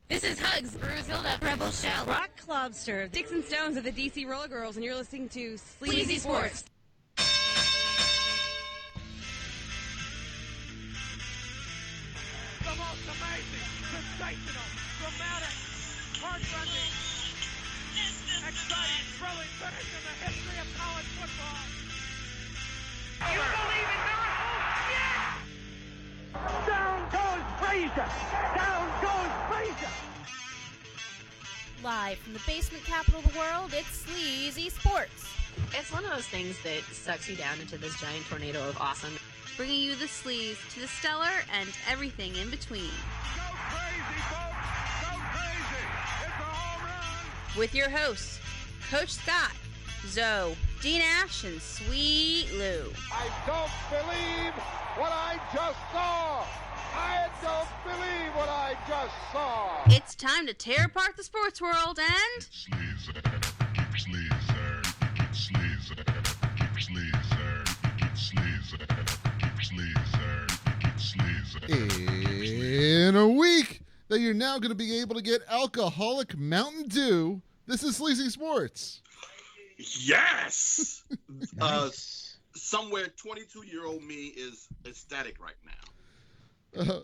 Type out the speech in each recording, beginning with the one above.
This is Hugs, Bruisehilda, Rebel Shell, Rock Clubster, Dixon Stones of the DC Roller Girls, and you're listening to SLZE Sports. The most amazing, sensational, dramatic, heart-rending, exciting, thrilling finish in the history of college football. You believe in miracles? Yes! Down goes Frazier! Down goes Frazier! Live from the basement capital of the world, it's SLZE Sports. It's one of those things that sucks you down into this giant tornado of awesome, Bringing you the sleaze to the stellar and everything in between. Go crazy, folks! Go crazy! It's a home run! With your hosts, Coach Scott, Zoe, Dean Ash, and Sweet Lou. I don't believe what I just saw! I don't believe what I just saw! It's time to tear apart the sports world and... In a week that you're now going to be able to get alcoholic Mountain Dew, this is SLZE Sports. Yes! Somewhere 22-year-old me is ecstatic right now.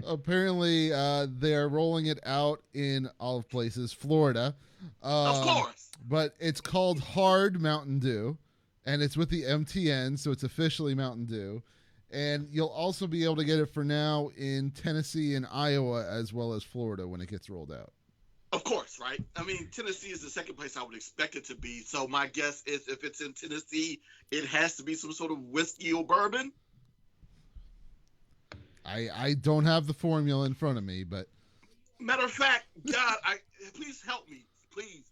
Apparently, they're rolling it out in all places, Florida. Of course. But it's called Hard Mountain Dew, and it's with the MTN, so it's officially Mountain Dew. And you'll also be able to get it for now in Tennessee and Iowa as well as Florida when it gets rolled out. Of course, right? I mean, Tennessee is the second place I would expect it to be. So my guess is if it's in Tennessee, it has to be some sort of whiskey or bourbon. I don't have the formula in front of me, but... Matter of fact, God, please help me, please.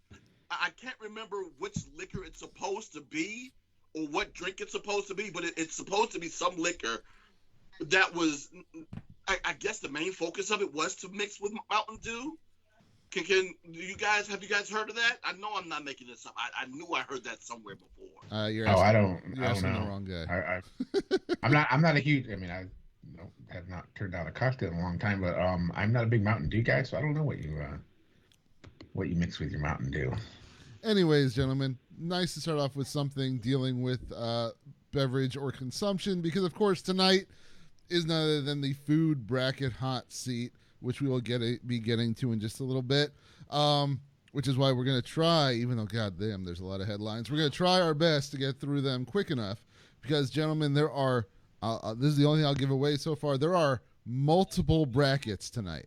I can't remember which liquor it's supposed to be or what drink it's supposed to be, but it's supposed to be some liquor that was, I guess the main focus of it was to mix with Mountain Dew. Have you guys heard of that? I know I'm not making this up. I knew I heard that somewhere before. You're I asking don't know. The wrong guy. I'm not a huge. I mean, I have not turned down a cocktail in a long time, but I'm not a big Mountain Dew guy, so I don't know what you mix with your Mountain Dew. Anyways, gentlemen, nice to start off with something dealing with beverage or consumption, because of course tonight is none other than the food bracket hot seat, which we will be getting to in just a little bit, which is why we're going to try, even though, goddamn, there's a lot of headlines, we're going to try our best to get through them quick enough, because, gentlemen, there are, this is the only thing I'll give away so far, there are multiple brackets tonight.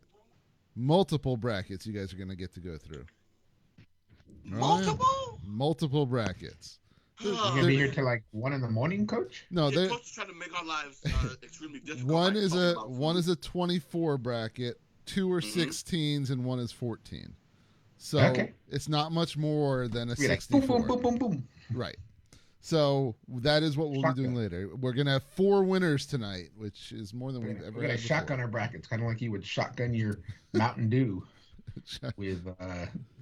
Multiple brackets you guys are going to get to go through. Multiple? Multiple brackets. You're going to be here till like 1 a.m, Coach? No, they're trying to make our lives extremely difficult. One is a 24 bracket, 2 are 16s, and 1 is 14. So it's not much more than a 64. Like, boom, boom, boom, boom, boom. Right. So that is what we'll be doing later. We're going to have 4 winners tonight, which is more than we've ever had. We're going to shotgun our brackets, kind of like you would shotgun your Mountain Dew with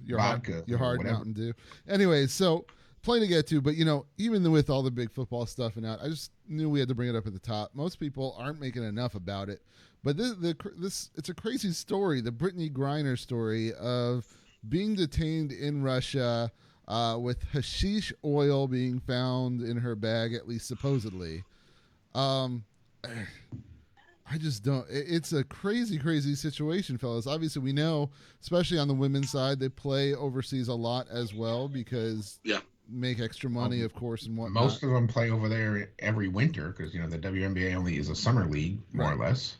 your vodka. Your hard whatever. Mountain Dew. Anyways, so plenty to get to, but even with all the big football stuff and out, I just knew we had to bring it up at the top. Most people aren't making enough about it, but this it's a crazy story, the Brittney Griner story of being detained in Russia with hashish oil being found in her bag, at least supposedly. I just don't. It's a crazy, crazy situation, fellas. Obviously, we know, especially on the women's side, they play overseas a lot as well because make extra money, of course, and whatnot. Most of them play over there every winter because the WNBA only is a summer league, more or less.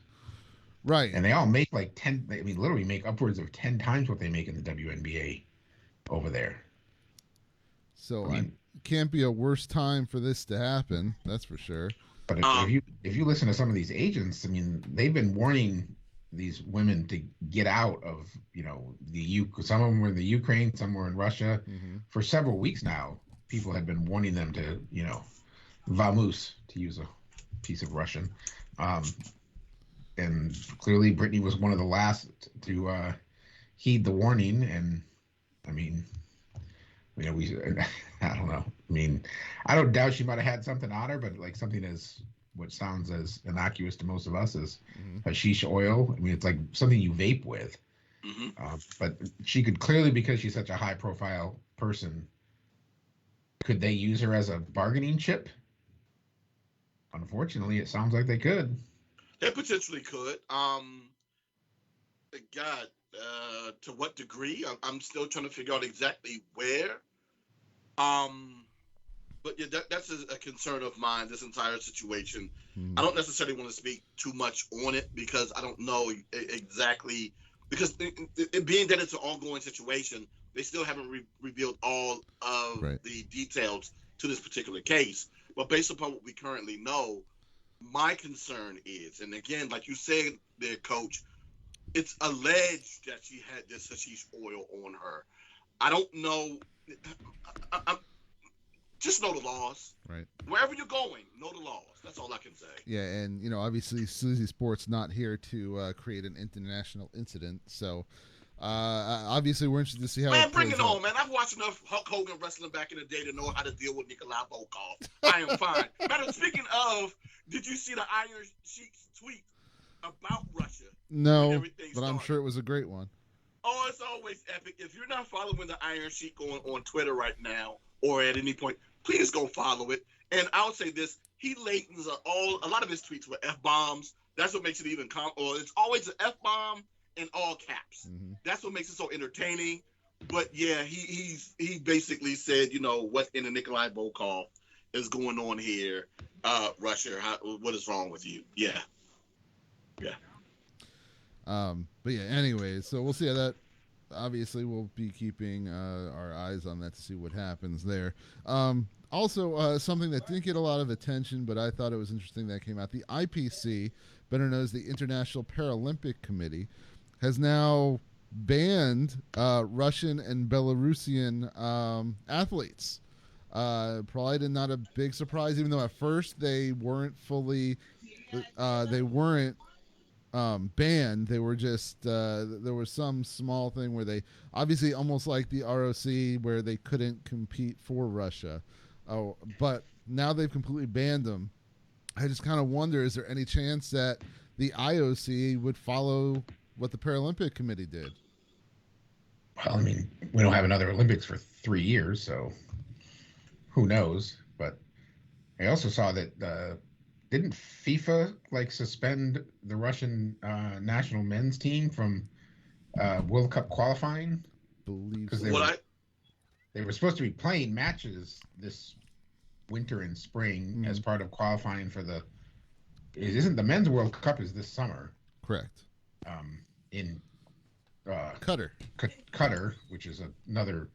Right. And they all make like 10. I mean, literally make upwards of 10 times what they make in the WNBA over there. So it can't be a worse time for this to happen. That's for sure. But if you listen to some of these agents, I mean, they've been warning these women to get out of, some of them were in the Ukraine, some were in Russia. Mm-hmm. For several weeks now, people had been warning them to, vamoose, to use a piece of Russian. And clearly Brittney was one of the last to heed the warning. And I mean, I don't know. I mean, I don't doubt she might have had something on her, but like something what sounds as innocuous to most of us as hashish oil. I mean, it's like something you vape with. But she could clearly, because she's such a high-profile person, could they use her as a bargaining chip? Unfortunately, it sounds like they could. They potentially could. God, to what degree? I'm still trying to figure out exactly where. But yeah, that's a concern of mine, this entire situation. I don't necessarily want to speak too much on it because I don't know exactly, because it being that it's an ongoing situation, they still haven't revealed all of the details to this particular case. But based upon what we currently know, my concern is, and again, like you said there, Coach, it's alleged that she had this hashish oil on her. I don't know. Just know the laws. Right. Wherever you're going, know the laws. That's all I can say. Yeah, and obviously, SLZE Sports not here to create an international incident. So, obviously, we're interested to see how. Man, bring it on, man. I've watched enough Hulk Hogan wrestling back in the day to know how to deal with Nikolai Volkov. I am fine. Matter speaking of, did you see the Iron Sheik's tweet about Russia? No, but I'm sure it was a great one. Oh, it's always epic. If you're not following the Iron Sheik on Twitter right now or at any point, please go follow it. And I'll say this: he latents a lot of his tweets were F-bombs. That's what makes it even it's always an F-bomb in all caps. That's what makes it so entertaining. But yeah, he basically said, what in the Nikolai Volkov is going on here, Russia? What is wrong with you? Yeah. But yeah, anyway, so we'll see how that. Obviously, we'll be keeping our eyes on that to see what happens there. Also, something that didn't get a lot of attention, but I thought it was interesting that came out. The IPC, better known as the International Paralympic Committee, has now banned Russian and Belarusian athletes. Probably not a big surprise, even though at first they weren't fully, banned. They were just there was some small thing where they obviously almost like the ROC where they couldn't compete for Russia. But now they've completely banned them. I just kind of wonder, is there any chance that the IOC would follow what the Paralympic Committee did? Well, I mean, we don't have another Olympics for 3 years, so who knows? But I also saw that didn't FIFA suspend the Russian national men's team from World Cup qualifying? Because they were supposed to be playing matches this winter and spring as part of qualifying for isn't the men's World Cup is this summer? Correct. In Qatar. Qatar, which is another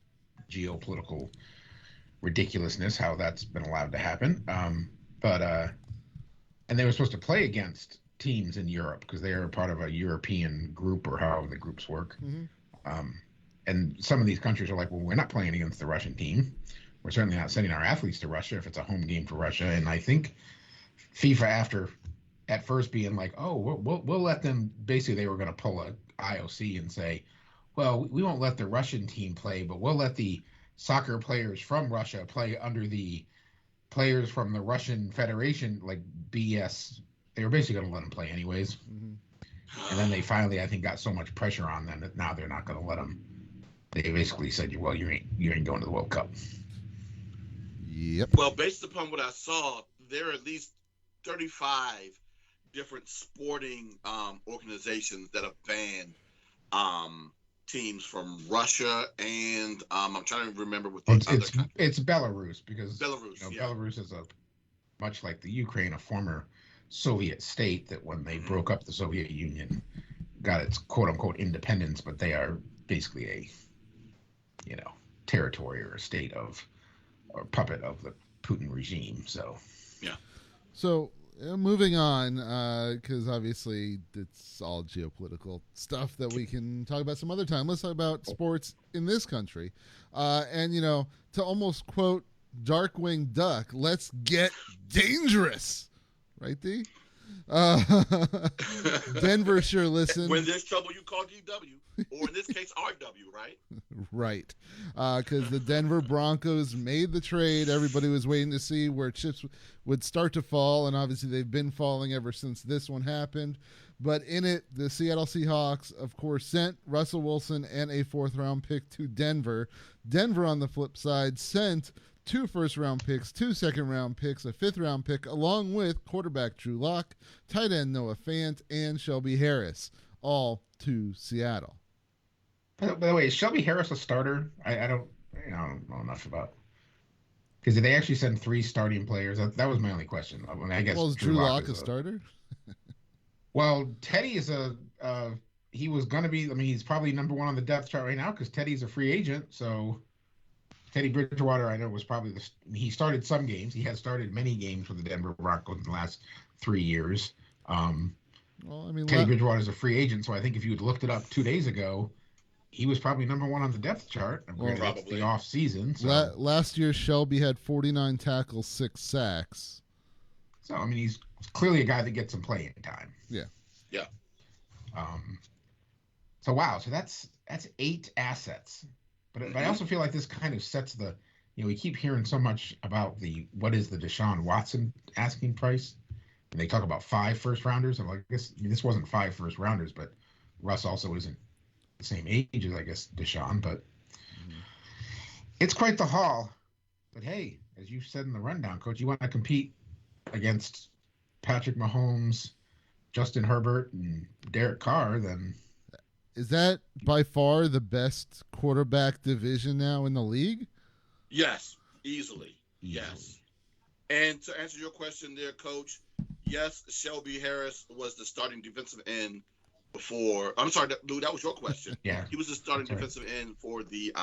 geopolitical ridiculousness, how that's been allowed to happen. And they were supposed to play against teams in Europe because they are part of a European group, or however the groups work. And some of these countries are like, well, we're not playing against the Russian team. We're certainly not sending our athletes to Russia if it's a home game for Russia. And I think FIFA, at first being like, oh, we'll let them, basically they were going to pull a IOC and say, well, we won't let the Russian team play, but we'll let the soccer players from Russia play under the players from the Russian Federation, like BS. They were basically going to let them play anyways. And then they finally, I think, got so much pressure on them that now they're not going to let them. They basically said, well, you ain't going to the World Cup. Yep. Well, based upon what I saw, there are at least 35 different sporting organizations that have banned teams from Russia, and I'm trying to remember what it's Belarus, because Belarus is much like the Ukraine, a former Soviet state that when they broke up the Soviet Union got its quote unquote independence, but they are basically a territory or a state of or puppet of the Putin regime. So moving on, because obviously it's all geopolitical stuff that we can talk about some other time. Let's talk about sports in this country. And, to almost quote Darkwing Duck, let's get dangerous. Right, D? Denver sure listened. When there's trouble, you call GW, or in this case, RW, right? Right. Because the Denver Broncos made the trade. Everybody was waiting to see where chips would start to fall, and obviously they've been falling ever since this one happened. But in it, the Seattle Seahawks, of course, sent Russell Wilson and a 4th-round pick to Denver. Denver, on the flip side, sent 2 first-round picks, 2 second-round picks, a 5th-round pick, along with quarterback Drew Lock, tight end Noah Fant, and Shelby Harris, all to Seattle. By the way, is Shelby Harris a starter? I don't know enough about. Because did they actually send 3 starting players? That was my only question. I mean, I guess. Well, is Drew Lock a starter? Well, Teddy is he was going to be, I mean, he's probably number 1 on the depth chart right now because Teddy's a free agent. So Teddy Bridgewater, I know, was probably he started some games. He has started many games for the Denver Broncos in the last 3 years. Well, I mean, Teddy Bridgewater is a free agent. So I think if you had looked it up 2 days ago, he was probably number 1 on the depth chart. Well, probably the off season. So. Last year, Shelby had 49 tackles, 6 sacks. So I mean, he's clearly a guy that gets some playing time. Yeah. Yeah. So wow, so that's 8 assets, but I also feel like this kind of sets the, we keep hearing so much about what is the Deshaun Watson asking price, and they talk about 5 first-rounders. And I guess this wasn't 5 first-rounders, but Russ also isn't the same age as I guess Deshaun, but it's quite the haul. But hey, as you said in the rundown, Coach, you want to compete against Patrick Mahomes, Justin Herbert, and Derek Carr, then is that by far the best quarterback division now in the league? Yes, easily. Yes. And to answer your question there, Coach, yes, Shelby Harris was the starting defensive end before. I'm sorry, Lou, that was your question. Yeah. He was the starting defensive end for the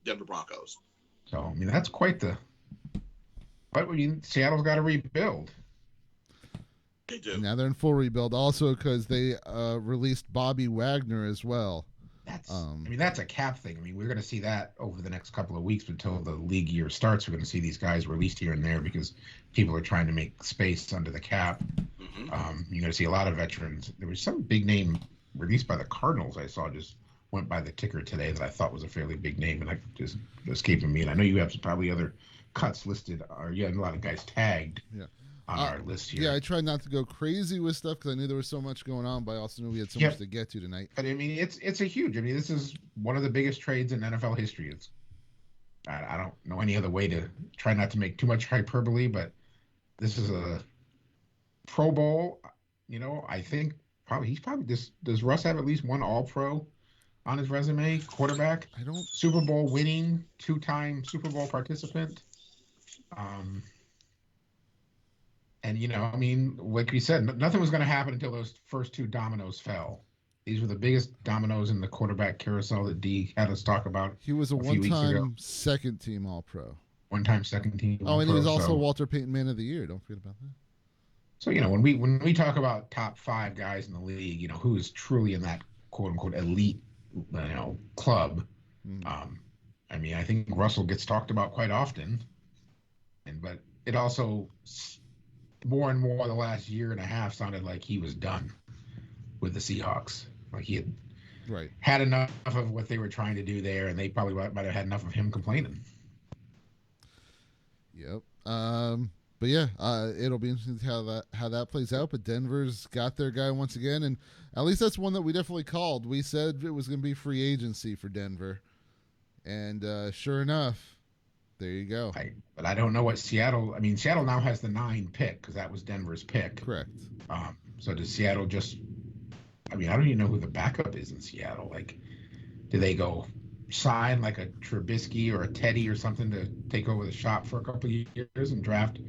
Denver Broncos. So, I mean, that's quite the. But Seattle's got to rebuild. They do. And now they're in full rebuild, also because they released Bobby Wagner as well. That's a cap thing. I mean, we're going to see that over the next couple of weeks until the league year starts. We're going to see these guys released here and there because people are trying to make space under the cap. You're going to see a lot of veterans. There was some big name released by the Cardinals I saw just went by the ticker today that I thought was a fairly big name, and I just escaping me. And I know you have probably other cuts listed, or you have a lot of guys tagged. Yeah. On our list here. Yeah, I tried not to go crazy with stuff because I knew there was so much going on, but I also knew we had so much to get to tonight. But I mean, it's a huge. I mean, this is one of the biggest trades in NFL history. I don't know any other way to try not to make too much hyperbole, but this is a Pro Bowl. I think does Russ have at least one All-Pro on his resume? Quarterback. I don't. Super Bowl winning, 2-time Super Bowl participant. And, I mean, like we said, nothing was going to happen until those first 2 dominoes fell. These were the biggest dominoes in the quarterback carousel that D had us talk about. He was a one-time second-team All-Pro. One-time second-team All-Pro. Oh, and he was also Walter Payton Man of the Year. Don't forget about that. So, when we talk about top 5 guys in the league, who is truly in that quote-unquote elite, club, I mean, I think Russell gets talked about quite often. But it also... more and more the last year and a half sounded like he was done with the Seahawks. Like he had had enough of what they were trying to do there, and they probably might have had enough of him complaining. Yep. But yeah, it'll be interesting to see how that plays out. But Denver's got their guy once again, and at least that's one that we definitely called. We said it was going to be free agency for Denver, and sure enough. There you go. But I don't know what Seattle. I mean, Seattle now has the 9 pick because that was Denver's pick. Correct. So does Seattle just? I mean, I don't even know who the backup is in Seattle. Like, do they go sign like a Trubisky or a Teddy or something to take over the shop for a couple of years and draft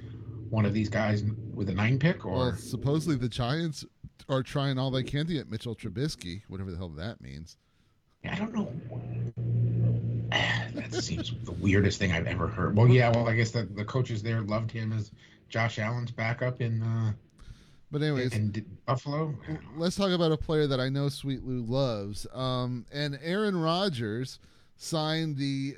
one of these guys with a 9 pick? Or well, supposedly the Giants are trying all they can to get Mitchell Trubisky, whatever the hell that means. Yeah, I don't know. That seems the weirdest thing I've ever heard. Well, yeah, I guess the coaches there loved him as Josh Allen's backup in but anyways, in Buffalo. Let's talk about a player that I know Sweet Lou loves. And Aaron Rodgers signed the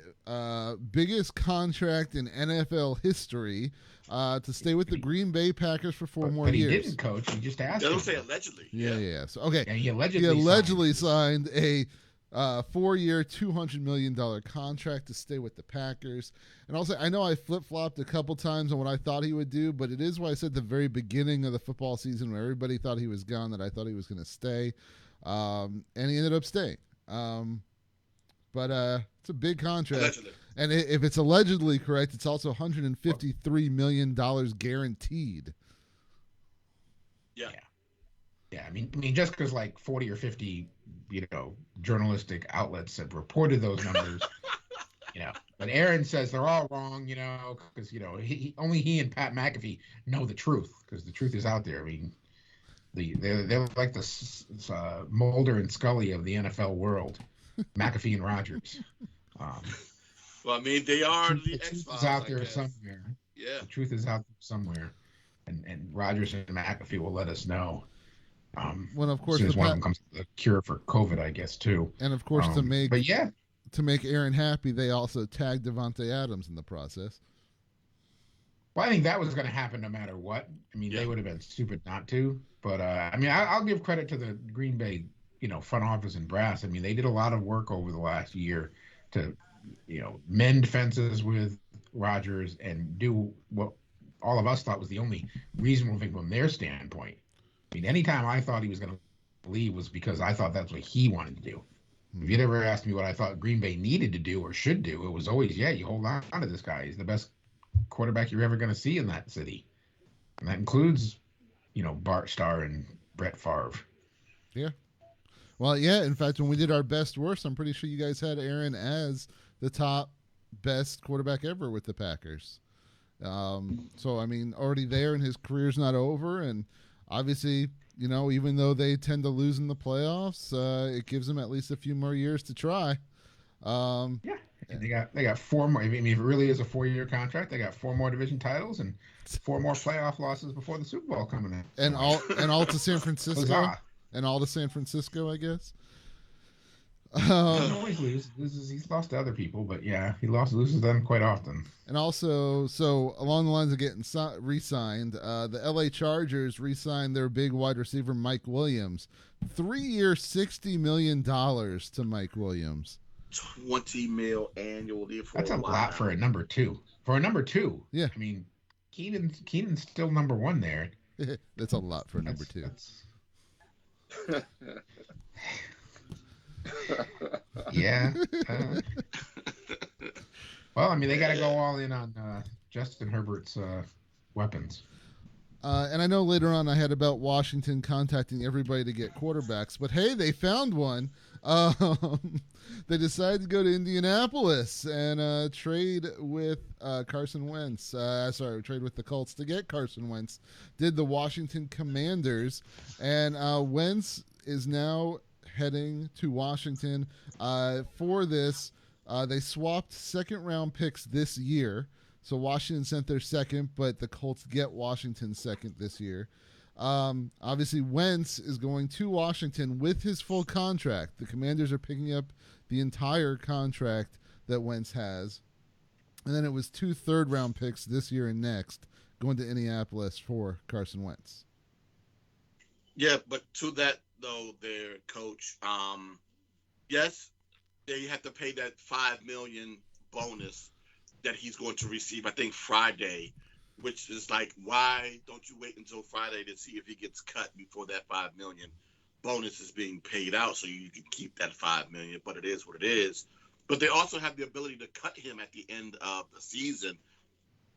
biggest contract in NFL history to stay with the Green Bay Packers for 4 more but he years. didn't, coach. He just asked. They don't him. say allegedly. Yeah. So okay, Yeah, he allegedly allegedly signed a 4-year, $200 million contract to stay with the Packers. And also, I know I flip-flopped a couple times on what I thought he would do, but it is what I said at the very beginning of the football season where everybody thought he was gone, that I thought he was going to stay. And he ended up staying. But it's a big contract. Allegedly. And if it's allegedly correct, it's also $153 million guaranteed. Yeah. Yeah, I mean, just because like 40 or 50, journalistic outlets have reported those numbers, But Aaron says they're all wrong, because only he and Pat McAfee know the truth, because the truth is out there. I mean, they're like the Mulder and Scully of the NFL world, McAfee and Rodgers. Well, I mean, they are the truth X-Files, is out I there guess. somewhere. Yeah. The truth is out there somewhere, and Rodgers and McAfee will let us know. When of course as soon as the one of them comes with a cure for COVID, I guess too. And of course to make Aaron happy, they also tagged Devontae Adams in the process. Well, I think that was going to happen no matter what. I mean, they would have been stupid not to. But I mean, I'll give credit to the Green Bay, front office and brass. I mean, they did a lot of work over the last year to, mend fences with Rodgers and do what all of us thought was the only reasonable thing from their standpoint. I mean, anytime I thought he was going to leave was because I thought that's what he wanted to do. If you'd ever asked me what I thought Green Bay needed to do or should do, it was always, you hold on to this guy. He's the best quarterback you're ever going to see in that city. And that includes, Bart Starr and Brett Favre. Yeah. Well, yeah, in fact, when we did our best worst, I'm pretty sure you guys had Aaron as the top best quarterback ever with the Packers. So, I mean, already there and his career's not over. And obviously, even though they tend to lose in the playoffs, it gives them at least a few more years to try. And they got 4 more. I mean, if it really is a 4-year contract, they got 4 more division titles and 4 more playoff losses before the Super Bowl coming in. And all to San Francisco. Huzzah. And all to San Francisco, I guess. He always loses. He's lost to other people, but yeah, he loses to them quite often. And also, so along the lines of getting re-signed, the LA Chargers re-signed their big wide receiver Mike Williams, 3-year, $60 million to Mike Williams. $20 million annually for That's a lot for a number 2. For a number 2, yeah. I mean, Keenan's still number 1 there. That's a lot for number 2. Yeah. Well, I mean, they got to go all in on Justin Herbert's weapons. And I know later on I had about Washington contacting everybody to get quarterbacks, but hey, they found one. They decided to go to Indianapolis and trade with Carson Wentz. Trade with the Colts to get Carson Wentz. Did the Washington Commanders, and Wentz is now heading to Washington. For this, they swapped second-round picks this year. So Washington sent their second, but the Colts get Washington's second this year. Obviously, Wentz is going to Washington with his full contract. The Commanders are picking up the entire contract that Wentz has. And then it was 2 third-round picks this year and next going to Indianapolis for Carson Wentz. Yeah, but to that, though, their coach, yes, they have to pay that $5 million bonus that he's going to receive, I think, Friday, which is like, why don't you wait until Friday to see if he gets cut before that $5 million bonus is being paid out so you can keep that $5 million? But it is what it is. But they also have the ability to cut him at the end of the season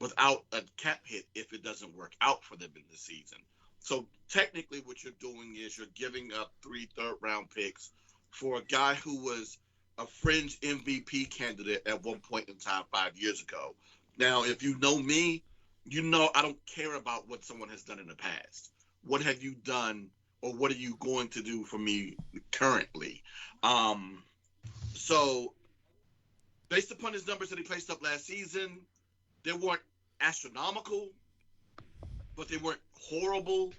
without a cap hit if it doesn't work out for them in the season. So technically what you're doing is you're giving up 3 third-round picks for a guy who was a fringe MVP candidate at one point in time 5 years ago. Now, if you know me, you know I don't care about what someone has done in the past. What have you done, or what are you going to do for me currently? So based upon his numbers that he placed up last season, they weren't astronomical, but they weren't horrible.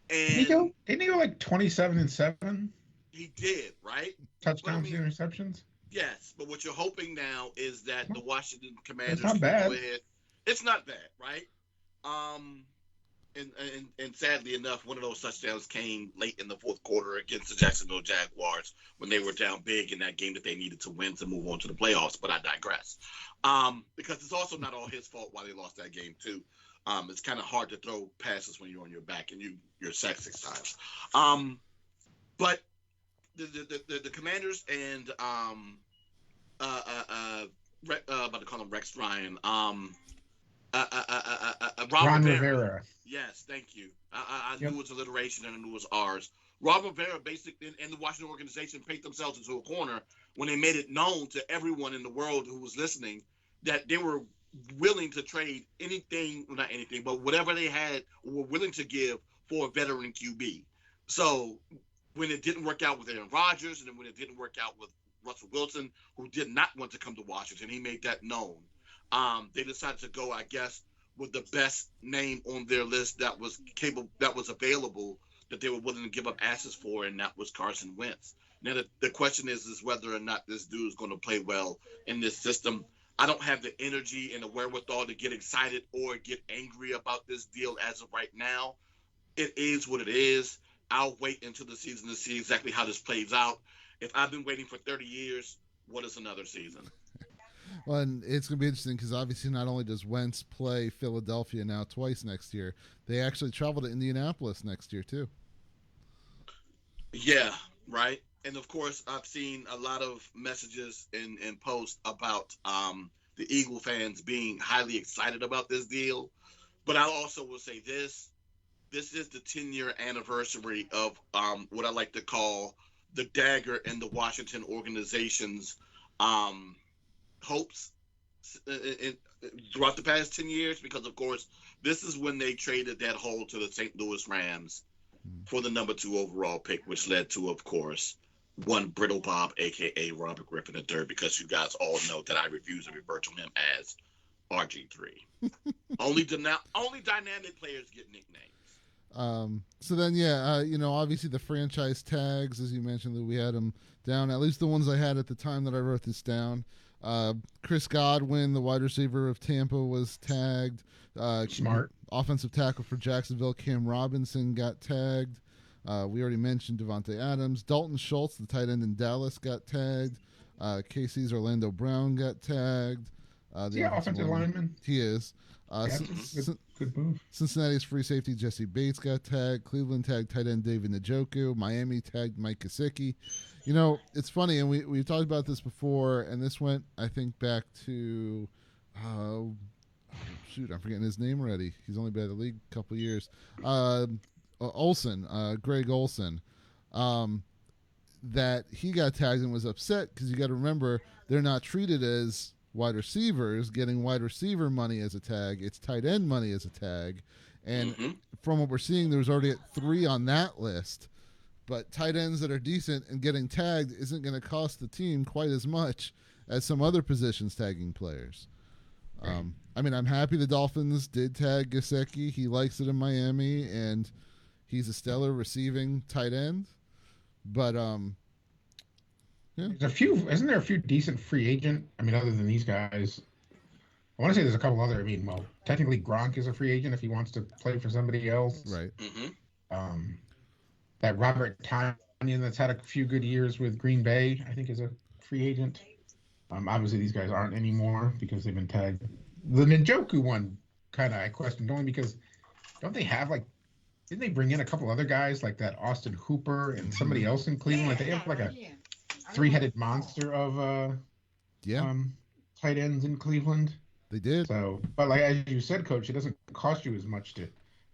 And didn't he go like 27-7? He did, right? Touchdowns and interceptions? Yes, but what you're hoping now is that the Washington Commanders not can bad. go ahead. It's not bad, right? And sadly enough, one of those touchdowns came late in the fourth quarter against the Jacksonville Jaguars when they were down big in that game that they needed to win to move on to the playoffs. But I digress, because it's also not all his fault why they lost that game too. It's kind of hard to throw passes when you're on your back and you're sacked 6 times. But the Commanders and about to call him Rex Ryan. Ron Rivera. Yes, thank you. I knew it was alliteration and I knew it was ours. Rob Rivera basically and the Washington organization paid themselves into a corner when they made it known to everyone in the world who was listening that they were willing to trade anything, well, not anything, but whatever they had were willing to give for a veteran QB. So when it didn't work out with Aaron Rodgers and then when it didn't work out with Russell Wilson, who did not want to come to Washington, he made that known. They decided to go, I guess, with the best name on their list that was available, that they were willing to give up assets for, and that was Carson Wentz. Now, the question is whether or not this dude is going to play well in this system. I don't have the energy and the wherewithal to get excited or get angry about this deal as of right now. It is what it is. I'll wait until the season to see exactly how this plays out. If I've been waiting for 30 years, what is another season? Well, and it's going to be interesting because obviously not only does Wentz play Philadelphia now twice next year, they actually travel to Indianapolis next year too. Yeah, right. And of course, I've seen a lot of messages and posts about the Eagle fans being highly excited about this deal. But I also will say this is the 10-year anniversary of what I like to call the dagger in the Washington organization's hopes throughout the past 10 years, because of course this is when they traded that hole to the St. Louis Rams for the number 2 overall pick, which led to, of course, one Brittle Bob, aka Robert Griffin III, because you guys all know that I refuse to refer to him as RG3. only dynamic players get nicknames. So then, obviously the franchise tags, as you mentioned, that we had them down, at least the ones I had at the time that I wrote this down. Chris Godwin, the wide receiver of Tampa, was tagged. Smart. Offensive tackle for Jacksonville, Cam Robinson, got tagged. We already mentioned Devontae Adams. Dalton Schultz, the tight end in Dallas, got tagged. KC's Orlando Brown got tagged. Offensive lineman. He is. Good move. Cincinnati's free safety Jesse Bates got tagged. Cleveland tagged tight end David Njoku. Miami tagged Mike Gesicki. You know, it's funny, and we've talked about this before, and this went, I think, back to, I'm forgetting his name already. He's only been in the league a couple of years. Greg Olsen, that he got tagged and was upset because you got to remember they're not treated as wide receivers getting wide receiver money as a tag. It's tight end money as a tag. And from what we're seeing, there's already 3 on that list. But tight ends that are decent and getting tagged isn't going to cost the team quite as much as some other positions tagging players. I'm happy the Dolphins did tag Gesicki. He likes it in Miami, and he's a stellar receiving tight end. But isn't there a few decent free agent? Other than these guys, I want to say there's a couple other. Technically Gronk is a free agent if he wants to play for somebody else. Right. That Robert Tonyan that's had a few good years with Green Bay, I think, is a free agent. Obviously these guys aren't anymore because they've been tagged. The Njoku one kind of I questioned only because don't they have didn't they bring in a couple other guys like that Austin Hooper and somebody else in Cleveland? They have a 3-headed monster of tight ends in Cleveland. They did. So, but as you said, Coach, it doesn't cost you as much to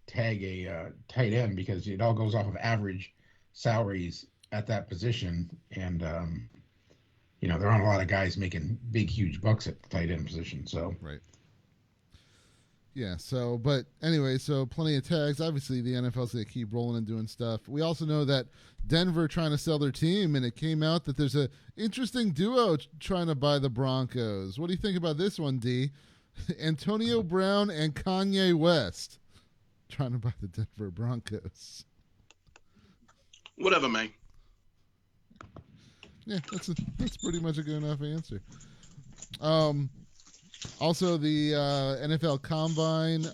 tag a tight end because it all goes off of average salaries at that position, and there aren't a lot of guys making big, huge bucks at the tight end position. So right. Yeah, but anyway, plenty of tags. Obviously, the NFL's going to keep rolling and doing stuff. We also know that Denver trying to sell their team, and it came out that there's an interesting duo trying to buy the Broncos. What do you think about this one, D? Antonio Brown and Kanye West trying to buy the Denver Broncos. Whatever, man. Yeah, that's pretty much a good enough answer. Also, the NFL Combine.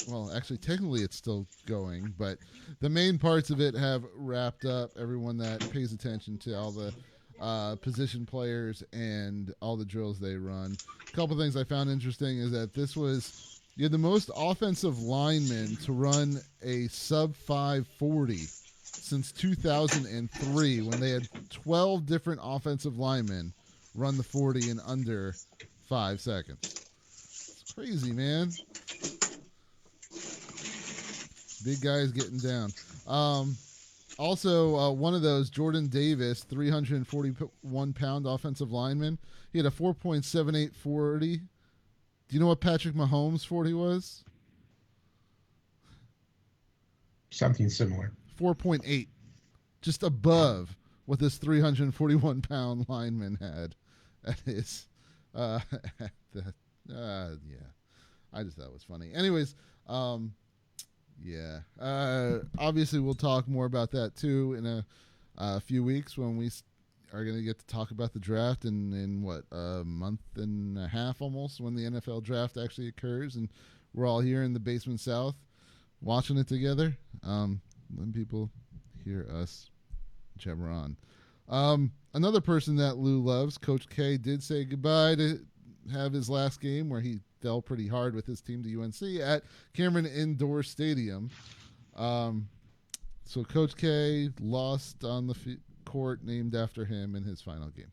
Well, actually, technically, it's still going, but the main parts of it have wrapped up. Everyone that pays attention to all the position players and all the drills they run. A couple things I found interesting is that you had the most offensive linemen to run a sub 540 since 2003, when they had 12 different offensive linemen run the 40 in under 5 seconds. It's crazy, man. Big guys getting down. Also, one of those, Jordan Davis, 341-pound offensive lineman, he had a 4.78 40. Do you know what Patrick Mahomes' 40 was? Something similar. 4.8. Just above what this 341-pound lineman had at his yeah. I just thought it was funny. Anyways, yeah. Obviously, we'll talk more about that too in a few weeks when we are going to get to talk about the draft in what, a month and a half almost, when the NFL draft actually occurs, and we're all here in the basement south watching it together. When people hear us jabber on. Another person that Lou loves, Coach K, did say goodbye to have his last game where he fell pretty hard with his team to UNC at Cameron Indoor Stadium. So Coach K lost on the court named after him in his final game.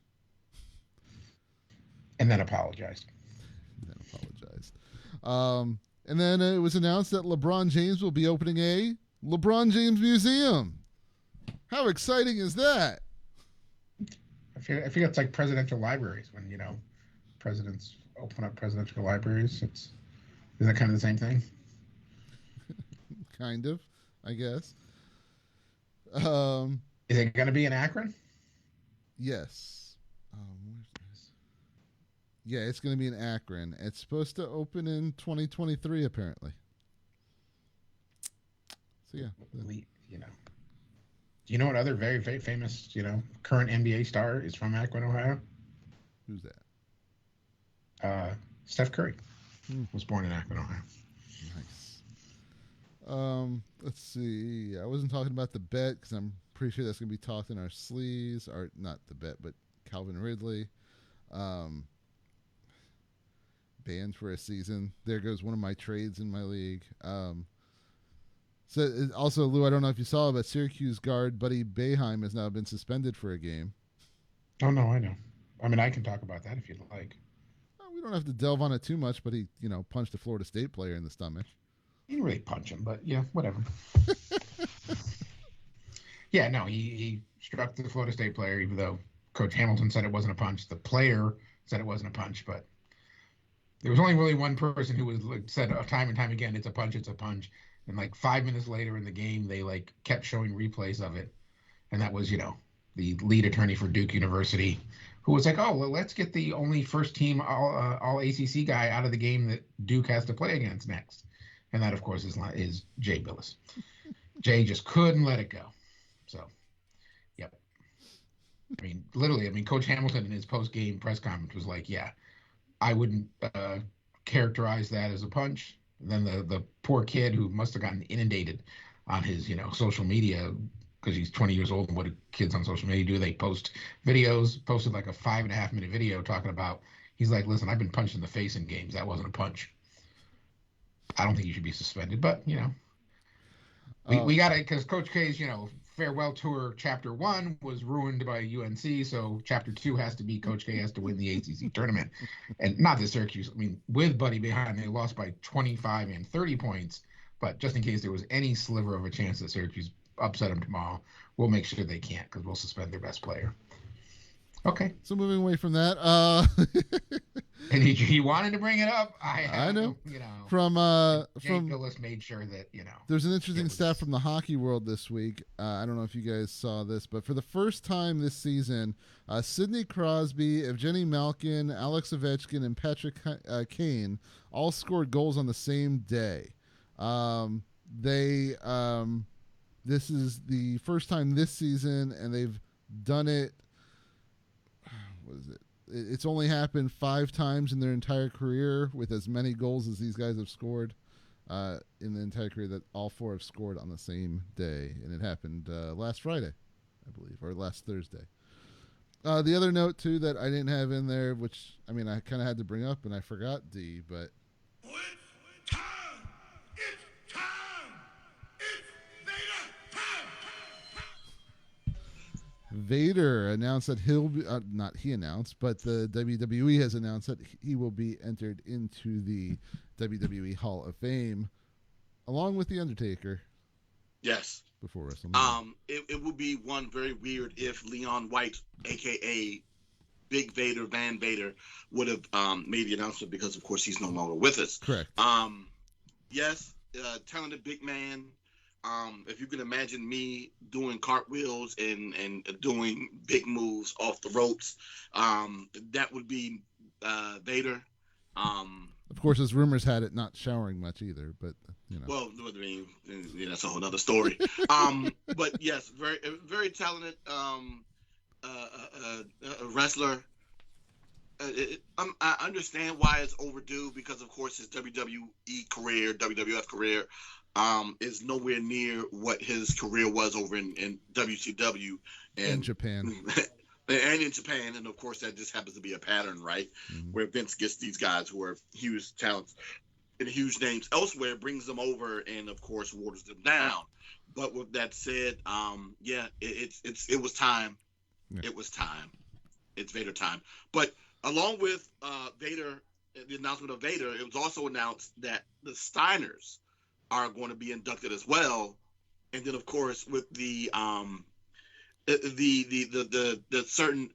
And then apologized. And then it was announced that LeBron James will be opening a LeBron James Museum. How exciting is that? I feel it's like presidential libraries when, presidents open up presidential libraries. Is that kind of the same thing? Kind of, I guess. Is it going to be in Akron? Yes. Yeah, it's going to be in Akron. It's supposed to open in 2023, apparently. So, yeah. Do you know what other very, very famous, current NBA star is from Akron, Ohio? Who's that? Steph Curry was born in Akron, Ohio. Nice. Let's see. I wasn't talking about the bet because I'm pretty sure that's going to be talked in our sleeves. Or not the bet, but Calvin Ridley. Banned for a season. There goes one of my trades in my league. So also, Lou, I don't know if you saw, but Syracuse guard Buddy Boeheim has now been suspended for a game. Oh, no, I know. I mean, I can talk about that if you'd like. We don't have to delve on it too much, but he, punched a Florida State player in the stomach. He didn't really punch him, but yeah, whatever. Yeah, no, he struck the Florida State player, even though Coach Hamilton said it wasn't a punch. The player said it wasn't a punch, but there was only really one person who said time and time again, it's a punch, it's a punch. And like 5 minutes later in the game, they kept showing replays of it. And that was, the lead attorney for Duke University, who was like, oh, well, let's get the only first team all ACC guy out of the game that Duke has to play against next. And that, of course, is Jay Billis. Jay just couldn't let it go. So, yep. I mean, literally, Coach Hamilton in his post-game press conference was like, yeah, I wouldn't characterize that as a punch. And then the poor kid who must have gotten inundated on his, social media, because he's 20 years old, and what do kids on social media do? They post videos, posted like a 5.5-minute video talking about, he's like, listen, I've been punched in the face in games. That wasn't a punch. I don't think you should be suspended, but, we got it because Coach K's, farewell tour chapter 1 was ruined by UNC, so chapter 2 has to be Coach K has to win the ACC tournament. And not that Syracuse, with Buddy behind, they lost by 25 and 30 points, but just in case there was any sliver of a chance that Syracuse upset them tomorrow, we'll make sure they can't because we'll suspend their best player. Okay. So moving away from that, and he wanted to bring it up. I know. From Gillis made sure that There's an interesting stat from the hockey world this week. I don't know if you guys saw this, but for the first time this season, Sidney Crosby, Evgeny Malkin, Alex Ovechkin, and Patrick Kane all scored goals on the same day. This is the first time this season, and they've done it what is it? It's only happened 5 times in their entire career with as many goals as these guys have scored in the entire career, that all 4 have scored on the same day. And it happened last Friday, I believe, or last Thursday. The other note, too, that I didn't have in there, which, I mean, I kind of had to bring up and I forgot, D, but... It's time! It's time! It's Vader announced that he'll be, not he announced, but the WWE has announced that he will be entered into the WWE Hall of Fame along with The Undertaker. Yes. Before WrestleMania. It would be one very weird if Leon White, a.k.a. Big Vader, Van Vader, would have made the announcement, because, of course, he's no longer with us. Correct. Yes, talented big man. If you can imagine me doing cartwheels and doing big moves off the ropes, that would be Vader. Of course, as rumors had it, not showering much either, but, you know. Well, I mean, yeah, that's a whole other story. But yes, very, very talented wrestler. I understand why it's overdue, because, of course, his WWE career, WWF career, is nowhere near what his career was over in WCW and Japan. And in Japan, and of course that just happens to be a pattern, right? Mm-hmm. Where Vince gets these guys who are huge talents and huge names elsewhere, brings them over, and of course waters them down. But with that said, it was time. Yeah. It was time. It's Vader time. But along with Vader, the announcement of Vader, it was also announced that the Steiners are going to be inducted as well, and then of course with the certain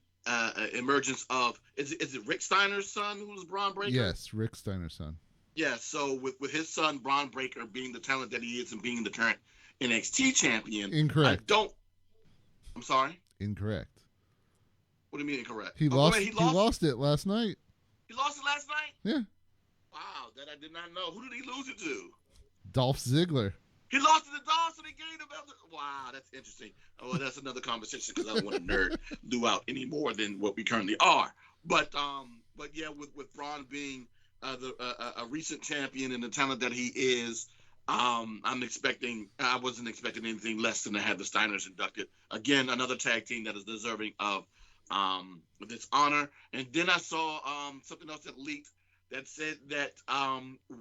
emergence of is it Rick Steiner's son who's Braun Breaker? Yes, Rick Steiner's son. Yeah, so with his son Braun Breaker being the talent that he is and being the current NXT champion. Incorrect. I'm sorry? Incorrect. What do you mean incorrect? He lost it last night. He lost it last night? Yeah. Wow, that I did not know. Who did he lose it to? Dolph Ziggler. He lost to the Dolph, so they gained him. Wow, that's interesting. Oh, that's another conversation, because I don't want to nerd do out any more than what we currently are. But yeah, with Braun being a recent champion and the talent that he is, I wasn't expecting anything less than to have the Steiners inducted. Again, another tag team that is deserving of this honor. And then I saw something else that leaked that said that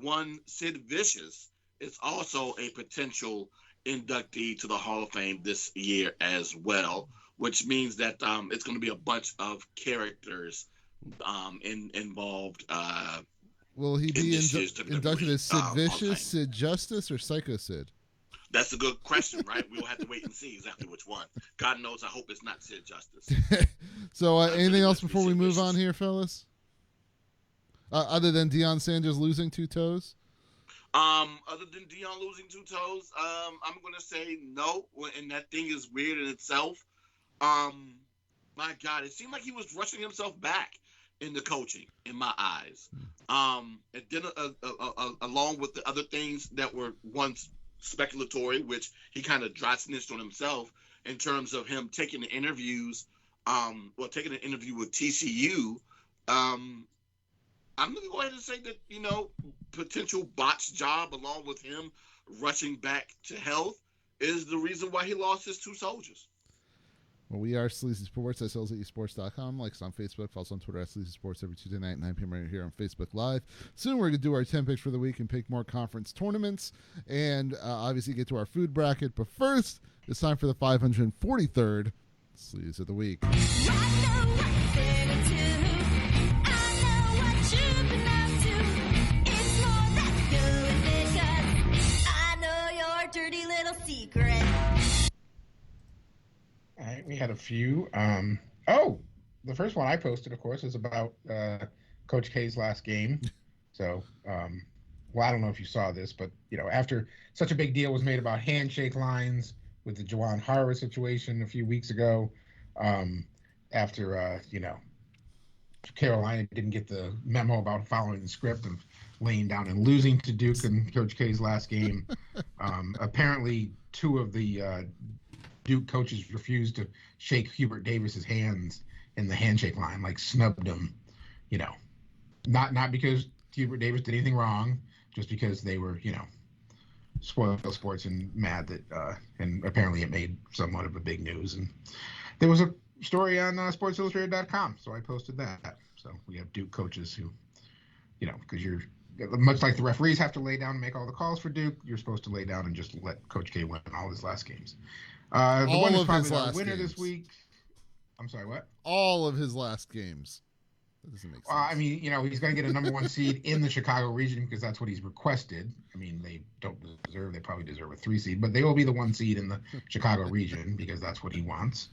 one Sid Vicious is also a potential inductee to the Hall of Fame this year as well, which means that it's going to be a bunch of characters involved. Will he be inducted as Sid Vicious, Sid Justice, or Psycho Sid? That's a good question, right? We'll have to wait and see exactly which one. God knows, I hope it's not Sid Justice. So anything else before we move on here, fellas? Other than Deion Sanders losing 2 toes? Other than Deion losing 2 toes, I'm going to say no, and that thing is weird in itself. My God, it seemed like he was rushing himself back in the coaching, in my eyes. And then along with the other things that were once speculatory, which he kind of dry snitched on himself in terms of him taking the interviews, taking an interview with TCU. I'm going to go ahead and say that, potential botched job along with him rushing back to health is the reason why he lost his 2 soldiers. Well, we are SLZE Sports, SLZE Sports.com. Like us on Facebook, follow us on Twitter, SLZE Sports, every Tuesday night, 9 p.m. right here on Facebook Live. Soon we're going to do our 10 picks for the week and pick more conference tournaments and obviously get to our food bracket. But first, it's time for the 543rd Sleaze of the Week. Dirty little secret. All right, we had a few. The first one I posted, of course, is about Coach K's last game. So, I don't know if you saw this, but, after such a big deal was made about handshake lines with the Juwan Howard situation a few weeks ago, after, Carolina didn't get the memo about following the script of laying down and losing to Duke in Coach K's last game. Apparently, 2 of the Duke coaches refused to shake Hubert Davis's hands in the handshake line, like snubbed him, you know, not because Hubert Davis did anything wrong, just because they were, you know, spoil sports and mad that, and apparently it made somewhat of a big news. And there was a story on SportsIllustrated.com, so I posted that. So we have Duke coaches who, you know, because you're much like the referees have to lay down and make all the calls for Duke, you're supposed to lay down and just let Coach K win all his last games. The one that's probably the winner this week. I'm sorry, what? All of his last games. That doesn't make sense. I mean, you know, he's going to get a number 1 seed in the Chicago region because that's what he's requested. I mean, they probably deserve a 3 seed, but they will be the 1 seed in the Chicago region because that's what he wants.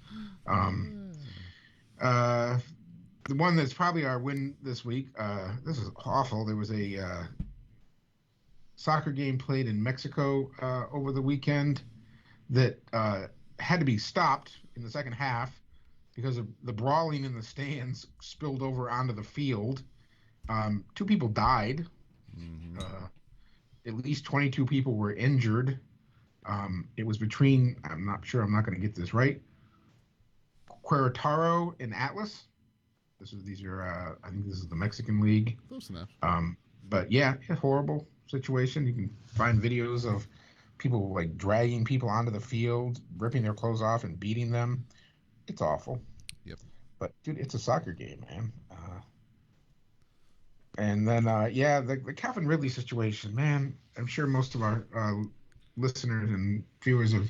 The one that's probably our win this week, this is awful. There was a soccer game played in Mexico over the weekend that had to be stopped in the second half because of the brawling in the stands spilled over onto the field. 2 people died. Mm-hmm. At least 22 people were injured. It was between, I'm not going to get this right, Querétaro and Atlas. I think this is the Mexican League. Close enough. But yeah, a horrible situation. You can find videos of people like dragging people onto the field, ripping their clothes off and beating them. It's awful. Yep. But dude, it's a soccer game, man. And then the Calvin Ridley situation, man. I'm sure most of our listeners and viewers have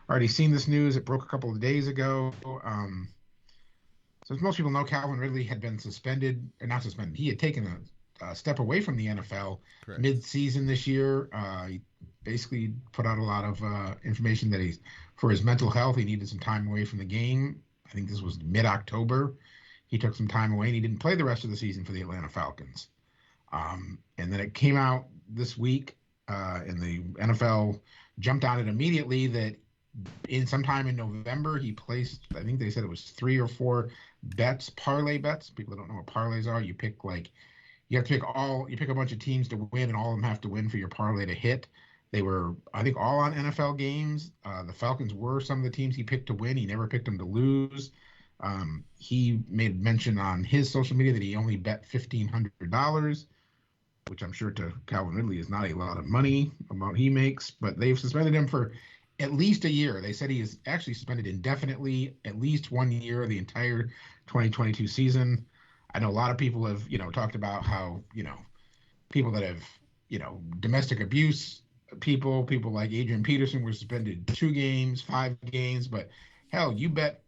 already seen this news. It broke a couple of days ago. So as most people know, Calvin Ridley had been suspended, or not suspended. He had taken a step away from the NFL mid-season this year. He basically put out a lot of information that for his mental health, he needed some time away from the game. I think this was mid-October. He took some time away, and he didn't play the rest of the season for the Atlanta Falcons. And then it came out this week, and the NFL jumped on it immediately that sometime in November, he placed, I think they said it was 3 or 4 bets, parlay bets. People that don't know what parlays are, you pick a bunch of teams to win, and all of them have to win for your parlay to hit. They were, I think, all on NFL games. The Falcons were some of the teams he picked to win. He never picked them to lose. He made mention on his social media that he only bet $1,500, which I'm sure to Calvin Ridley is not a lot of money amount he makes. But they've suspended him for at least a year. They said he is actually suspended indefinitely, at least 1 year of the entire 2022 season. I know a lot of people have, talked about how, people that have, domestic abuse people like Adrian Peterson were suspended 2 games, 5 games, but hell, you bet,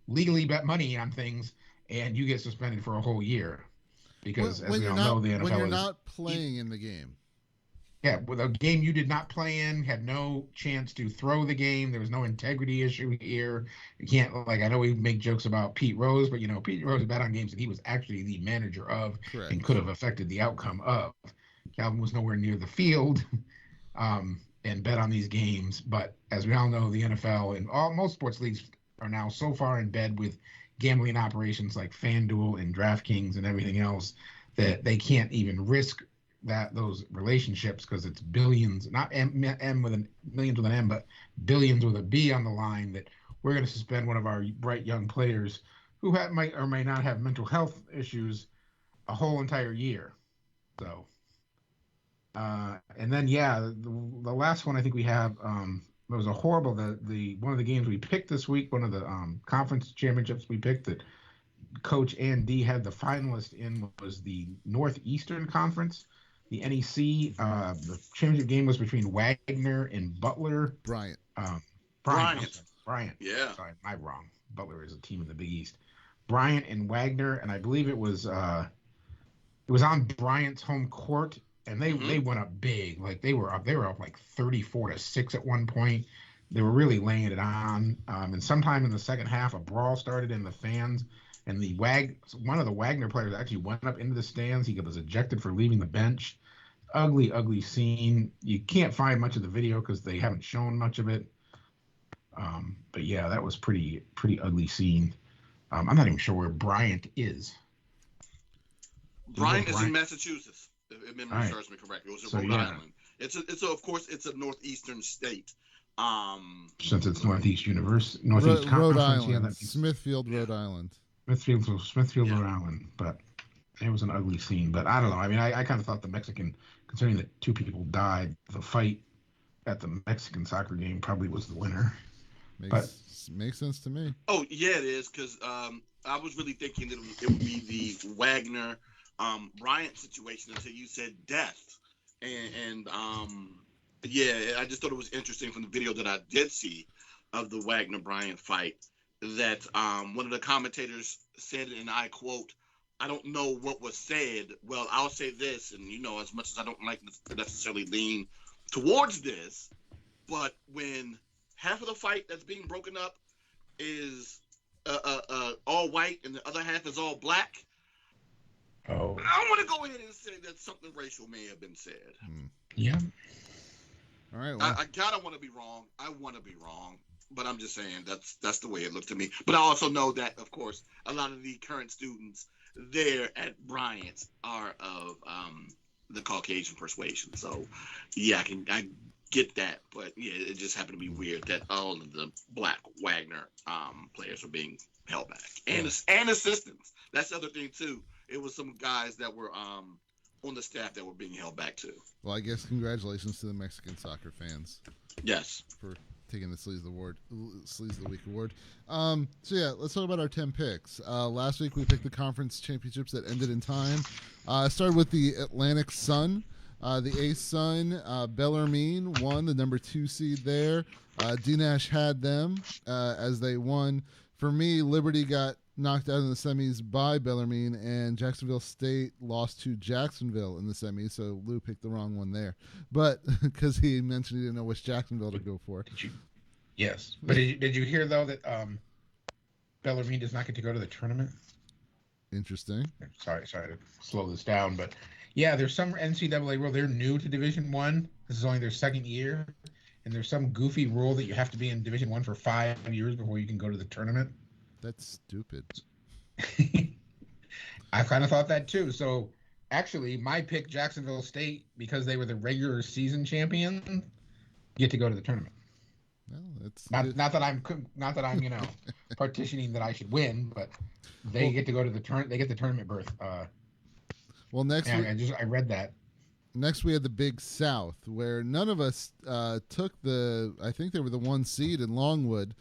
legally bet money on things and you get suspended for a whole year because as we all know, the NFL when you're not playing in the game. Yeah, with a game you did not play in, had no chance to throw the game. There was no integrity issue here. You can't, I know we make jokes about Pete Rose, but, Pete Rose bet on games that he was actually the manager of and could have affected the outcome of. Calvin was nowhere near the field and bet on these games. But as we all know, the NFL and most sports leagues are now so far in bed with gambling operations like FanDuel and DraftKings and everything else that they can't even risk those relationships because it's billions, not millions with an M, but billions with a B on the line, that we're going to suspend one of our bright young players who might or may not have mental health issues a whole entire year. So, and then the last one I think we have it was a horrible the one of the games we picked this week, one of the conference championships we picked that Coach and D had the finalist in was the Northeastern Conference. The NEC, the championship game was between Wagner and Butler. Bryant. Bryant. Yeah. Sorry, I'm wrong. Butler is a team in the Big East. Bryant and Wagner, and I believe it was on Bryant's home court, and they went up big. Like they were up like 34-6 at one point. They were really laying it on. And sometime in the second half, a brawl started in the fans. And one of the Wagner players actually went up into the stands. He was ejected for leaving the bench. Ugly, ugly scene. You can't find much of the video because they haven't shown much of it. But yeah, that was pretty ugly scene. I'm not even sure where Bryant is. Bryant is in Massachusetts, if memory serves me correctly. It was in Rhode Island. Of course, it's a northeastern state. Since it's Northeast Conference, Rhode yeah, Island, that makes Smithfield, Rhode Island. Smithfield, Rhode Island, but it was an ugly scene. But I don't know. I mean, I kind of thought the Mexican, considering that 2 people died, the fight at the Mexican soccer game probably was the winner. Makes sense to me. Oh yeah, it is, because I was really thinking that it would be the Wagner Bryant situation until you said death, and yeah, I just thought it was interesting from the video that I did see of the Wagner Bryant fight that one of the commentators said, and I quote, "I don't know what was said. Well, I'll say this, and as much as I don't like to necessarily lean towards this, but when half of the fight that's being broken up is all white and the other half is all black, I want to go ahead and say that something racial may have been said." Yeah. All right. Well. I gotta want to be wrong. I want to be wrong, but I'm just saying that's the way it looked to me. But I also know that, of course, a lot of the current students there at Bryant are of the Caucasian persuasion. So, yeah, I get that, but yeah, it just happened to be weird that all of the black Wagner players were being held back, and assistants. That's the other thing too. It was some guys that were on the staff that were being held back too. Well, I guess congratulations to the Mexican soccer fans. Yes. For taking the SLZE of the Week award. So yeah, let's talk about our 10 picks. Last week we picked the conference championships that ended in time. Started with the Atlantic Sun. The Ace Sun, Bellarmine won, the number 2 seed there. D-Nash had them as they won. For me, Liberty got knocked out in the semis by Bellarmine, and Jacksonville State lost to Jacksonville in the semis, so Lou picked the wrong one there. But because he mentioned he didn't know which Jacksonville to go for. Yes. But did you hear, though, that Bellarmine does not get to go to the tournament? Interesting. Sorry to slow this down, but yeah, there's some NCAA rule. They're new to Division I. This is only their second year, and there's some goofy rule that you have to be in Division I for 5 years before you can go to the tournament. That's stupid. I kind of thought that too. So actually, my pick, Jacksonville State, because they were the regular season champion, get to go to the tournament. Well, that's not that I'm partitioning that I should win, but they get to go to the tournament. They get the tournament berth. Well, I read that. Next, we had the Big South, where none of us took I think they were the 1 seed in Longwood,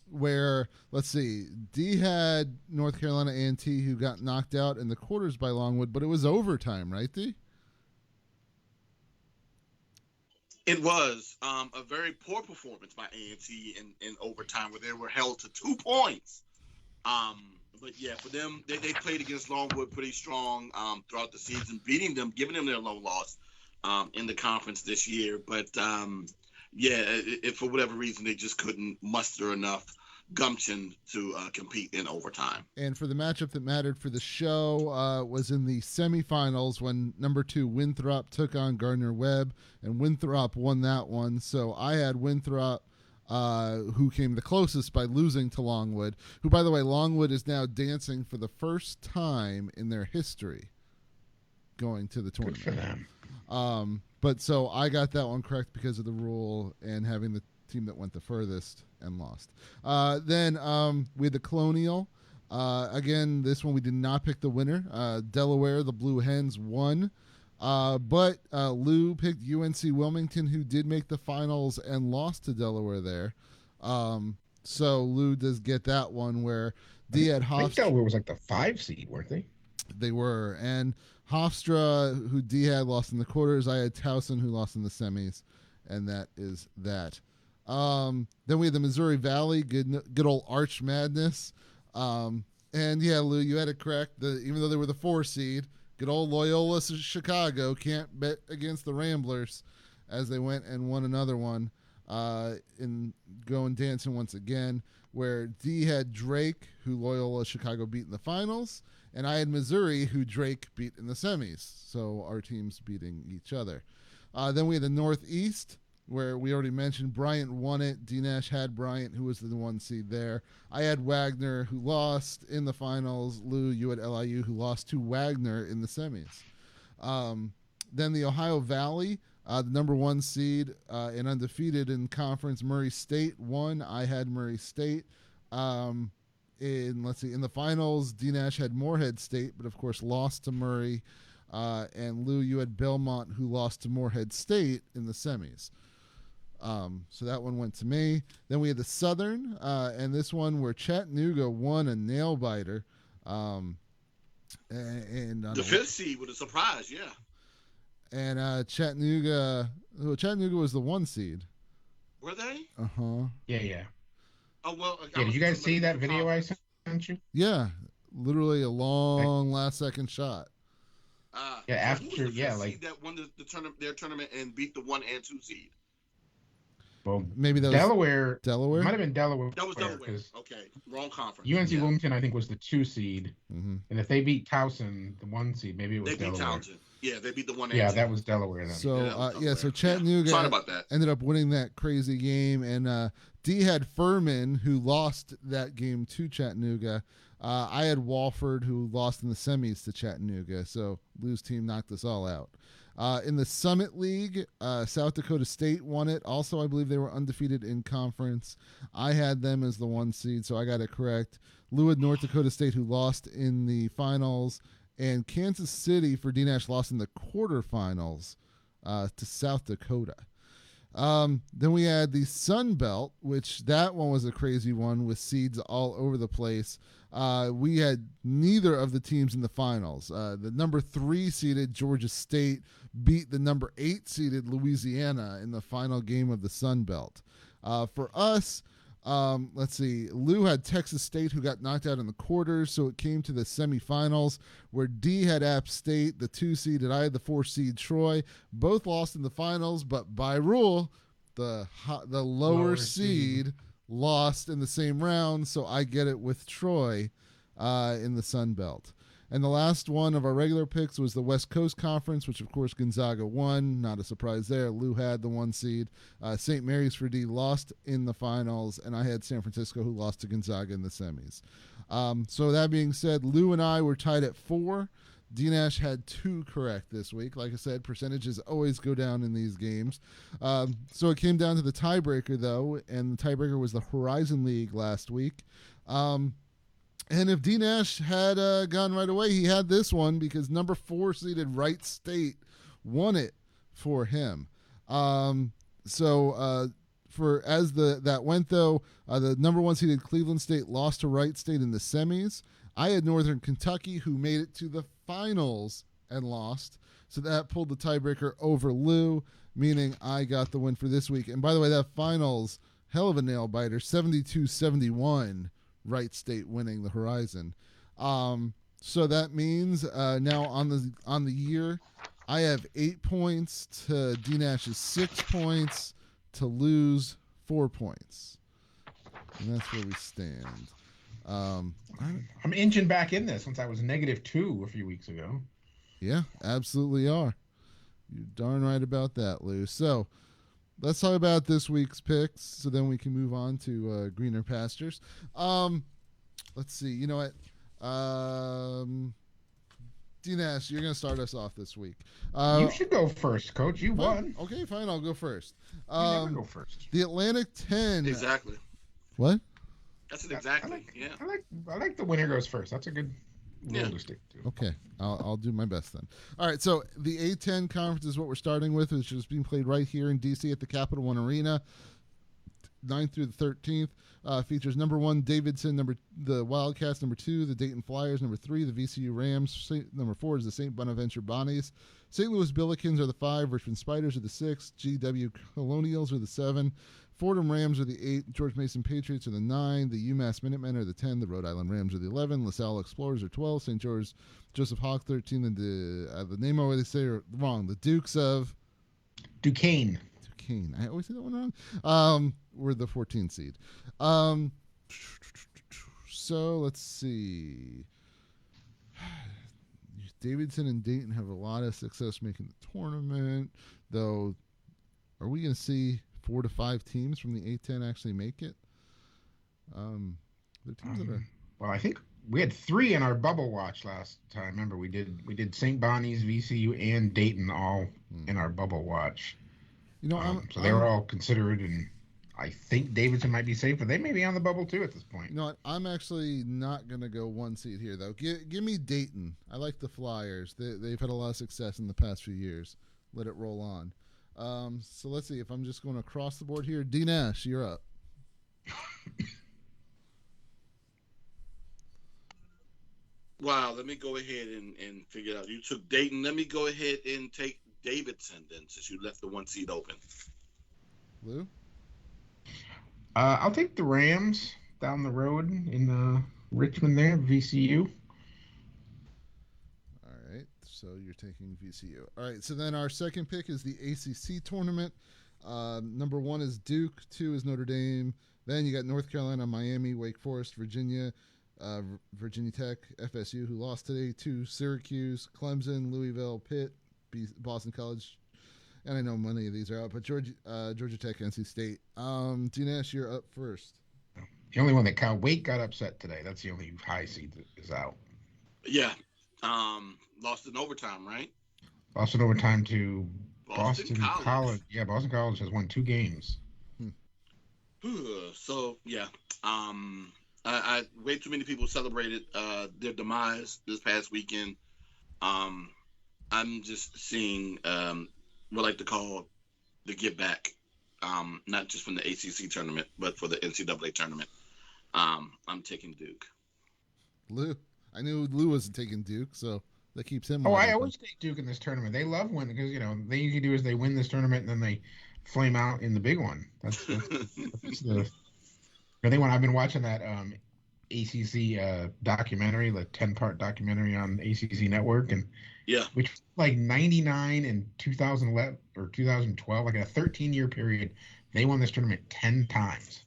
where, let's see, D had North Carolina A&T, who got knocked out in the quarters by Longwood, but it was overtime, right, D? It was a very poor performance by A&T in overtime, where they were held to 2 points. But yeah, for them, they played against Longwood pretty strong throughout the season, beating them, giving them their low loss in the conference this year. But if for whatever reason they just couldn't muster enough gumption to compete in overtime. And for the matchup that mattered for the show was in the semifinals when number 2 Winthrop took on Gardner-Webb, and Winthrop won that one. So I had Winthrop, who came the closest by losing to Longwood, who, by the way, Longwood is now dancing for the first time in their history going to the tournament. Good for them. But so I got that one correct because of the rule and having the team that went the furthest and lost. Then we had the Colonial. Again, this one we did not pick the winner. Delaware, the Blue Hens, won. But Lou picked UNC Wilmington, who did make the finals and lost to Delaware there. So Lou does get that one, where D had Hofstra. I think Delaware was like the 5 seed, weren't they? They were. And Hofstra, who D had, lost in the quarters. I had Towson, who lost in the semis. And that is that. Then we had the Missouri Valley, good old Arch Madness. And yeah, Lou, you had it correct. Even though they were the 4 seed, good old Loyola Chicago can't bet against the Ramblers, as they went and won another one in going dancing once again, where D had Drake, who Loyola Chicago beat in the finals, and I had Missouri, who Drake beat in the semis. So our teams beating each other. Then we had the Northeast, where we already mentioned Bryant won it. D-Nash had Bryant, who was the 1 seed there. I had Wagner, who lost in the finals. Lou, you had LIU, who lost to Wagner in the semis. Then the Ohio Valley, The number 1 seed and undefeated in conference, Murray State won. I had Murray State. In the finals, D Nash had Morehead State, but of course lost to Murray. And Lou, you had Belmont, who lost to Morehead State in the semis. So that one went to me. Then we had the Southern, and this one where Chattanooga won a nail biter. And the 5th seed with a surprise, yeah. And Chattanooga was the 1 seed. Were they? Yeah. Oh well. Yeah, did you guys see that video I sent you? Yeah, literally a long last second shot. Yeah, after seed that won their tournament and beat the 1 and 2 seed. Well, maybe that Delaware. Delaware. It might have been Delaware. That was Delaware. Okay, wrong conference. UNC Wilmington, I think, was the 2 seed, and if they beat Towson, the 1 seed, maybe it was Delaware. They beat Towson. Yeah, they beat the 1. Yeah, that was Delaware then. So so Chattanooga. Sorry about that. Ended up winning that crazy game, and D had Furman, who lost that game to Chattanooga. I had Walford, who lost in the semis to Chattanooga. So Lou's team knocked us all out. In the Summit League, South Dakota State won it. Also, I believe they were undefeated in conference. I had them as the 1 seed, so I got it correct. Lou had North Dakota State, who lost in the finals. And Kansas City for D-Nash lost in the quarterfinals to South Dakota. Then we had the Sun Belt, which that one was a crazy one with seeds all over the place. We had neither of the teams in the finals. The number 3 seeded Georgia State beat the number 8 seeded Louisiana in the final game of the Sun Belt. For us, let's see. Lou had Texas State, who got knocked out in the quarters, so it came to the semifinals where D had App State, the 2 seed, and I had the 4 seed Troy. Both lost in the finals, but by rule, the lower seed lost in the same round, so I get it with Troy in the Sun Belt. And the last one of our regular picks was the West Coast Conference, which, of course, Gonzaga won. Not a surprise there. Lou had the 1 seed. St. Mary's for D lost in the finals, and I had San Francisco, who lost to Gonzaga in the semis. So that being said, Lou and I were tied at 4. D-Nash had 2 correct this week. Like I said, percentages always go down in these games. So it came down to the tiebreaker, though, and the tiebreaker was the Horizon League last week. And if D-Nash had gone right away, he had this one because number 4 seeded Wright State won it for him. That went, though, the number 1 seeded Cleveland State lost to Wright State in the semis. I had Northern Kentucky, who made it to the finals and lost. So that pulled the tiebreaker over Lou, meaning I got the win for this week. And by the way, that finals, hell of a nail biter, 72-71. Wright State winning the Horizon. So that means now on the year, I have 8 points to D-Nash's 6 points to Lou's 4 points. And that's where we stand. I'm inching back in this since I was -2 a few weeks ago. Yeah, absolutely are. You're darn right about that, Lou. So let's talk about this week's picks so then we can move on to greener pastures. Let's see. You know what? D-Nash, you're going to start us off this week. You should go first, Coach. You won. Okay, fine. I'll go first. You never go first. The Atlantic 10. Exactly. What? That's an exactly. I like the winner goes first. That's a good rule to stick to. Okay, I'll do my best then. All right, so the A-10 conference is what we're starting with, which is being played right here in D.C. at the Capital One Arena, 9th through the 13th. Features number 1 Davidson, the Wildcats, number 2 the Dayton Flyers, number 3 the VCU Rams, number 4 is the St. Bonaventure Bonnies. St. Louis Billikens are the 5, Richmond Spiders are the 6, GW Colonials are the 7, Fordham Rams are the 8, George Mason Patriots are the 9, the UMass Minutemen are the 10, the Rhode Island Rams are the 11, LaSalle Explorers are 12, St. George Joseph Hawk 13, and the name I always say are wrong, the Dukes of Duquesne. I always say that one wrong. We're the 14 seed. So let's see. Davidson and Dayton have a lot of success making the tournament, though. Are we going to see 4 to 5 teams from the A-10 actually make it? The teams that are. Well, I think we had 3 in our bubble watch last time. Remember, we did St. Bonnie's, VCU, and Dayton all in our bubble watch. You know, so they were all considered, and I think Davidson might be safe, but they may be on the bubble too at this point. You know what? I'm actually not gonna go 1 seed here though. Give me Dayton. I like the Flyers. They've had a lot of success in the past few years. Let it roll on. So let's see if I'm just going across the board here. D Nash, you're up. Wow, let me go ahead and figure it out. You took Dayton. Let me go ahead and take Davidson then, since you left the 1 seed open. Lou? I'll take the Rams down the road in Richmond there, VCU. All right, so you're taking VCU. All right, so then our second pick is the ACC tournament. Number 1 is Duke, 2 is Notre Dame. Then you got North Carolina, Miami, Wake Forest, Virginia, Virginia Tech, FSU, who lost today, 2 Syracuse, Clemson, Louisville, Pitt, Boston College. And I know many of these are out, but Georgia Tech, NC State. D-Nash, you're up first. The only one that count. Wake got upset today. That's the only high seed that is out. Yeah. Lost in overtime, right? Lost in overtime to Boston College. Yeah, Boston College has won 2 games. So, yeah. I way too many people celebrated their demise this past weekend. I'm just seeing what I like to call the get back, not just from the ACC tournament, but for the NCAA tournament. I'm taking Duke. Lou, I knew Lou wasn't taking Duke, so that keeps him. I always take Duke in this tournament. They love winning because they usually do is they win this tournament and then they flame out in the big one. That's the thing. When I've been watching that ACC documentary, the 10-part documentary on ACC Network, and which like 99 and 2011 or 2012, like in a 13-year period, they won this tournament 10 times.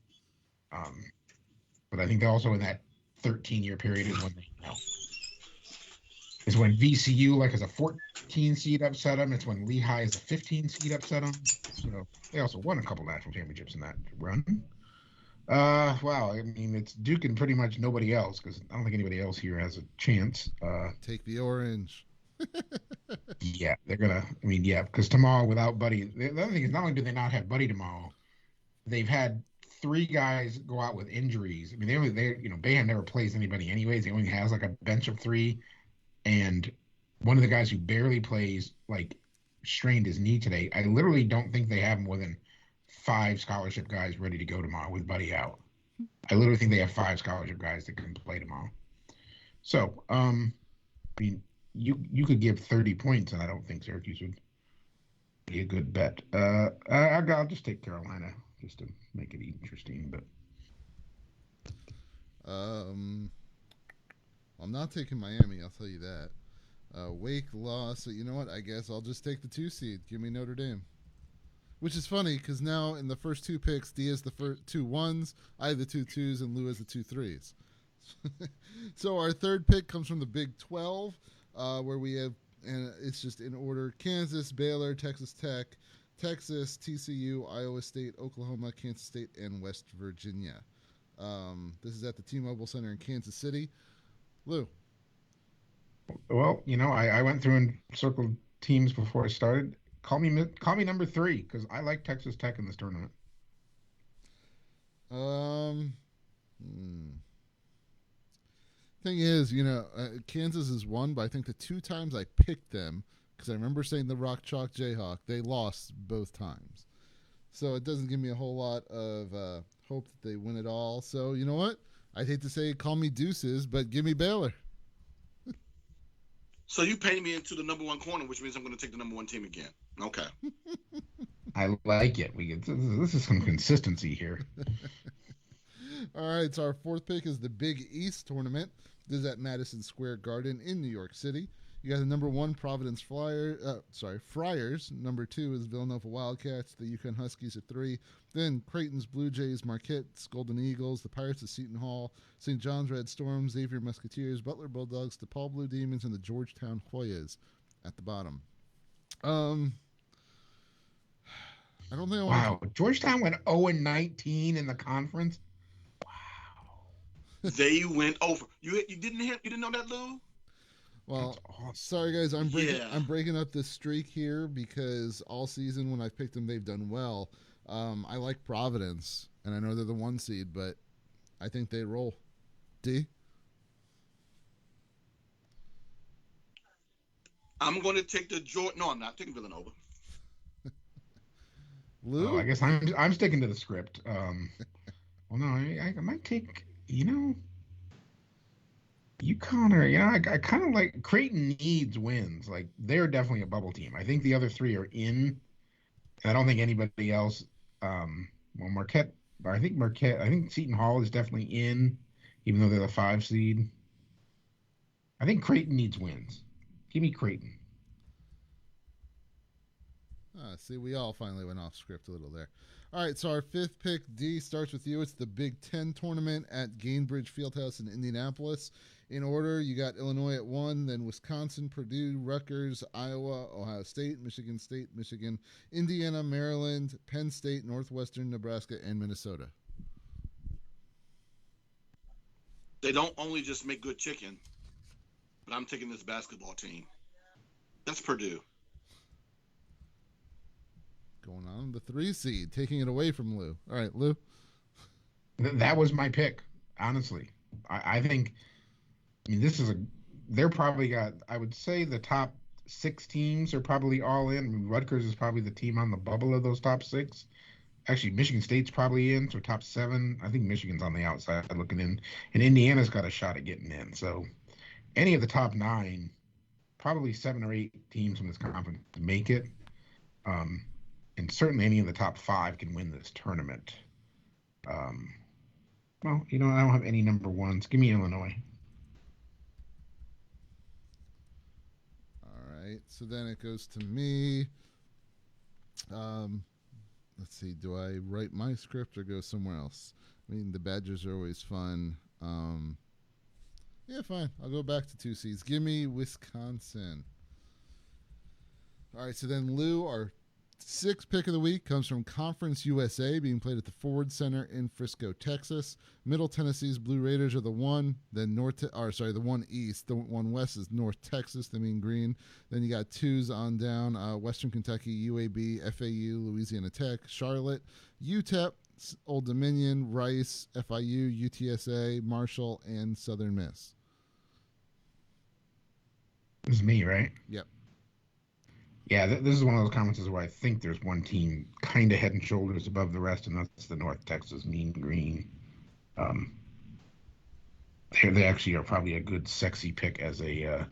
But I think also in that 13-year period is when VCU like as a 14 seed upset them. It's when Lehigh is a 15 seed upset them. So they also won a couple national championships in that run. Wow, I mean, it's Duke and pretty much nobody else because I don't think anybody else here has a chance. Take the orange. Yeah, they're gonna. I mean, yeah, because tomorrow without Buddy, the other thing is not only do they not have Buddy tomorrow, they've had 3 guys go out with injuries. I mean, Boeheim never plays anybody anyways. He only has like a bench of 3, and one of the guys who barely plays like strained his knee today. I literally don't think they have more than 5 scholarship guys ready to go tomorrow with Buddy out. I literally think they have 5 scholarship guys that can play tomorrow. So, I mean, you could give 30 points, and I don't think Syracuse would be a good bet. I'll just take Carolina just to make it interesting. But I'm not taking Miami. I'll tell you that. Wake lost, so you know what? I guess I'll just take the 2 seed. Give me Notre Dame. Which is funny because now in the first 2 picks, D has the first 2 1s, I have the 2 2s, and Lou has the 2 3s. So our third pick comes from the Big 12, where we have, and it's just in order: Kansas, Baylor, Texas Tech, Texas, TCU, Iowa State, Oklahoma, Kansas State, and West Virginia. This is at the T-Mobile Center in Kansas City. Lou. Well, I went through and circled teams before I started. Call me number 3 because I like Texas Tech in this tournament. Thing is, Kansas has won, but I think the 2 times I picked them, because I remember saying the Rock Chalk Jayhawk, they lost both times. So it doesn't give me a whole lot of hope that they win it all. So you know what? I'd hate to say call me deuces, but give me Baylor. So you painted me into the number 1 corner, which means I'm going to take the number 1 team again. Okay. I like it. This is some consistency here. All right, so our 4th pick is the Big East tournament. This is at Madison Square Garden in New York City. You got the number 1 Providence Friars. Number 2 is Villanova Wildcats. The Yukon Huskies at 3. Then Creighton's Blue Jays, Marquette's Golden Eagles, the Pirates of Seton Hall, St. John's Red Storms, Xavier Musketeers, Butler Bulldogs, DePaul Blue Demons, and the Georgetown Hoyas at the bottom. I don't think Georgetown went 0-19 in the conference. Wow. They went over. You didn't know that, Lou? Well, awesome. sorry guys, I'm Yeah. breaking up this streak here because all season when I've picked them, they've done well. I like Providence, and I know they're the 1 seed, but I think they roll. D? I'm going to take the Georgia. No, I'm not taking Villanova. Lou? Oh, I guess I'm sticking to the script. Well, no, I might take, UConn or, I kind of like Creighton needs wins. Like, they're definitely a bubble team. I think the other 3 are in. And I don't think anybody else. Marquette. I think Seton Hall is definitely in, even though they're the 5 seed. I think Creighton needs wins. Give me Creighton. See, we all finally went off script a little there. All right, so our 5th pick, D, starts with you. It's the Big Ten tournament at Gainbridge Fieldhouse in Indianapolis. In order, you got Illinois at 1, then Wisconsin, Purdue, Rutgers, Iowa, Ohio State, Michigan, Indiana, Maryland, Penn State, Northwestern, Nebraska, and Minnesota. They don't only just make good chicken, but I'm taking this basketball team. That's Purdue. Going on the 3 seed, taking it away from Lou. All right, Lou. That was my pick, honestly. I think, they're probably got, I would say the top 6 teams are probably all in. Rutgers is probably the team on the bubble of those top 6. Actually, Michigan State's probably in, so top 7. I think Michigan's on the outside looking in. And Indiana's got a shot at getting in. So any of the top 9, probably 7 or 8 teams from this conference make it. And certainly any of the top 5 can win this tournament. Well, I don't have any number 1s. Give me Illinois. All right, so then it goes to me. Let's see, do I write my script or go somewhere else? The Badgers are always fun. Yeah, fine. I'll go back to 2 seeds. Give me Wisconsin. All right, so then Lou, our 6th pick of the week comes from Conference USA, being played at the Ford Center in Frisco, Texas. Middle Tennessee's Blue Raiders are the 1. Then the 1 East. The 1 West is North Texas, the Mean Green. Then you got 2s on down. Western Kentucky, UAB, FAU, Louisiana Tech, Charlotte, UTEP, Old Dominion, Rice, FIU, UTSA, Marshall, and Southern Miss. This is me, right? Yep. Yeah, this is one of those conferences where I think there's one team kind of head and shoulders above the rest, and that's the North Texas Mean Green. They actually are probably a good, sexy pick as a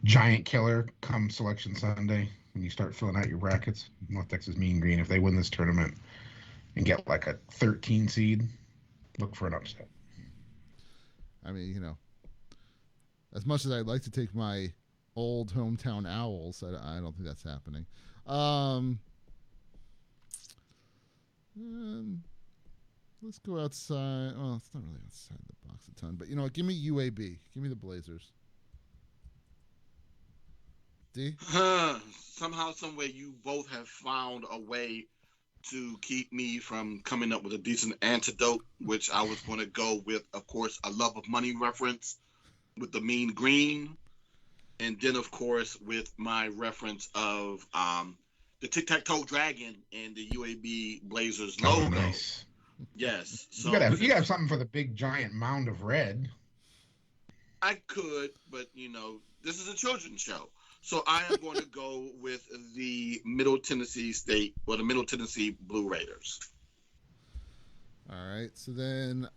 giant killer come Selection Sunday when you start filling out your brackets. North Texas Mean Green, if they win this tournament and get like a 13 seed, look for an upset. As much as I'd like to take my old hometown Owls, I don't think that's happening. Let's go outside. Well, it's not really outside the box a ton, but give me UAB. Give me the Blazers. D? Somehow, someway, you both have found a way to keep me from coming up with a decent antidote, which I was going to go with, of course, a Love of Money reference with the Mean Green. And then, of course, with my reference of the Tic-Tac-Toe Dragon and the UAB Blazers logo. Oh, nice. Yes. So you gotta have something for the big, giant mound of red. I could, but, this is a children's show. So I am going to go with the Middle Tennessee Blue Raiders. All right, so then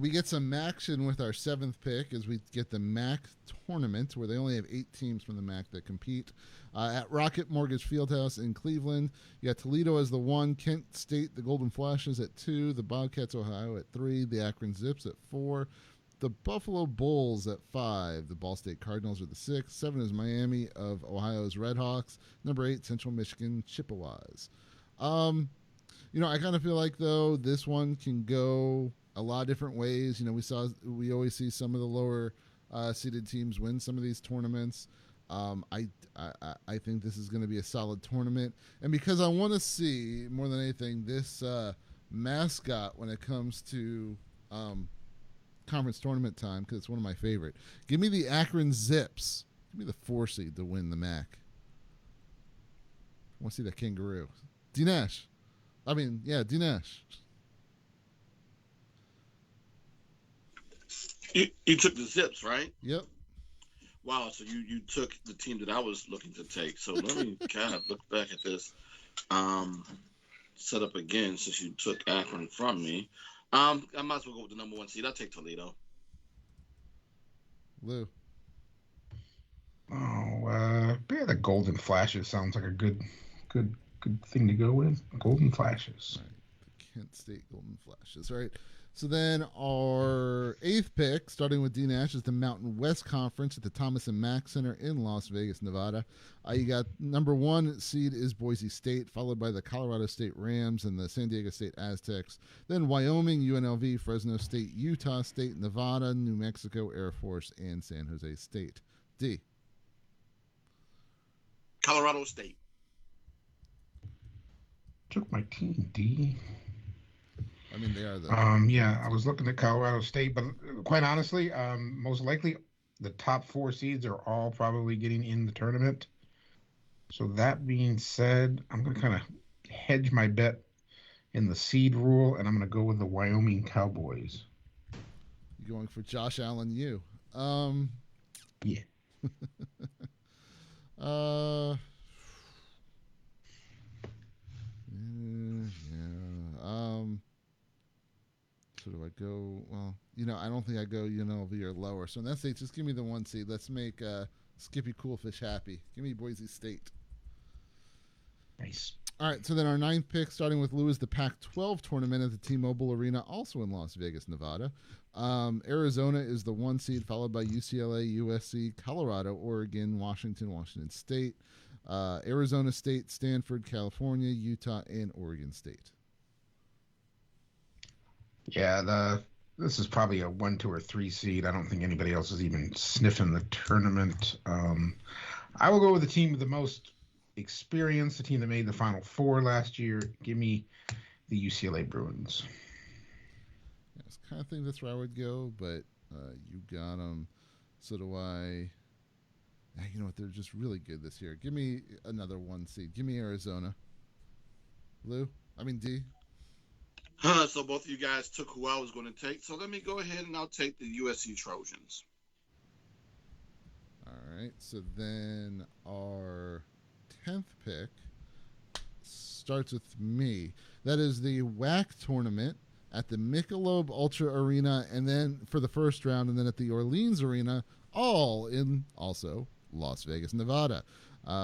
we get some action with our 7th pick as we get the MAC tournament, where they only have 8 teams from the MAC that compete. At Rocket Mortgage Fieldhouse in Cleveland, you got Toledo as the 1, Kent State, the Golden Flashes at 2, the Bobcats Ohio at 3, the Akron Zips at 4, the Buffalo Bulls at 5, the Ball State Cardinals are the 6, 7 is Miami of Ohio's Redhawks, number 8, Central Michigan Chippewas. I kind of feel like, though, this one can go a lot of different ways. We always see some of the lower seeded teams win some of these tournaments. I think this is going to be a solid tournament. And because I want to see, more than anything, this mascot when it comes to conference tournament time because it's one of my favorite. Give me the A-Aron Zips. Give me the 4 seed to win the MAC. I want to see that kangaroo. D Nash. D Nash. You took the Zips, right? Yep. Wow, so you took the team that I was looking to take. So let me kind of look back at this set up again since you took Akron from me. I might as well go with the number 1 seed. I'll take Toledo. Lou. Oh, the Golden Flashes sounds like a good thing to go with. Golden Flashes. All right. The Kent State Golden Flashes. All right. So then our 8th pick, starting with D Nash, is the Mountain West Conference at the Thomas and Mack Center in Las Vegas, Nevada. You got number 1 seed is Boise State, followed by the Colorado State Rams and the San Diego State Aztecs. Then Wyoming, UNLV, Fresno State, Utah State, Nevada, New Mexico, Air Force, and San Jose State. D. Colorado State. Took my team, D. I mean, they are the. I was looking at Colorado State, but quite honestly, most likely the top 4 seeds are all probably getting in the tournament. So that being said, I'm going to kind of hedge my bet in the seed rule, and I'm going to go with the Wyoming Cowboys. You're going for Josh Allen U. Yeah. So do I go? Well, I don't think I go UNLV or lower. So in that state, just give me the 1 seed. Let's make Skippy Coolfish happy. Give me Boise State. Nice. All right. So then our 9th pick, starting with Lou, is the Pac-12 tournament at the T-Mobile Arena, also in Las Vegas, Nevada. Arizona is the 1 seed, followed by UCLA, USC, Colorado, Oregon, Washington State, Arizona State, Stanford, California, Utah, and Oregon State. Yeah, this is probably a 1, 2, or 3 seed. I don't think anybody else is even sniffing the tournament. I will go with the team with the most experience, the team that made the Final Four last year. Give me the UCLA Bruins. Yeah, I kind of think that's where I would go, but you got them. So do I. You know what? They're just really good this year. Give me another 1 seed. Give me Arizona. Lou? D. So both of you guys took who I was going to take. So let me go ahead and I'll take the USC Trojans. All right. So then our 10th pick starts with me. That is the WAC tournament at the Michelob Ultra Arena, and then for the first round, and then at the Orleans Arena, all in also Las Vegas, Nevada.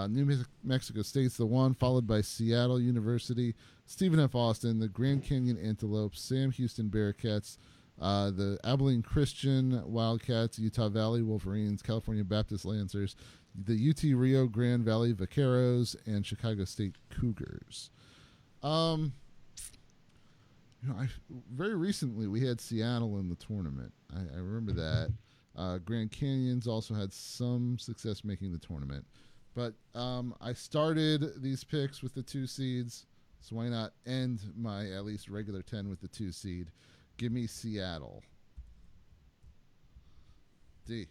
New Mexico State's the 1, followed by Seattle University, Stephen F. Austin, the Grand Canyon Antelopes, Sam Houston Bearcats, the Abilene Christian Wildcats, Utah Valley Wolverines, California Baptist Lancers, the UT Rio Grande Valley Vaqueros, and Chicago State Cougars. Very recently we had Seattle in the tournament. I remember that. Grand Canyons also had some success making the tournament. But I started these picks with the 2 seeds, so why not end my at least regular 10 with the 2 seed? Give me Seattle. D.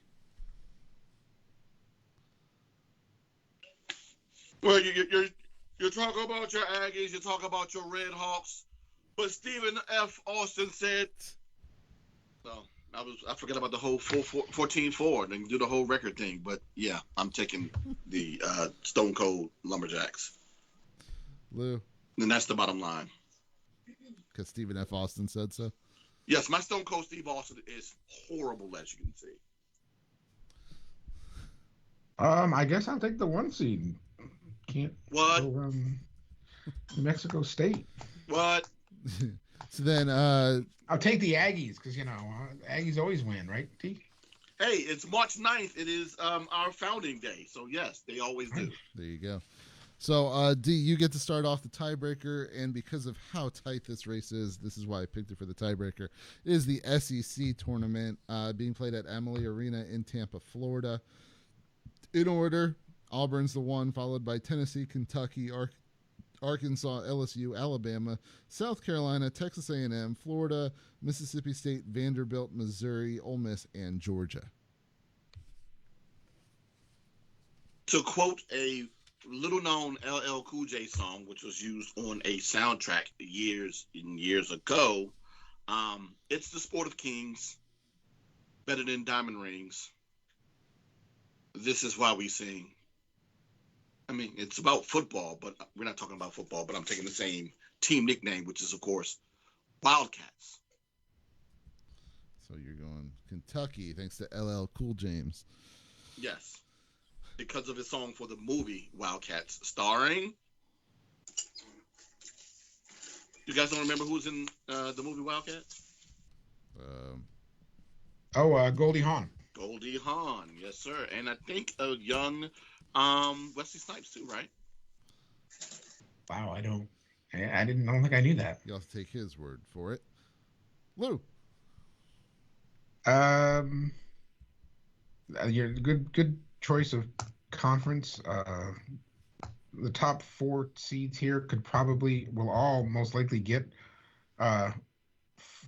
Well, you're talking about your Aggies, you talk about your Red Hawks, but Stephen F. Austin said, no, I forget about the whole 14-4 and do the whole record thing. But yeah, I'm taking the Stone Cold Lumberjacks. Lou. And that's the bottom line. Because Stephen F. Austin said so? Yes, my Stone Cold Steve Austin is horrible, as you can see. I guess I'll take the 1 seed. Can't what? Go, New Mexico State. What? So then I'll take the Aggies because Aggies always win, right, T? Hey, it's March 9th. It is our founding day, so yes, they always do. There you go. So D, you get to start off the tiebreaker, and because of how tight this race is, this is why I picked it for the tiebreaker. It is the SEC tournament being played at Amalie Arena in Tampa, Florida. In order, Auburn's the 1, followed by Tennessee, Kentucky, Arkansas, LSU, Alabama, South Carolina, Texas A&M, Florida, Mississippi State, Vanderbilt, Missouri, Ole Miss, and Georgia. To quote a little-known LL Cool J song, which was used on a soundtrack years and years ago, it's the sport of kings, better than diamond rings. This is why we sing. I mean, it's about football, but we're not talking about football, but I'm taking the same team nickname, which is, of course, Wildcats. So you're going Kentucky, thanks to LL Cool James. Yes. Because of his song for the movie Wildcats, starring. You guys don't remember who's in the movie Wildcats? Goldie Hawn. Goldie Hawn, yes, sir. And I think a young Wesley Snipes too, right? Wow, I don't think I knew that. You'll have to take his word for it. Lou. You're good choice of conference. The top 4 seeds here will all most likely get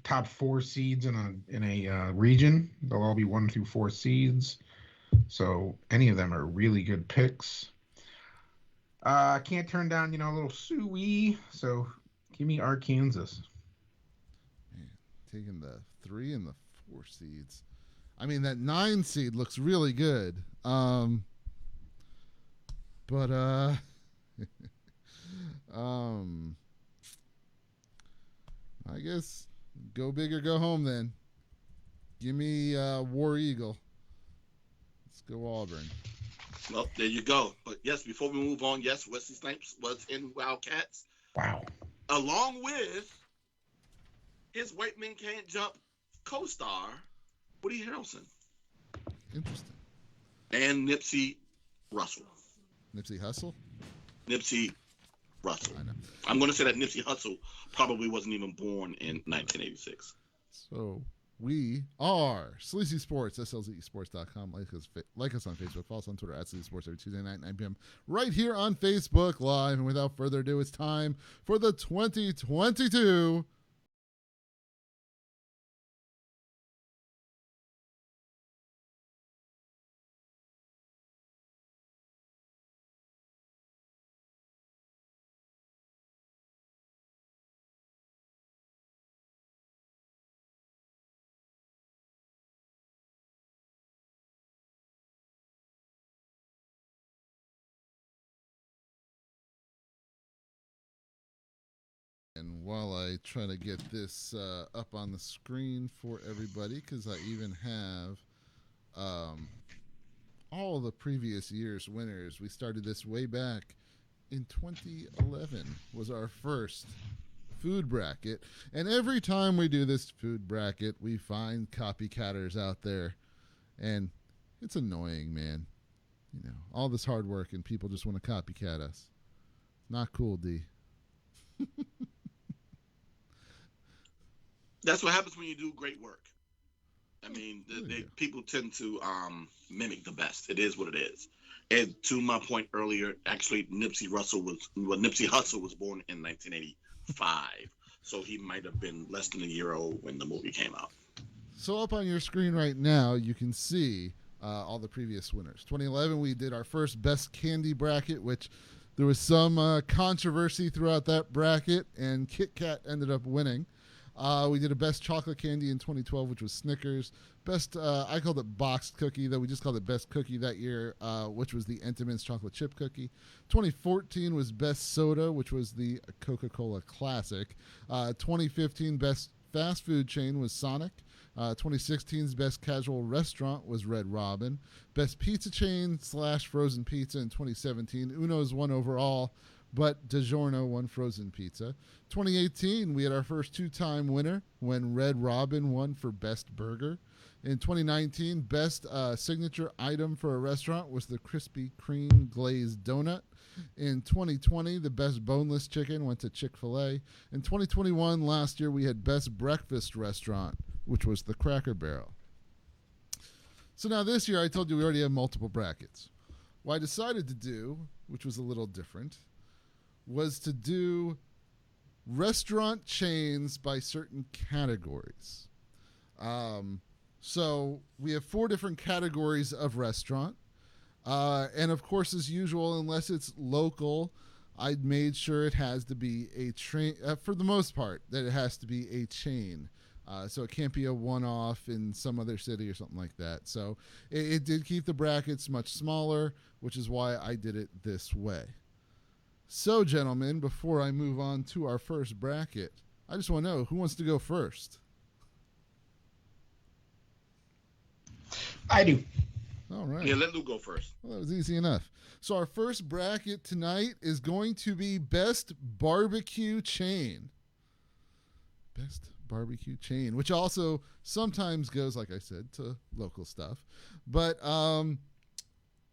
top 4 seeds in a region. They'll all be 1 through 4 seeds. So any of them are really good picks. Can't turn down, a little Sioux. So give me Arkansas. Man, taking the 3 and the 4 seeds. I mean, that 9 seed looks really good. I guess go big or go home then. Give me War Eagle. Let's go Auburn. Well, there you go. But yes, before we move on, yes, Wesley Snipes was in Wildcats. Wow. Along with his White Men Can't Jump co-star, Woody Harrelson. Interesting. And Nipsey Russell. Nipsey Hussle? Nipsey Russell. I know. I'm going to say that Nipsey Hussle probably wasn't even born in 1986. So we are SLZE Sports, SLZeSports.com. Like us on Facebook. Follow us on Twitter at SLZE Sports every Tuesday night, 9 p.m. right here on Facebook Live. And without further ado, it's time for the 2022 And while I try to get this up on the screen for everybody, because I even have all the previous year's winners. We started this way back in 2011 was our first food bracket. And every time we do this food bracket, we find copycatters out there. And it's annoying, man. All this hard work and people just want to copycat us. Not cool, D. That's what happens when you do great work. I mean, people tend to mimic the best. It is what it is. And to my point earlier, actually, Nipsey Hussle was born in 1985, so he might have been less than a year old when the movie came out. So up on your screen right now, you can see all the previous winners. 2011, we did our first best candy bracket, which there was some controversy throughout that bracket, and Kit Kat ended up winning. We did a best chocolate candy in 2012, which was Snickers. Best, I called it boxed cookie, though we just called it best cookie that year, which was the Entenmann's chocolate chip cookie. 2014 was best soda, which was the Coca-Cola Classic. 2015 best fast food chain was Sonic. 2016's best casual restaurant was Red Robin. Best pizza chain / frozen pizza in 2017. Uno's won overall, but DiGiorno won frozen pizza. 2018, we had our first 2-time winner when Red Robin won for best burger. In 2019, best signature item for a restaurant was the Krispy Kreme glazed donut. In 2020, the best boneless chicken went to Chick-fil-A. In 2021, last year, we had best breakfast restaurant, which was the Cracker Barrel. So now this year, I told you we already have multiple brackets. What I decided to do, which was a little different, was to do restaurant chains by certain categories. So we have 4 different categories of restaurant. And of course, as usual, unless it's local, I made sure it has to be a train, for the most part, that it has to be a chain. So it can't be a one-off in some other city or something like that. So it did keep the brackets much smaller, which is why I did it this way. So, gentlemen, before I move on to our first bracket, I just want to know, who wants to go first? I do. All right. Yeah, let Lou go first. Well, that was easy enough. So our first bracket tonight is going to be Best Barbecue Chain. Best Barbecue Chain, which also sometimes goes, like I said, to local stuff. But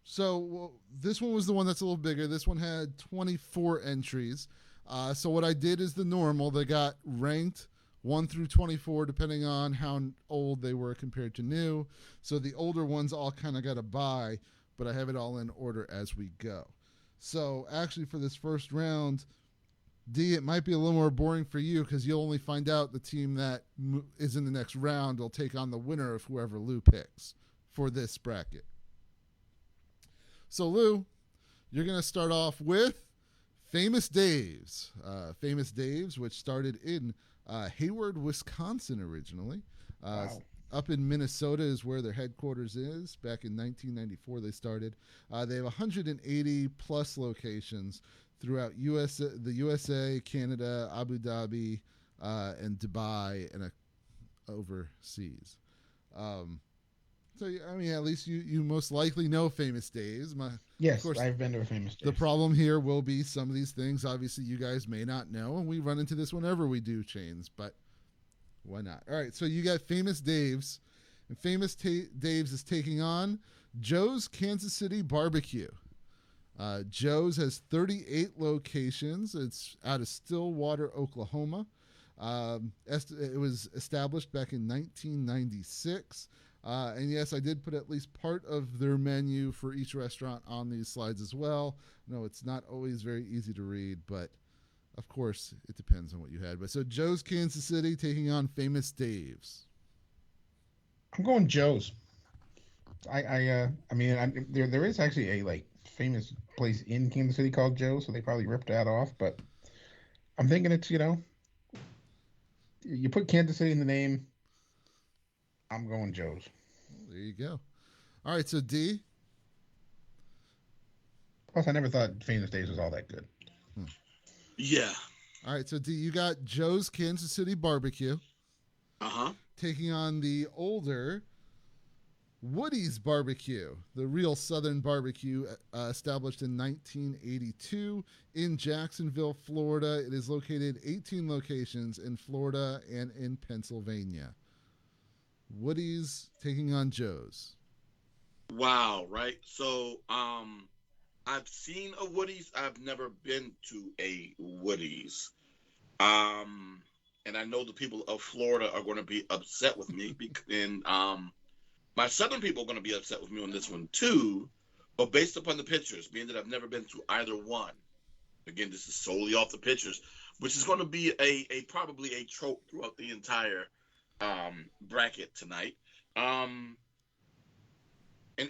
so this one was the one that's a little bigger. This one had 24 entries. So what I did is the normal. They got ranked 1 through 24, depending on how old they were compared to new. So the older ones all kind of got a bye, but I have it all in order as we go. So actually for this first round, D, it might be a little more boring for you because you'll only find out the team that is in the next round will take on the winner of whoever Lou picks for this bracket. So Lou, you're going to start off with Famous Dave's. Famous Dave's, which started in Hayward, Wisconsin originally. Wow. Up in Minnesota is where their headquarters is. Back in 1994 they started. They have 180 plus locations throughout the USA, Canada, Abu Dhabi, and Dubai, and overseas. So, I mean, at least you most likely know Famous Dave's. Yes, of course, I've been to a Famous Dave's. the problem here will be some of these things, obviously, you guys may not know, and we run into this whenever we do chains, but why not? All right, so you got Famous Dave's, and Famous Dave's is taking on Joe's Kansas City Barbecue. Joe's has 38 locations. It's out of Stillwater, Oklahoma. It was established back in 1996. And yes, I did put at least part of their menu for each restaurant on these slides as well. No, it's not always very easy to read, but of course, it depends on what you had. But so Joe's Kansas City taking on Famous Dave's. I'm going Joe's. I mean, there is actually a famous place in Kansas City called Joe's, so they probably ripped that off. But I'm thinking it's, you put Kansas City in the name. I'm going Joe's. Well, there you go. All right, so D. Plus, I never thought Famous Dave's was all that good. Yeah. All right, so D, you got Joe's Kansas City Barbecue. Taking on the older Woody's Barbecue, the real Southern barbecue, established in 1982 in Jacksonville, Florida. It is located 18 locations in Florida and in Pennsylvania. Woody's taking on Joe's. Wow, right? So, I've seen a Woody's. I've never been to a Woody's. And I know the people of Florida are going to be upset with me, and my Southern people are going to be upset with me on this one too. But based upon the pictures, being that I've never been to either one, again, this is solely off the pictures, which is going to be probably a trope throughout the entire bracket tonight. And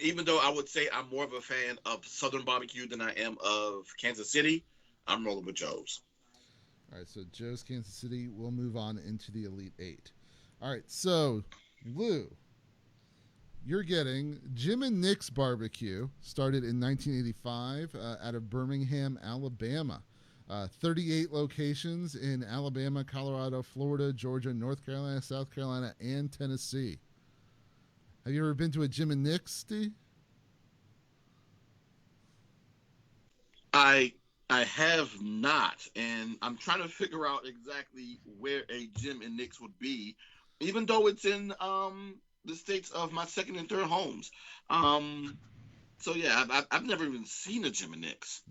even though I would say I'm more of a fan of Southern barbecue than I am of Kansas City, I'm rolling with Joe's. All right, so Joe's Kansas City will move on into the Elite Eight. All right, so Lou, you're getting Jim and Nick's Barbecue, started in 1985 out of Birmingham, Alabama. 38 locations in Alabama, Colorado, Florida, Georgia, North Carolina, South Carolina, and Tennessee. Have you ever been to a Jim and Nick's, Steve? I have not, and I'm trying to figure out exactly where a Jim and Nick's would be, even though it's in the states of my second and third homes. So yeah, I've never even seen a Jim and Nick's.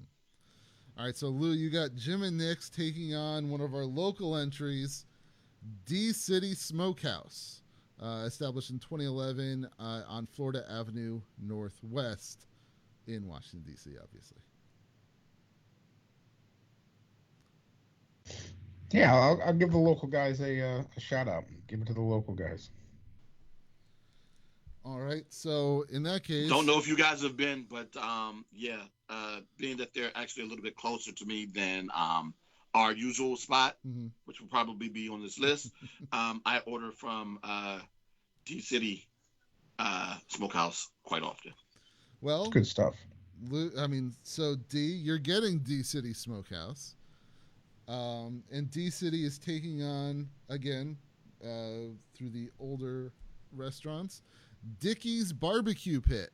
All right, so Lou, you got Jim and Nick's taking on one of our local entries, D-City Smokehouse, established in 2011 on Florida Avenue Northwest. in Washington, D.C., obviously. Yeah, I'll give the local guys a shout out. Give it to the local guys. All right. So in that case, Don't know if you guys have been, but yeah, being that they're actually a little bit closer to me than our usual spot, which will probably be on this list, I order from D City Smokehouse quite often. Well, Good stuff. I mean, so D, you're getting D City Smokehouse, and D City is taking on again through the older restaurants, Dickey's Barbecue Pit,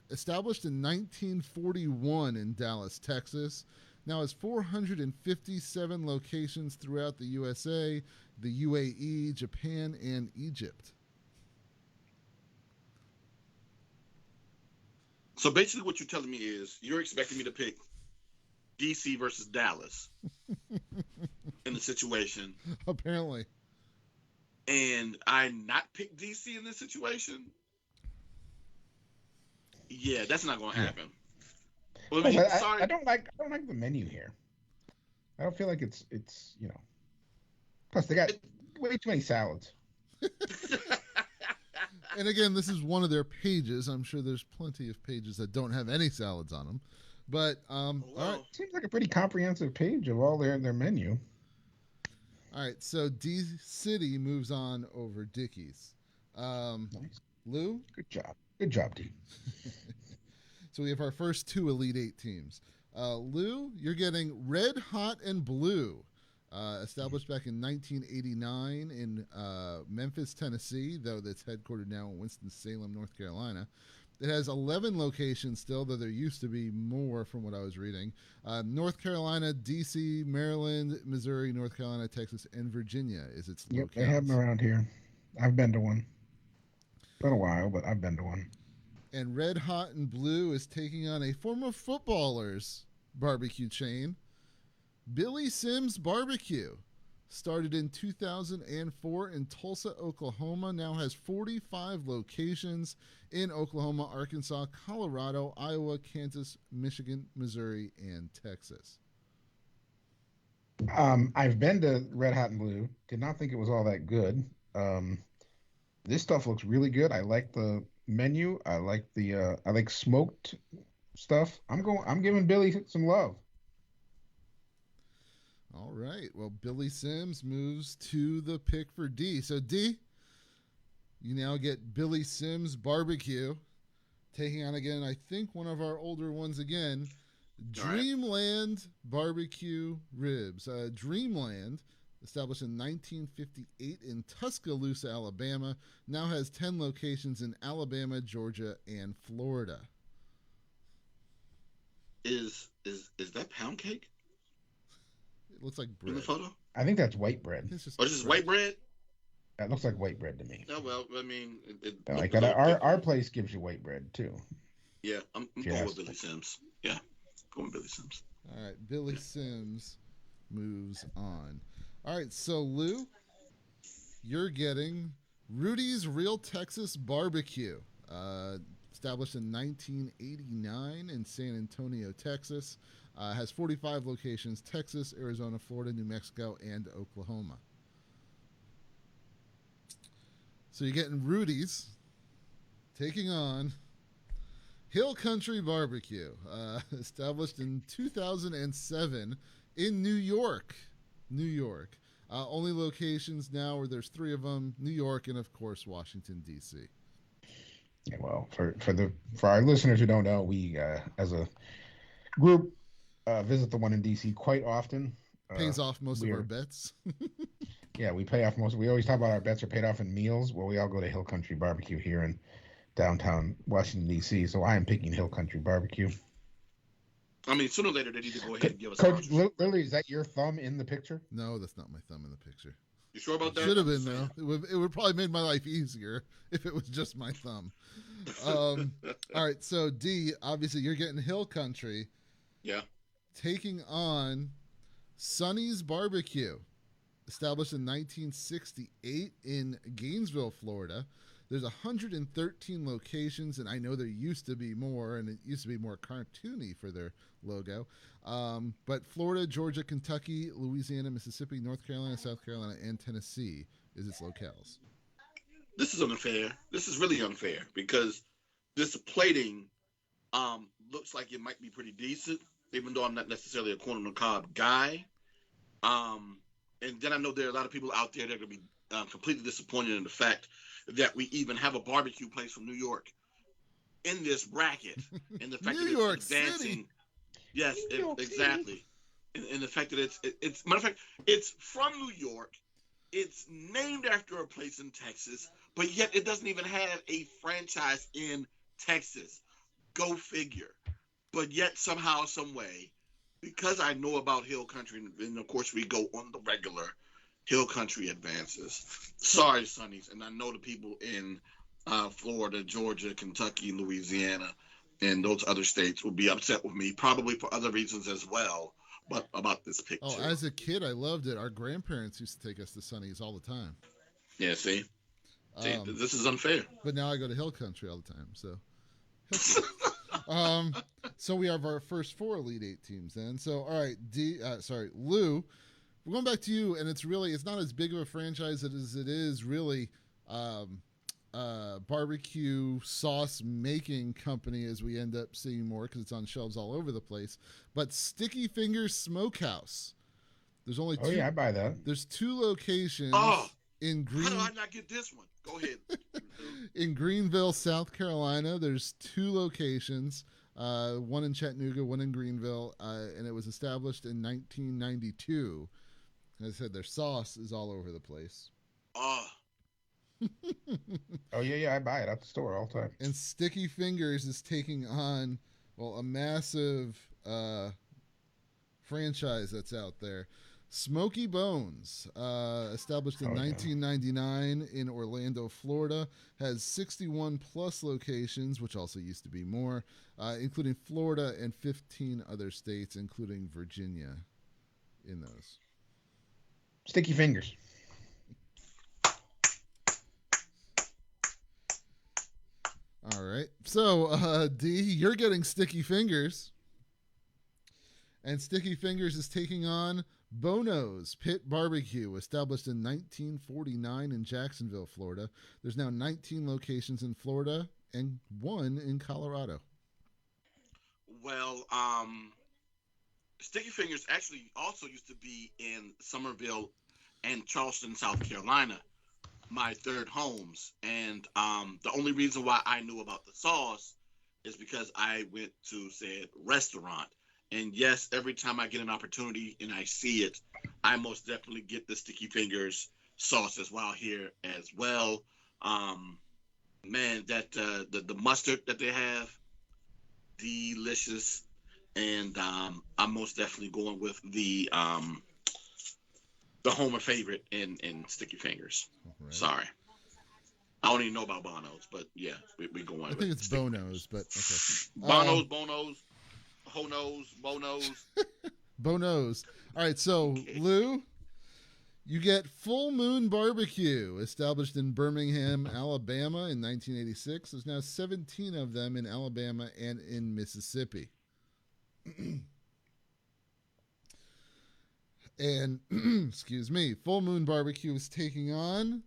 established in 1941 in Dallas, Texas. Now has 457 locations throughout the USA, the UAE, Japan, and Egypt. So basically what you're telling me is you're expecting me to pick DC versus Dallas in the situation. Apparently. And I not pick DC in this situation? Yeah, that's not going to happen. Well, I don't like the menu here. I don't feel like it's Plus they got way too many salads. And again, this is one of their pages. I'm sure there's plenty of pages that don't have any salads on them. But all right. Seems like a pretty comprehensive page of all their menu. All right, so D City moves on over Dickey's. Nice. Lou? Good job, D. So we have our first two Elite Eight teams. Lou, you're getting Red Hot and Blue, established back in 1989 in Memphis, Tennessee, though that's headquartered now in Winston-Salem, North Carolina. It has 11 locations still, though there used to be more from what I was reading. North Carolina, D.C., Maryland, Missouri, North Carolina, Texas, and Virginia is its Yep, locales. they have them around here. I've been to one. Been a while, but I've been to one. And Red Hot and Blue is taking on a former footballer's barbecue chain, Billy Sims Barbecue. Started in 2004 in Tulsa, Oklahoma. Now has 45 locations in Oklahoma, Arkansas, Colorado, Iowa, Kansas, Michigan, Missouri, and Texas. I've been to Red Hot and Blue. Did not think it was all that good. This stuff looks really good. I like the menu. I like I like smoked stuff. I'm giving Billy some love. All right. Well, Billy Sims moves to the pick for D. So, D, you now get Billy Sims Barbecue, taking on again, I think, one of our older ones again, Dreamland Barbecue Ribs. Dreamland, established in 1958 in Tuscaloosa, Alabama, now has 10 locations in Alabama, Georgia, and Florida. Is that pound cake? It looks like bread. In the photo? I think that's white bread. It's just this is white bread? That looks like white bread to me. No, well, I mean, Like that, our place gives you white bread too. Yeah, I'm going with Billy Sims. Yeah, going with Billy Sims. All right, Billy Sims moves on. All right, so Lou, you're getting Rudy's Real Texas Barbecue, established in 1989 in San Antonio, Texas. Has 45 locations: Texas, Arizona, Florida, New Mexico, and Oklahoma. So you're getting Rudy's taking on Hill Country Barbecue, established in 2007 in New York. Only locations now, where there's 3 of them: New York and, of course, Washington, D.C. Yeah, well, for our listeners who don't know, we as a group visit the one in DC quite often. Pays off most of our bets. Yeah, we pay off most. We always talk about our bets are paid off in meals. Well, we all go to Hill Country Barbecue here in downtown Washington D.C. So I am picking Hill Country Barbecue. I mean, sooner or later they need to go ahead and give us. Coach, literally, is that your thumb in the picture? No, that's not my thumb in the picture. You sure about that? Should have been, though. It would probably made my life easier if it was just my thumb. All right, so D, obviously you're getting Hill Country. Yeah. Taking on Sonny's Barbecue, established in 1968 in Gainesville, Florida. There's 113 locations, and I know there used to be more, and it used to be more cartoony for their logo. But Florida, Georgia, Kentucky, Louisiana, Mississippi, North Carolina, South Carolina, and Tennessee is its locales. This is unfair. This is really unfair because this plating looks like it might be pretty decent, even though I'm not necessarily a corn on the cob guy. And then I know there are a lot of people out there that are going to be completely disappointed in the fact that we even have a barbecue place from New York in this bracket, and the fact New that York it's advancing. City. Yes, exactly. And the fact that it's matter of fact, it's from New York. It's named after a place in Texas, but yet it doesn't even have a franchise in Texas. Go figure. But yet somehow, some way, because I know about Hill Country, and of course we go on the regular, Hill Country advances. Sorry, Sonnies, and I know the people in Florida, Georgia, Kentucky, Louisiana, and those other states will be upset with me, probably for other reasons as well, but about this picture. Oh, as a kid, I loved it. Our grandparents used to take us to Sonny's all the time. Yeah, see, this is unfair. But now I go to Hill Country all the time, so. So we have our first 4 Elite 8 teams then. So, all right, Lou, we're going back to you, and it's not as big of a franchise as it is really barbecue sauce making company as we end up seeing more because it's on shelves all over the place. But Sticky Fingers Smokehouse. There's only 2. Oh, yeah, I buy that. There's 2 locations in How do I not get this one? Go ahead. In Greenville, South Carolina, there's 2 locations, one in Chattanooga, one in Greenville, and it was established in 1992. As I said, their sauce is all over the place. Oh, yeah, I buy it at the store all the time. And Sticky Fingers is taking on, a massive franchise that's out there. Smoky Bones, established in 1999 in Orlando, Florida, has 61 plus locations, which also used to be more, including Florida and 15 other states, including Virginia in those. Sticky Fingers. All right. So, D, you're getting Sticky Fingers. And Sticky Fingers is taking on Bono's Pit Barbecue, established in 1949 in Jacksonville, Florida. There's now 19 locations in Florida and 1 in Colorado. Well, Sticky Fingers actually also used to be in Somerville and Charleston, South Carolina, my third homes. And the only reason why I knew about the sauce is because I went to said restaurant. And yes, every time I get an opportunity and I see it, I most definitely get the Sticky Fingers sauce as well here as well. Man, that the mustard that they have, delicious. And I'm most definitely going with the Homer favorite in Sticky Fingers. Right. Sorry. I don't even know about Bono's, but yeah, we're going with it. I think it's Bono's, but okay. Bono's. Ho-nos, Bono's. Bono's. All right, so okay. Lou, you get Full Moon Barbecue, established in Birmingham, Alabama in 1986. There's now 17 of them in Alabama and in Mississippi. And, excuse me, Full Moon Barbecue is taking on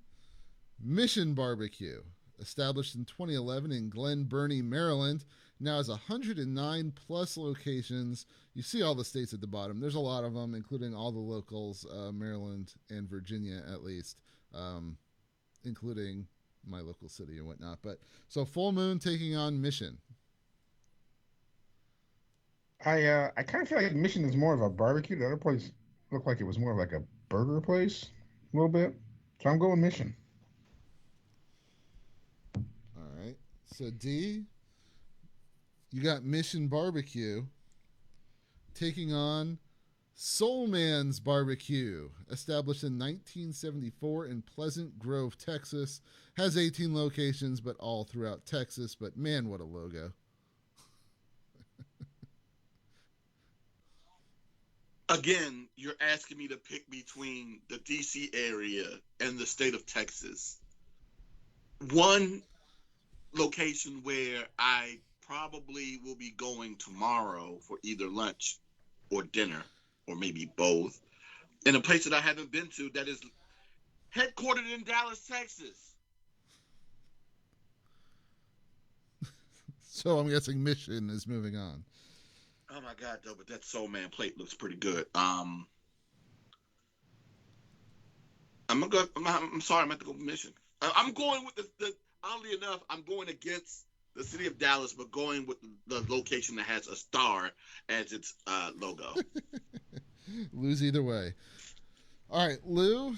Mission Barbecue, established in 2011 in Glen Burnie, Maryland. Now has 109 plus locations. You see all the states at the bottom. There's a lot of them, including all the locals, Maryland and Virginia at least, including my local city and whatnot. But so Full Moon taking on Mission. I kind of feel like Mission is more of a barbecue. The other place looked like it was more of like a burger place, a little bit. So I'm going Mission. All right. So D, you got Mission Barbecue taking on Soul Man's Barbecue, established in 1974 in Pleasant Grove, Texas. Has 18 locations, but all throughout Texas. But man, what a logo. Again, you're asking me to pick between the D.C. area and the state of Texas. one location where I probably will be going tomorrow for either lunch or dinner, or maybe both, in a place that I haven't been to that is headquartered in Dallas, Texas. So I'm guessing Mission is moving on. Oh my God, though, but that Soul Man plate looks pretty good. I'm sorry, I'm at the go Mission. I'm going with the. Oddly enough, I'm going against the city of Dallas, but going with the location that has a star as its logo. Lose either way. All right, Lou,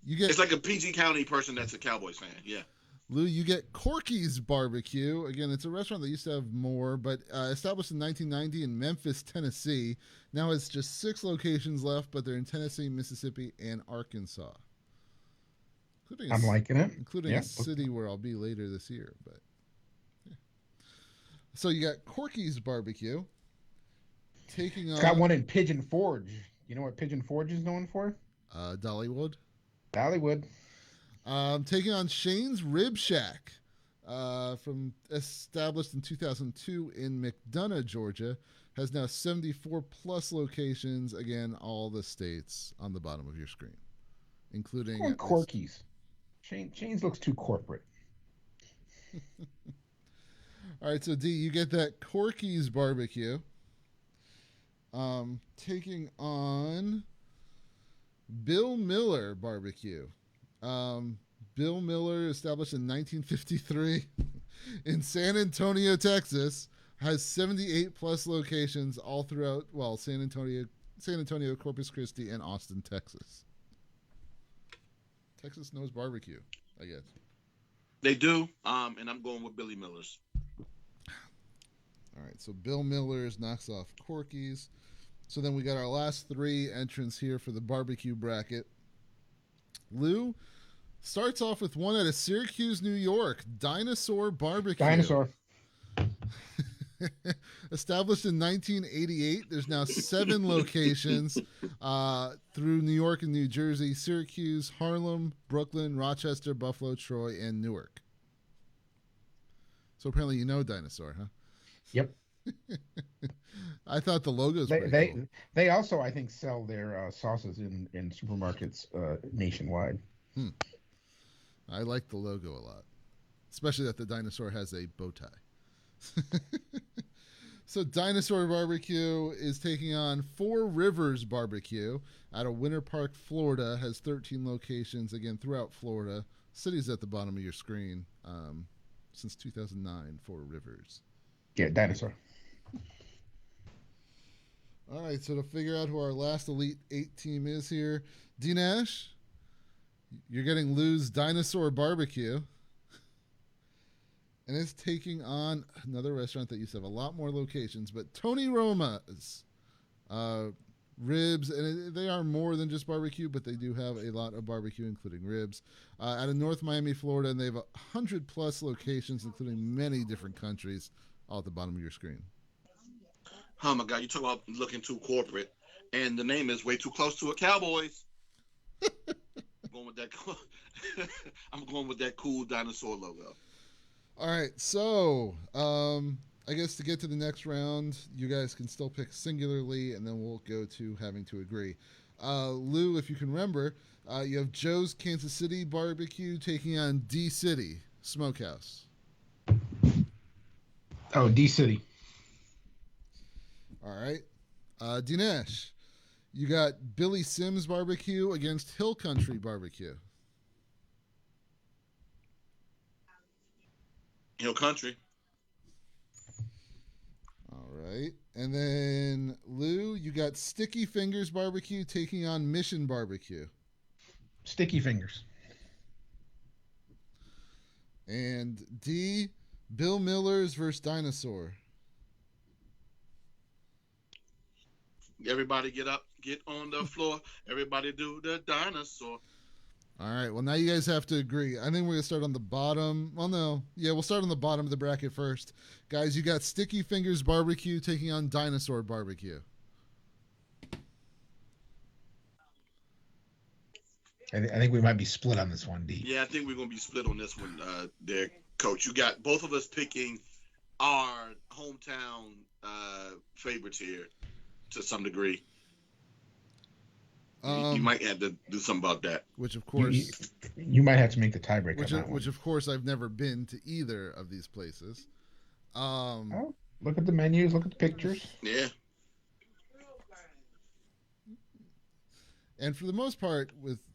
you get. It's like a PG County person that's a Cowboys fan. Yeah. Lou, you get Corky's Barbecue. Again, it's a restaurant that used to have more, but established in 1990 in Memphis, Tennessee. Now it's just 6 locations left, but they're in Tennessee, Mississippi, and Arkansas. I'm liking it. Including a city where I'll be later this year. But yeah. So you got Corky's Barbecue taking on. It's got one in Pigeon Forge. You know what Pigeon Forge is known for? Dollywood. Dollywood. Taking on Shane's Rib Shack, from established in 2002 in McDonough, Georgia, has now 74 plus locations. Again, all the states on the bottom of your screen, including Corky's. Shane's looks too corporate. All right, so D, you get that Corky's Barbecue. Taking on Bill Miller Barbecue. Bill Miller, established in 1953 in San Antonio, Texas, has 78 plus locations all throughout, San Antonio, Corpus Christi, and Austin, Texas. Texas knows barbecue, I guess. They do, and I'm going with Billy Miller's. All right, so Bill Miller's knocks off Corky's. So then we got our last 3 entrants here for the barbecue bracket. Lou starts off with one out of Syracuse, New York, Dinosaur Barbecue. Dinosaur. Established in 1988, there's now 7 locations through New York and New Jersey, Syracuse, Harlem, Brooklyn, Rochester, Buffalo, Troy, and Newark. So apparently you know Dinosaur, huh? Yep. I thought the logo's pretty cool. They also, I think, sell their sauces in supermarkets nationwide. I like the logo a lot, especially that the dinosaur has a bow tie. So Dinosaur Barbecue is taking on Four Rivers Barbecue out of Winter Park, Florida. Has 13 locations, again, throughout Florida. City's at the bottom of your screen. Since 2009, Four Rivers. Yeah, Dinosaur. All right, so to figure out who our last Elite 8 team is here, D Nash, you're getting Lou's Dinosaur Barbecue. And it's taking on another restaurant that used to have a lot more locations, but Tony Roma's ribs, and they are more than just barbecue, but they do have a lot of barbecue, including ribs, out of North Miami, Florida, and they have 100 plus locations, including many different countries, all at the bottom of your screen. Oh my God, you talk about looking too corporate, and the name is way too close to a Cowboys. I'm going with that cool dinosaur logo. All right, so I guess to get to the next round, you guys can still pick singularly, and then we'll go to having to agree. Lou, if you can remember, you have Joe's Kansas City Barbecue taking on D-City Smokehouse. Oh, D-City. All right. Dinesh, you got Billy Sims Barbecue against Hill Country Barbecue. Hill Country. All right. And then, Lou, you got Sticky Fingers Barbecue taking on Mission Barbecue. Sticky Fingers. And D, Bill Miller's versus Dinosaur. Everybody get up, get on the floor. Everybody do the dinosaur. All right. Well, now you guys have to agree. I think we're going to start on the bottom. Well, no. Yeah, we'll start on the bottom of the bracket first. Guys, you got Sticky Fingers Barbecue taking on Dinosaur Barbecue. I think we might be split on this one, D. Yeah, I think we're gonna be split on this one, there, Coach. You got both of us picking our hometown favorites here to some degree. You might have to do something about that. Which, of course, you might have to make the tiebreak. Which, of course, I've never been to either of these places. Look at the menus. Look at the pictures. Yeah. And for the most part,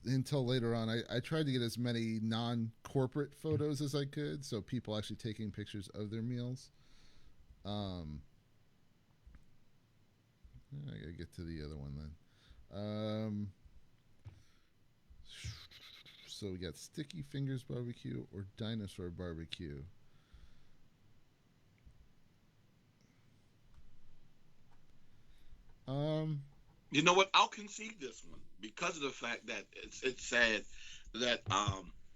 until later on, I tried to get as many non-corporate photos as I could, so people actually taking pictures of their meals. I gotta get to the other one then. So we got Sticky Fingers Barbecue or Dinosaur Barbecue. You know what? I'll concede this one because of the fact that it's sad that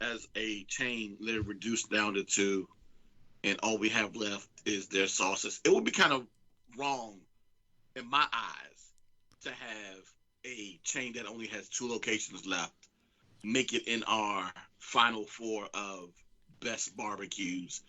as a chain they're reduced down to 2, and all we have left is their sauces. It would be kind of wrong in my eyes to have a chain that only has 2 locations left make it in our final 4 of best barbecues.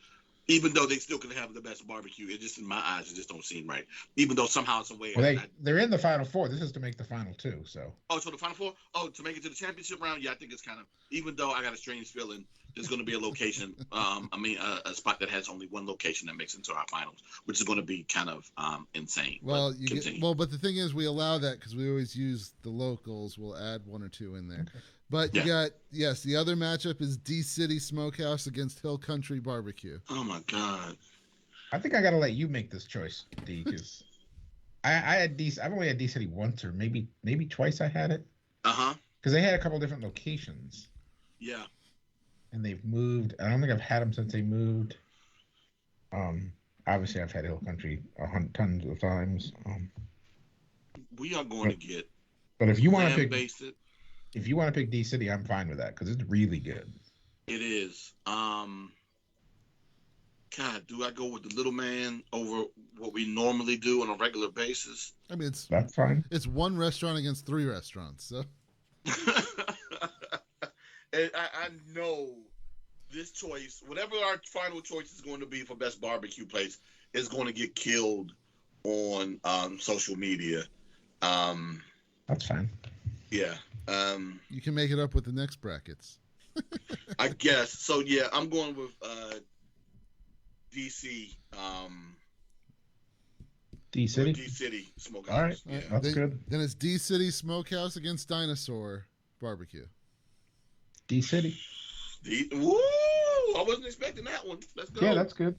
Even though they still could have the best barbecue, it just in my eyes, it just don't seem right. Even though somehow, some way, they're in the final 4. This is to make the final 2. So. Oh, so the final 4? Oh, to make it to the championship round? Yeah, I think it's kind of. Even though I got a strange feeling, there's going to be a location. A spot that has only 1 location that makes it into our finals, which is going to be kind of insane. Well, but the thing is, we allow that because we always use the locals. We'll add 1 or 2 in there. Okay. But you got, the other matchup is D-City Smokehouse against Hill Country Barbecue. Oh, my God. I think I got to let you make this choice, D, because I've only had D-City once or maybe twice I had it. Uh-huh. Because they had a couple different locations. Yeah. And they've moved. I don't think I've had them since they moved. Obviously, I've had Hill Country tons of times. We are going to get. But if you want to pick, if you want to pick D City, I'm fine with that because it's really good. It is. God, do I go with the little man over what we normally do on a regular basis? I mean, that's fine. It's 1 restaurant against 3 restaurants, so. And I know this choice, whatever our final choice is going to be for best barbecue place, is going to get killed on social media. That's fine. Yeah. You can make it up with the next brackets. I guess. So, yeah, I'm going with DC. D-City? D-City Smokehouse. All right. Yeah. That's good. Then it's D-City Smokehouse against Dinosaur Barbecue. D-City. Woo! I wasn't expecting that one. Let's go. Yeah, that's good.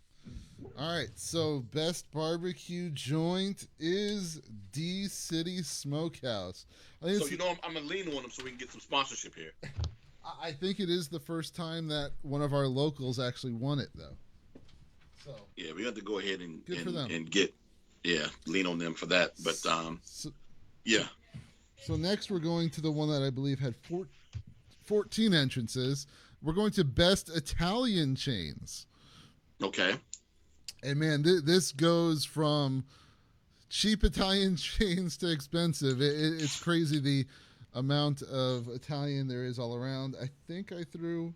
All right, so best barbecue joint is D-City Smokehouse. So I'm gonna lean on them so we can get some sponsorship here. I think it is the first time that one of our locals actually won it, though. So yeah, we have to go ahead and get lean on them for that. But yeah. So next we're going to the one that I believe had 14 entrances. We're going to best Italian chains. Okay. And man, this goes from cheap Italian chains to expensive. It's crazy the amount of Italian there is all around. I think I threw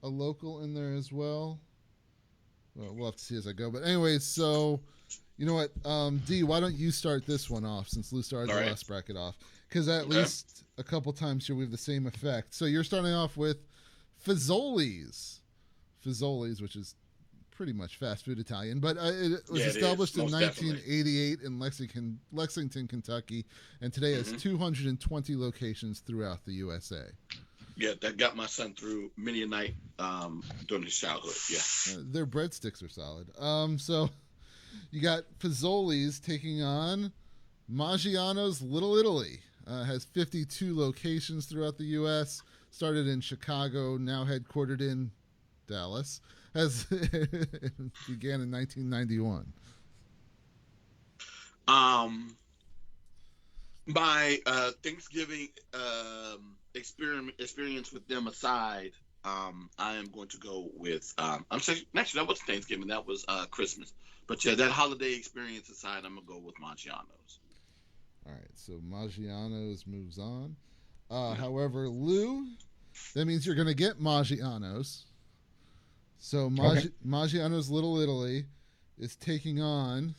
a local in there as well. Well, we'll have to see as I go. But anyway, so you know what, D, why don't you start this one off since Lou started the last bracket off? Because at least a couple times here we have the same effect. So you're starting off with Fazoli's, which is pretty much fast food Italian, but it was established in 1988 in Lexington, Kentucky, and today has 220 locations throughout the USA. Yeah, that got my son through many a night during his childhood. Yeah, their breadsticks are solid. So you got Fazoli's taking on Maggiano's Little Italy. Has 52 locations throughout the U.S. Started in Chicago, now headquartered in Dallas. Began in 1991. My Thanksgiving experience with them aside, I am going to go with. Actually, that wasn't Thanksgiving. That was Christmas. But yeah, that holiday experience aside, I'm gonna go with Maggiano's. All right, so Maggiano's moves on. However, Lou, that means you're going to get Maggiano's. So Maggiano's Little Italy is taking on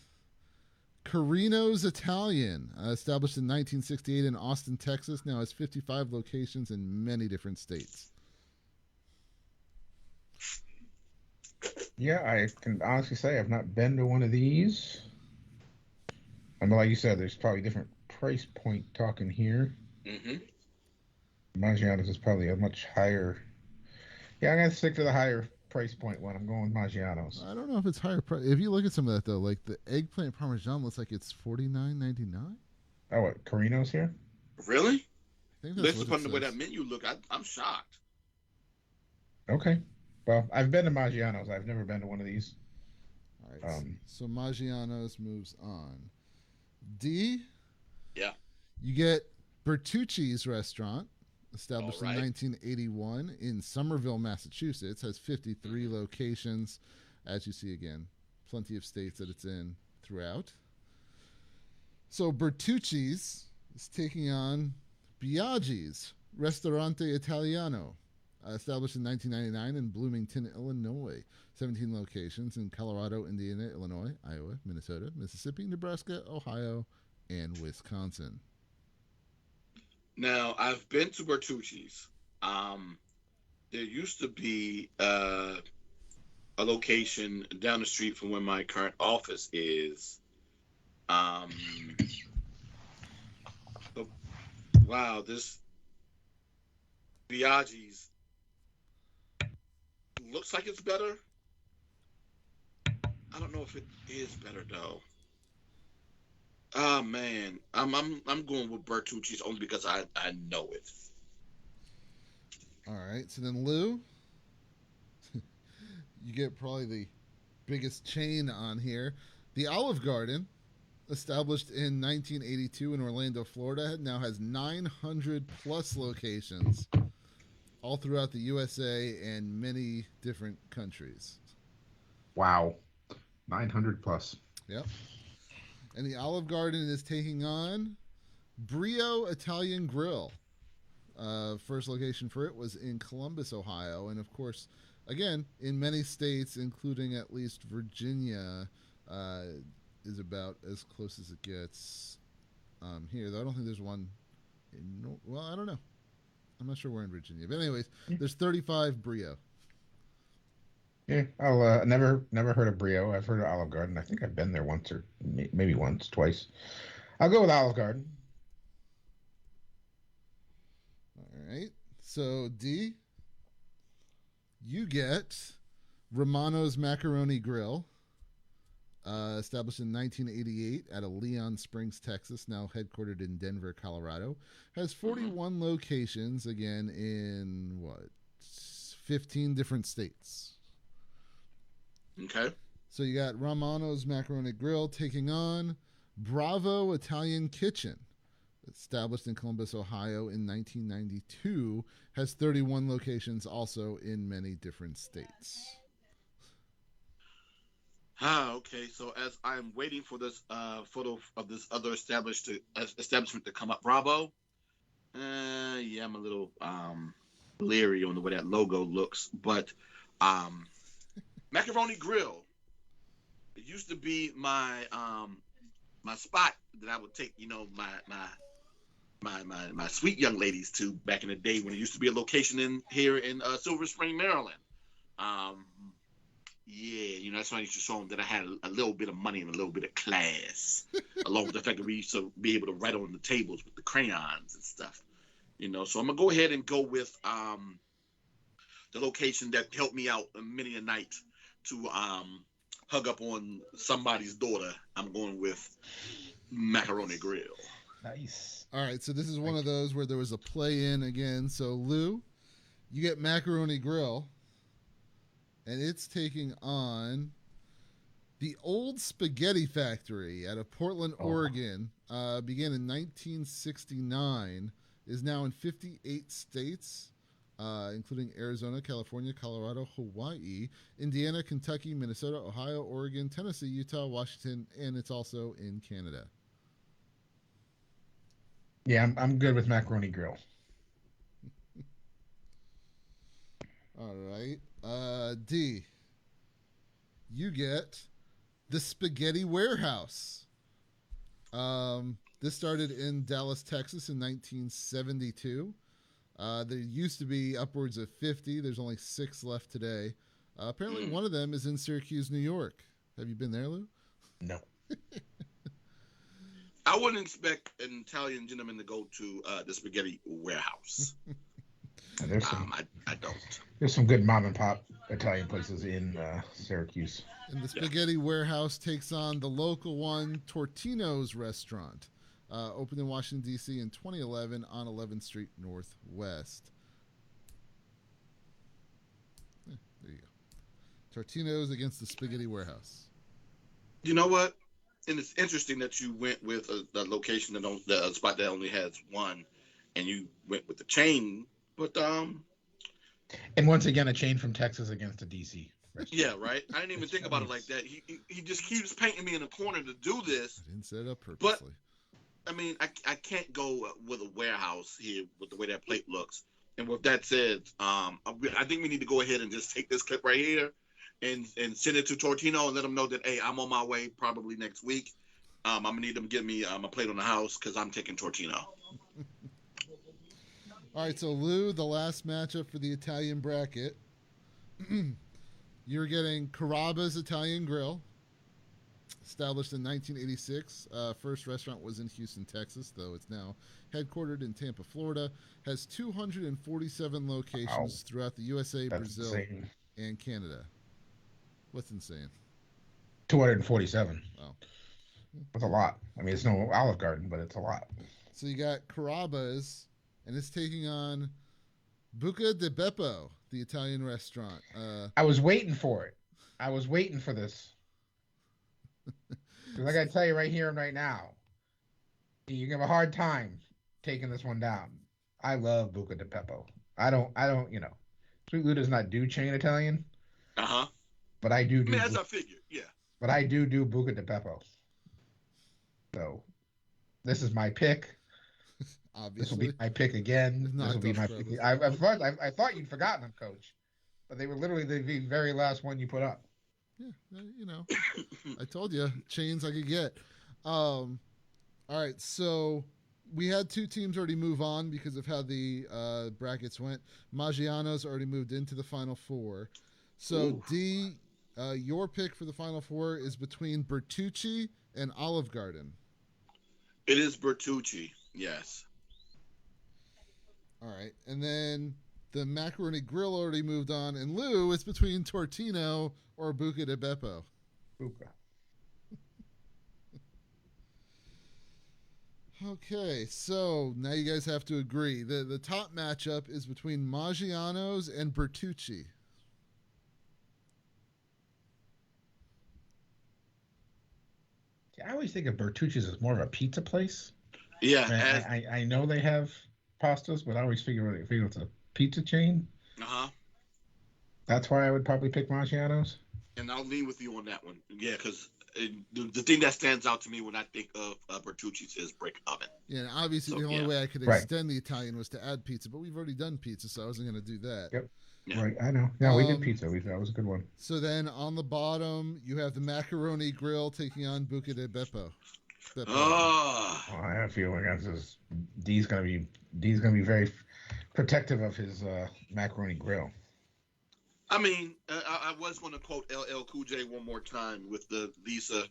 Carino's Italian, established in 1968 in Austin, Texas. Now has 55 locations in many different states. Yeah, I can honestly say I've not been to one of these. I mean, like you said, there's probably different price point talking here. Mm-hmm. Maggiano's is probably a much higher. Yeah, I'm gonna stick to the higher price point one. I'm going with Maggiano's. I don't know if it's higher price. If you look at some of that though, like the eggplant parmesan looks like it's $49.99. Oh, what, Carino's here? Really? I think Based what upon it the way says. that menu look, I'm shocked. Okay. Well, I've been to Maggiano's. I've never been to one of these. All right. So Maggiano's moves on. D. Yeah. You get Bertucci's restaurant, established All right. in 1981 in Somerville, Massachusetts, has 53 locations. As you see again, plenty of states that it's in throughout. So Bertucci's is taking on Biaggi's Ristorante Italiano, established in 1999 in Bloomington, Illinois. 17 locations in Colorado, Indiana, Illinois, Iowa, Minnesota, Mississippi, Nebraska, Ohio, and Wisconsin. Now, I've been to Bertucci's. There used to be a location down the street from where my current office is. Wow, this Biaggi's looks like it's better. I don't know if it is better though. Oh man, I'm going with Bertucci's only because I know it. All right, so then Lou, you get probably the biggest chain on here. The Olive Garden, established in 1982 in Orlando, Florida, now has 900 plus locations all throughout the USA and many different countries. Wow. 900 plus. Yep. And the Olive Garden is taking on Brio Italian Grill. First location for it was in Columbus, Ohio. And of course, again, in many states, including at least Virginia, is about as close as it gets here. Though I don't think there's one well, I don't know. I'm not sure where in Virginia. But anyways, there's 35 Brio. Yeah, I'll never heard of Brio. I've heard of Olive Garden. I think I've been there once or maybe once, twice. I'll go with Olive Garden. All right. So D, you get Romano's Macaroni Grill, established in 1988 out of Leon Springs, Texas, now headquartered in Denver, Colorado. Has 41 locations, again, in 15 different states. Okay. So you got Romano's Macaroni Grill taking on Bravo Italian Kitchen, established in Columbus, Ohio in 1992, has 31 locations also in many different states. Okay. So as I'm waiting for this photo of this other establishment to come up, Bravo. Yeah, I'm a little leery on the way that logo looks, but Macaroni Grill. It used to be my my spot that I would take, my sweet young ladies to back in the day when it used to be a location here in Silver Spring, Maryland. Yeah, that's why I used to show them that I had a little bit of money and a little bit of class, along with the fact that we used to be able to write on the tables with the crayons and stuff. So I'm gonna go ahead and go with the location that helped me out many a night to hug up on somebody's daughter. I'm going with Macaroni Grill. Nice. All right, so this is one of those where there was a play-in again. So Lou, you get Macaroni Grill, and it's taking on the Old Spaghetti Factory out of Portland, Oregon. Began in 1969, is now in 58 states, including Arizona, California, Colorado, Hawaii, Indiana, Kentucky, Minnesota, Ohio, Oregon, Tennessee, Utah, Washington, and it's also in Canada. Yeah, I'm good with Macaroni Grill. All right. D. You get the Spaghetti Warehouse. This started in Dallas, Texas in 1972. There used to be upwards of 50. There's only 6 left today. Apparently, one of them is in Syracuse, New York. Have you been there, Lou? No. I wouldn't expect an Italian gentleman to go to the Spaghetti Warehouse. There's some, I don't. There's some good mom and pop Italian places in Syracuse. And the Spaghetti Warehouse takes on the local one, Tortino's Restaurant, opened in Washington, D.C. in 2011 on 11th Street Northwest. There you go. Tortino's against the Spaghetti Warehouse. You know what? And it's interesting that you went with a location the spot that only has one, and you went with the chain. But And once again, a chain from Texas against a DC restaurant. Yeah, right. I didn't even think about it like that. He just keeps painting me in a corner to do this. I didn't set it up purposely. But I mean, I can't go with a warehouse here with the way that plate looks. And with that said, I think we need to go ahead and just take this clip right here and send it to Tortino and let them know that, hey, I'm on my way probably next week. I'm gonna need them to get me a plate on the house because I'm taking Tortino. All right, so Lou, the last matchup for the Italian bracket. You're getting Carrabba's Italian Grill, established in 1986. First restaurant was in Houston, Texas, though it's now headquartered in Tampa, Florida. Has 247 locations throughout the USA, That's Brazil, insane. and Canada. What's insane? 247. Wow. That's a lot. I mean, it's no Olive Garden, but it's a lot. So you got Carrabba's, and it's taking on Buca di Beppo, the Italian restaurant. I was waiting for it. I was waiting for this. Because I got to tell you right here and right now, you have a hard time taking this one down. I love Buca di Beppo. I don't, Sweet Lou does not do chain Italian. Uh-huh. But I do. I mean, as I figured, yeah. But I do Buca di Beppo. So, this is my pick. Obviously. This will be my pick again. This will be my pick. I thought you'd forgotten them, Coach. But they were literally the very last one you put up. Yeah, I told you, chains I could get. All right, so we had 2 teams already move on because of how the brackets went. Maggiano's already moved into the Final Four. So, ooh. D, your pick for the Final Four is between Bertucci and Olive Garden. It is Bertucci, yes. All right, and then the Macaroni Grill already moved on, and Lou, it's between Tortino or Buca di Beppo. Buca. Okay, so now you guys have to agree. The top matchup is between Maggiano's and Bertucci. I always think of Bertucci's as more of a pizza place. Yeah. I know they have pastas, but I always figure it's a pizza chain. Uh-huh. That's why I would probably pick Maggiano's. And I'll lean with you on that one. Yeah, because the thing that stands out to me when I think of Bertucci's is brick oven. Yeah, and obviously the only way I could extend the Italian was to add pizza, but we've already done pizza, so I wasn't going to do that. Yep. Yeah. Right, I know. Yeah, we did pizza. That was a good one. So then on the bottom, you have the Macaroni Grill taking on Buca di Beppo. Oh, I have a feeling D's gonna be very protective of his macaroni grill. I mean, I was going to quote LL Cool J one more time with the Lisa,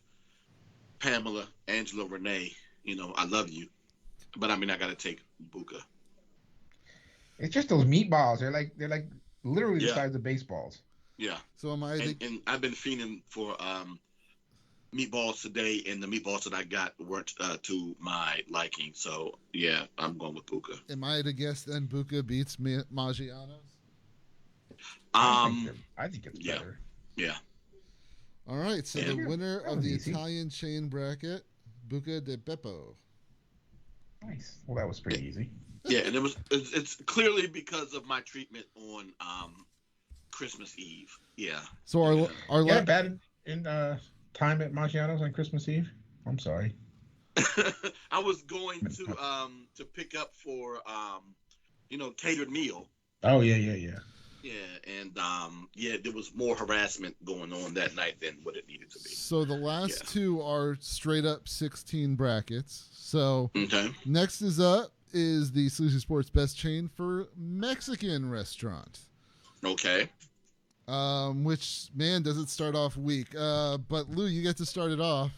Pamela, Angela, Renee. I love you, but I mean, I got to take Buca. It's just those meatballs. They're like literally the size of baseballs. Yeah. So am I? And I've been fiending for meatballs today, and the meatballs that I got weren't to my liking. So yeah, I'm going with Buca. Am I to guess then Buca beats Maggiano's? I think it's better. Yeah. All right. So the winner of the Italian chain bracket, Buca di Beppo. Nice. Well, that was pretty easy. Yeah, and it's clearly because of my treatment on Christmas Eve. Yeah. So our bad in time at Maggiano's on Christmas Eve. I'm sorry. I was going to pick up for catered meal. Oh yeah. Yeah, and yeah, there was more harassment going on that night than what it needed to be. So the last two are straight up 16 brackets. So next is up is the SLZE Sports best chain for Mexican restaurant. Okay. Which, man, does it start off weak. But Lou, you get to start it off.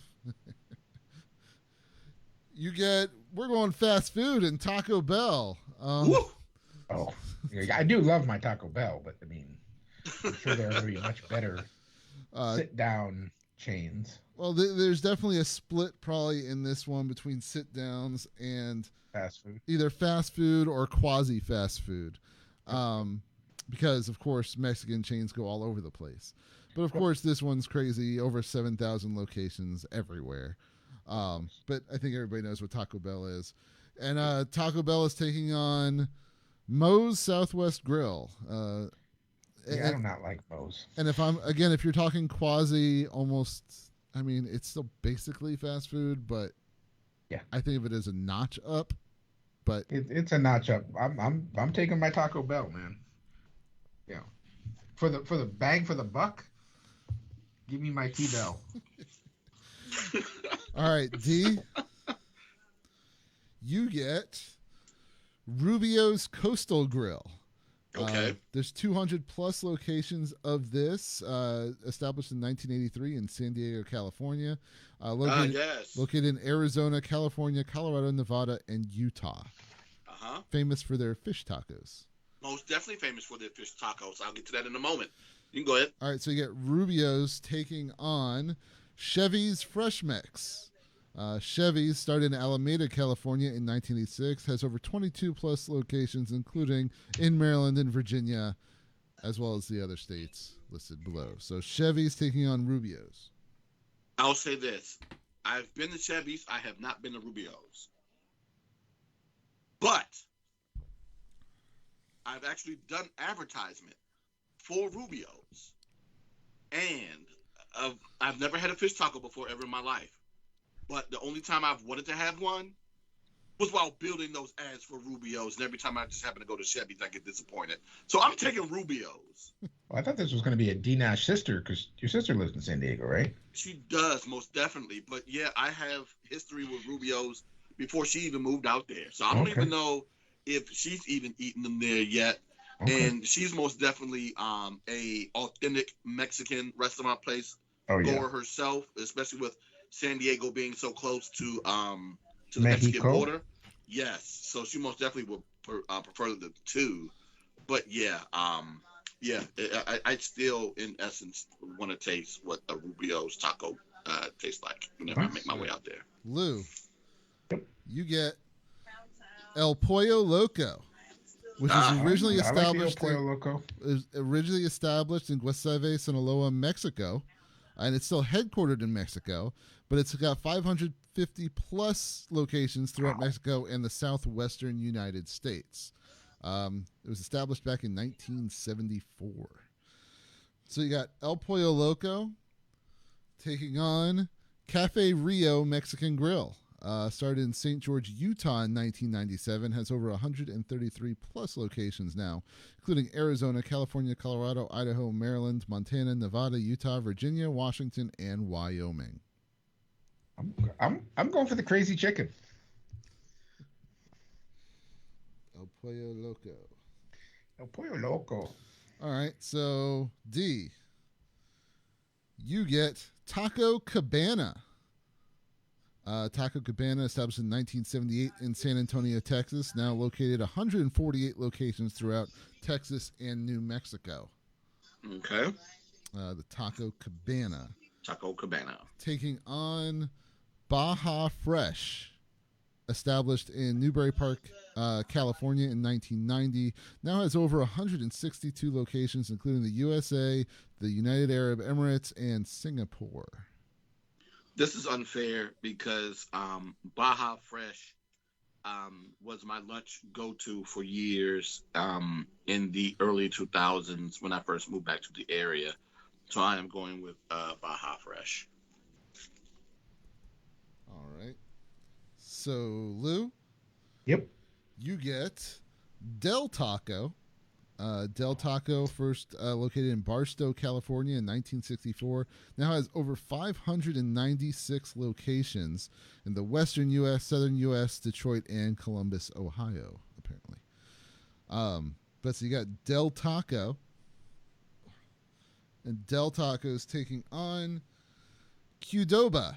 We're going fast food and Taco Bell. I do love my Taco Bell, but I mean, I'm sure there are going to be much better sit-down chains. Well, there's definitely a split probably in this one between sit-downs and fast food, either fast food or quasi-fast food. Because, of course, Mexican chains go all over the place. But, of course, this one's crazy. Over 7,000 locations everywhere. But I think everybody knows what Taco Bell is. And Taco Bell is taking on Moe's Southwest Grill. I do not like Moe's. And if you're talking quasi, almost, I mean, it's still basically fast food, but yeah, I think of it as a notch up. But it's a notch up. I'm taking my Taco Bell, man. Yeah, for the bang for the buck, give me my T-Bell. All right, D. You get Rubio's Coastal Grill. Okay. There's 200 plus locations of this, established in 1983 in San Diego, California. Located in Arizona, California, Colorado, Nevada, and Utah. Famous for their fish tacos. Most definitely famous for their fish tacos. I'll get to that in a moment. You can go ahead. All right, so you get Rubio's taking on Chevy's Fresh Mix. Chevy's started in Alameda, California in 1986, has over 22 plus locations, including in Maryland and Virginia, as well as the other states listed below. So Chevy's taking on Rubio's. I'll say this. I've been to Chevy's. I have not been to Rubio's. But I've actually done advertisement for Rubio's. And I've never had a fish taco before ever in my life. But the only time I've wanted to have one was while building those ads for Rubio's. And every time I just happen to go to Chevy's, I get disappointed. So I'm taking Rubio's. Well, I thought this was going to be a D-Nash sister, because your sister lives in San Diego, right? She does, most definitely. But, yeah, I have history with Rubio's before she even moved out there. So I don't even know if she's even eaten them there yet. Okay. And she's most definitely a authentic Mexican restaurant place goer herself, especially with San Diego being so close to the Mexican border. Yes, so she most definitely would prefer the two. But yeah, I still, in essence, want to taste what a Rubio's taco tastes like whenever I make my way out there. Lou, you get El Pollo Loco, which was originally established in Guasave, Sinaloa, Mexico, and it's still headquartered in Mexico, but it's got 550 plus locations throughout Mexico and the southwestern United States. It was established back in 1974. So you got El Pollo Loco taking on Cafe Rio Mexican Grill. Started in St. George, Utah in 1997, has over 133 plus locations now, including Arizona, California, Colorado, Idaho, Maryland, Montana, Nevada, Utah, Virginia, Washington, and Wyoming. I'm going for the crazy chicken. El Pollo Loco. El Pollo Loco. All right, so D, you get Taco Cabana. Taco Cabana, established in 1978 in San Antonio, Texas, now located 148 locations throughout Texas and New Mexico. Okay. The Taco Cabana. Taco Cabana. Taking on Baja Fresh, established in Newbury Park, California in 1990, now has over 162 locations, including the USA, the United Arab Emirates, and Singapore. This is unfair because Baja Fresh was my lunch go-to for years in the early 2000s when I first moved back to the area. So I am going with Baja Fresh. All right. So, Lou? Yep. You get Del Taco, Del Taco, first located in Barstow, California in 1964, now has over 596 locations in the western U.S., southern U.S., Detroit, and Columbus, Ohio, apparently. But so you got Del Taco, and Del Taco is taking on Qdoba.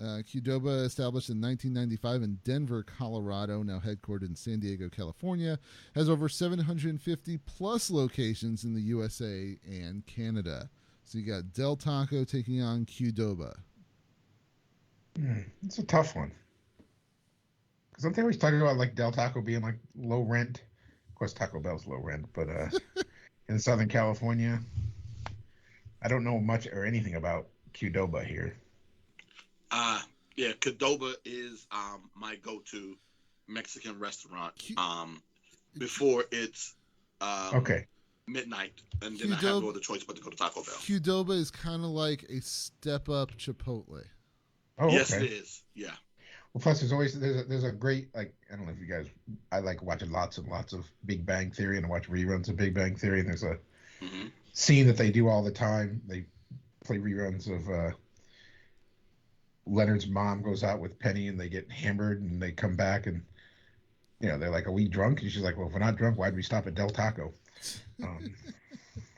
Qdoba, established in 1995 in Denver, Colorado, now headquartered in San Diego, California, has over 750 plus locations in the USA and Canada. So you got Del Taco taking on Qdoba. It's a tough one. Because don't they always talk about like Del Taco being like low rent? Of course, Taco Bell's low rent, but in Southern California, I don't know much or anything about Qdoba here. Yeah, Qdoba is my go-to Mexican restaurant. Before it's midnight, and then I have no other choice but to go to Taco Bell. Qdoba is kind of like a step-up Chipotle. Oh, yes, okay. it is. Yeah. Well, plus there's a great, like, I don't know if you guys, I like watching lots and lots of Big Bang Theory, and I watch reruns of Big Bang Theory, and there's a scene that they do all the time. They play reruns of Leonard's mom goes out with Penny, and they get hammered, and they come back, and they're like, "Are we drunk?" And she's like, "Well, if we're not drunk, why'd we stop at Del Taco?"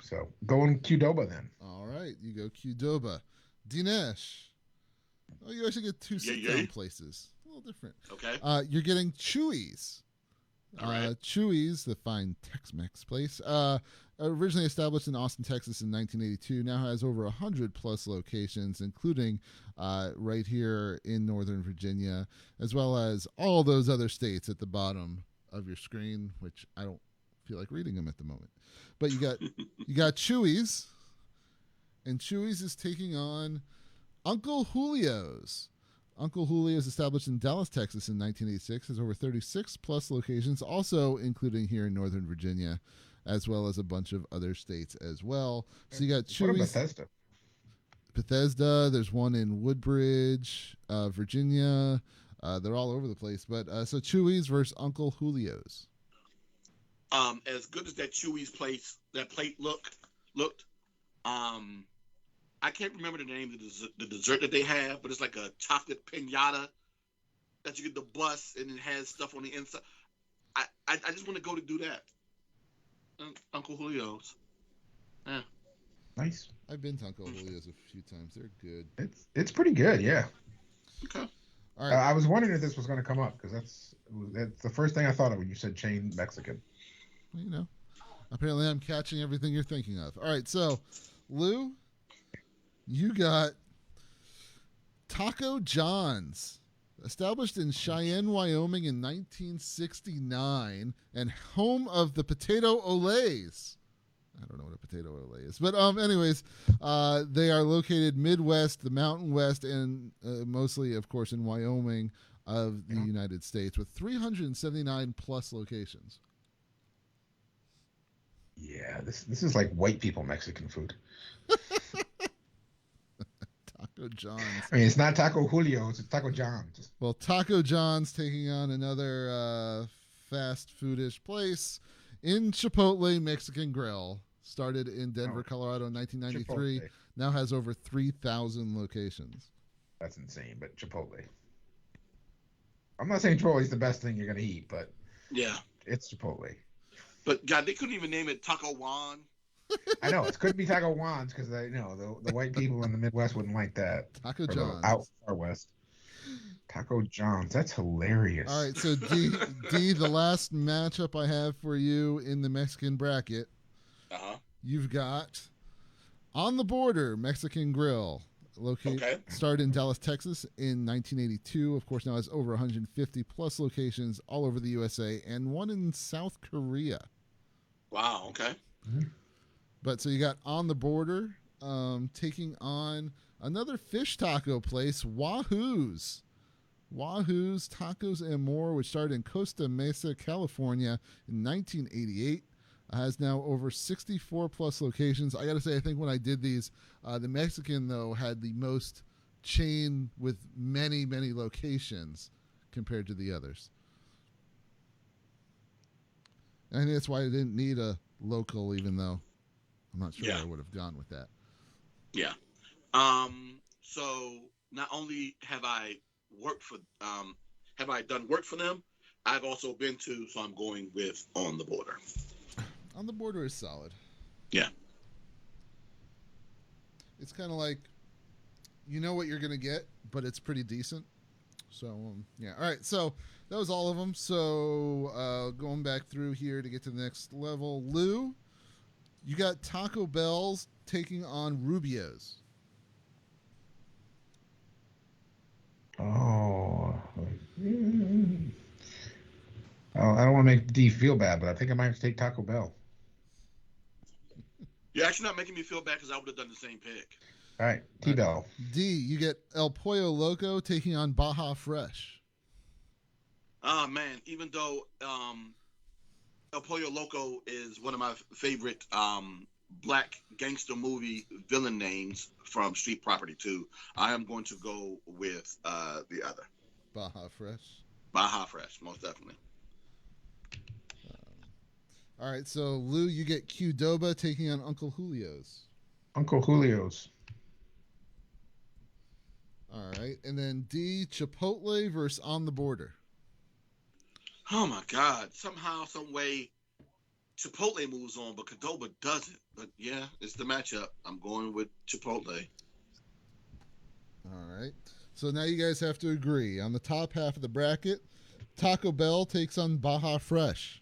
So going Qdoba then. All right, you go Qdoba. Dinesh. Oh, you actually get two sit-down places. A little different. Okay. You're getting Chuy's. All right. Chuy's, the fine Tex-Mex place, originally established in Austin, Texas in 1982, now has over 100 plus locations, including right here in Northern Virginia, as well as all those other states at the bottom of your screen, which I don't feel like reading them at the moment. But you got Chuy's, and Chuy's is taking on Uncle Julio's. Uncle Julio's, established in Dallas, Texas in 1986, has over 36 plus locations, also including here in Northern Virginia, as well as a bunch of other states as well. So you got Chuy's. Bethesda. There's one in Woodbridge, Virginia. They're all over the place. But so Chuy's versus Uncle Julio's. As good as that Chuy's place, that plate looked, I can't remember the name of the dessert that they have, but it's like a chocolate piñata that you get the bus and it has stuff on the inside. I just want to go to do that. Uncle Julio's. Yeah. Nice. I've been to Uncle Julio's a few times. They're good. It's pretty good, yeah. Okay. All right. I was wondering if this was going to come up because that's the first thing I thought of when you said chain Mexican. Well, apparently I'm catching everything you're thinking of. All right, so Lou, you got Taco John's, established in Cheyenne, Wyoming in 1969, and home of the Potato Olays. I don't know what a potato olay is, but anyways, they are located Midwest, the Mountain West, and mostly, of course, in Wyoming of the United States, with 379 plus locations. Yeah, this is like white people Mexican food. Taco John's. I mean, it's not Taco Julio's, it's Taco John's. Well, Taco John's taking on another fast foodish place in Chipotle Mexican Grill. Started in Denver, Colorado in 1993. Chipotle. Now has over 3,000 locations. That's insane, but Chipotle. I'm not saying Chipotle is the best thing you're going to eat, but yeah, it's Chipotle. But God, they couldn't even name it Taco Juan. I know it couldn't be Taco Juan's because the white people in the Midwest wouldn't like that. Taco John's out far west. Taco John's, that's hilarious. All right, so D, the last matchup I have for you in the Mexican bracket. You've got On the Border Mexican Grill, started in Dallas, Texas in 1982. Of course, now has over 150 plus locations all over the USA and one in South Korea. Wow. Okay. Mm-hmm. But so you got On the Border taking on another fish taco place, Wahoo's. Wahoo's Tacos and More, which started in Costa Mesa, California in 1988. Has now over 64 plus locations. I got to say, I think when I did these, the Mexican, though, had the most chain with many, many locations compared to the others. And I think that's why I didn't need a local, even though I'm not sure Yeah. I would have gone with that. Yeah. So not only have I done work for them, I've also been to, so I'm going with On the Border. On the Border is solid. Yeah. It's kind of like, you know what you're going to get, but it's pretty decent. So, yeah. All right. So that was all of them. So going back through here to get to the next level. Lou, you got Taco Bell's taking on Rubio's. Oh. I don't want to make D feel bad, but I think I might have to take Taco Bell. You're actually not making me feel bad because I would have done the same pick. All right, T-Bell. D, you get El Pollo Loco taking on Baja Fresh. Ah, man, even though El Pollo Loco is one of my favorite black gangster movie villain names from Street Property 2, I am going to go with the other. Baja Fresh. Baja Fresh, most definitely. All right, so Lou, you get Qdoba taking on Uncle Julio's. Uncle Julio's. All right, and then D, Chipotle versus On the Border. Oh my God! Somehow, some way, Chipotle moves on, but Qdoba doesn't. But yeah, it's the matchup. I'm going with Chipotle. All right, so now you guys have to agree on the top half of the bracket. Taco Bell takes on Baja Fresh.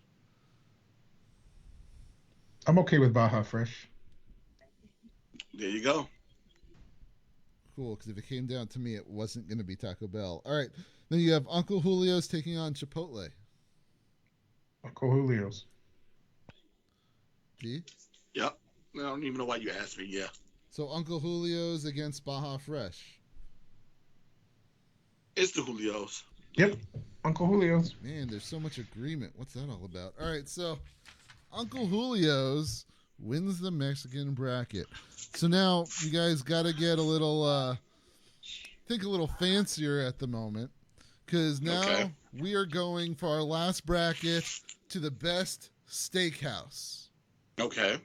I'm okay with Baja Fresh. There you go. Cool, because if it came down to me, it wasn't going to be Taco Bell. All right, then you have Uncle Julio's taking on Chipotle. Uncle Julio's. D? Yep. I don't even know why you asked me. Yeah. So Uncle Julio's against Baja Fresh. It's the Julio's. Yep. Uncle Julio's. Man, there's so much agreement. What's that all about? All right, so Uncle Julio's wins the Mexican bracket. So now you guys got to get a little, think a little fancier at the moment, because now we are going for our last bracket to the best steakhouse. Okay.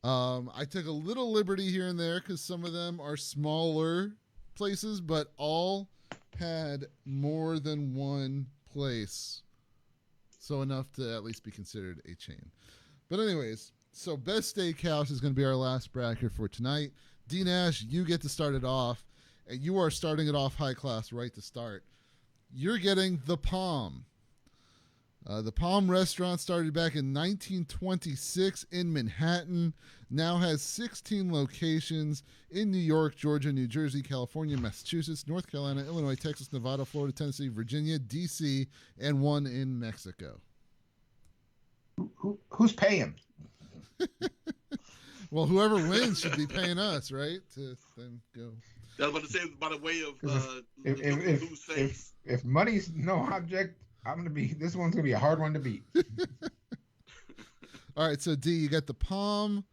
I took a little liberty here and there because some of them are smaller places, but all had more than one place. So enough to at least be considered a chain. But anyways, so best steakhouse is going to be our last bracket for tonight. D Nash, you get to start it off, and you are starting it off high class right to start. You're getting the Palm. The Palm restaurant started back in 1926 in Manhattan, now has 16 locations in New York, Georgia, New Jersey, California, Massachusetts, North Carolina, Illinois, Texas, Nevada, Florida, Tennessee, Virginia, D.C., and one in Mexico. Who's paying? Well, whoever wins should be paying us, right? To then go. I was about to say, by the way of if money's no object, this one's gonna be a hard one to beat. All right, so D, you got the Palm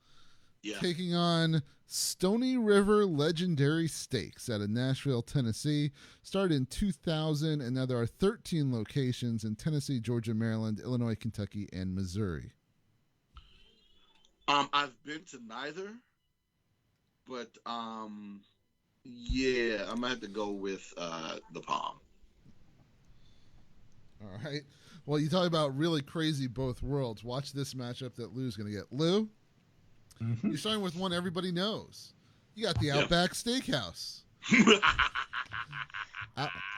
taking on Stony River Legendary Steaks out of Nashville, Tennessee. Started in 2000, and now there are 13 locations in Tennessee, Georgia, Maryland, Illinois, Kentucky, and Missouri. I've been to neither, but yeah, I'm gonna have to go with the Palm. All right. Well, you talk about really crazy both worlds. Watch this matchup that Lou's going to get. Lou, you're starting with one everybody knows. You got the Outback Steakhouse.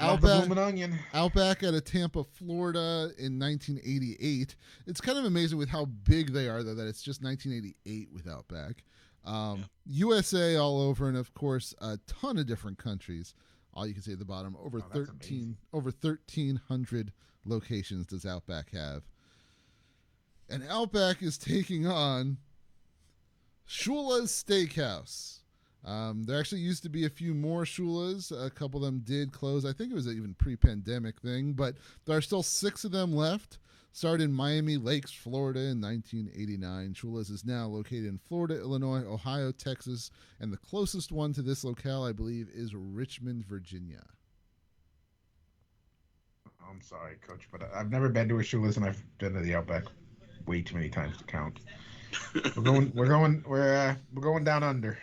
Outback out of Tampa, Florida in 1988. It's kind of amazing with how big they are, though, that it's just 1988 with Outback. USA all over, and of course, a ton of different countries. All you can see at the bottom, over 1,300 locations does Outback have. And Outback is taking on Shula's Steakhouse. There actually used to be a few more Shula's. A couple of them did close. I think it was an even pre-pandemic thing, but there are still 6 of them left. Started in Miami Lakes, Florida in 1989. Shula's is now located in Florida, Illinois, Ohio, Texas, and the closest one to this locale, I believe, is Richmond, Virginia. I'm sorry, Coach, but I've never been to a Shula's, and I've been to the Outback. way too many times to count. We're going down under.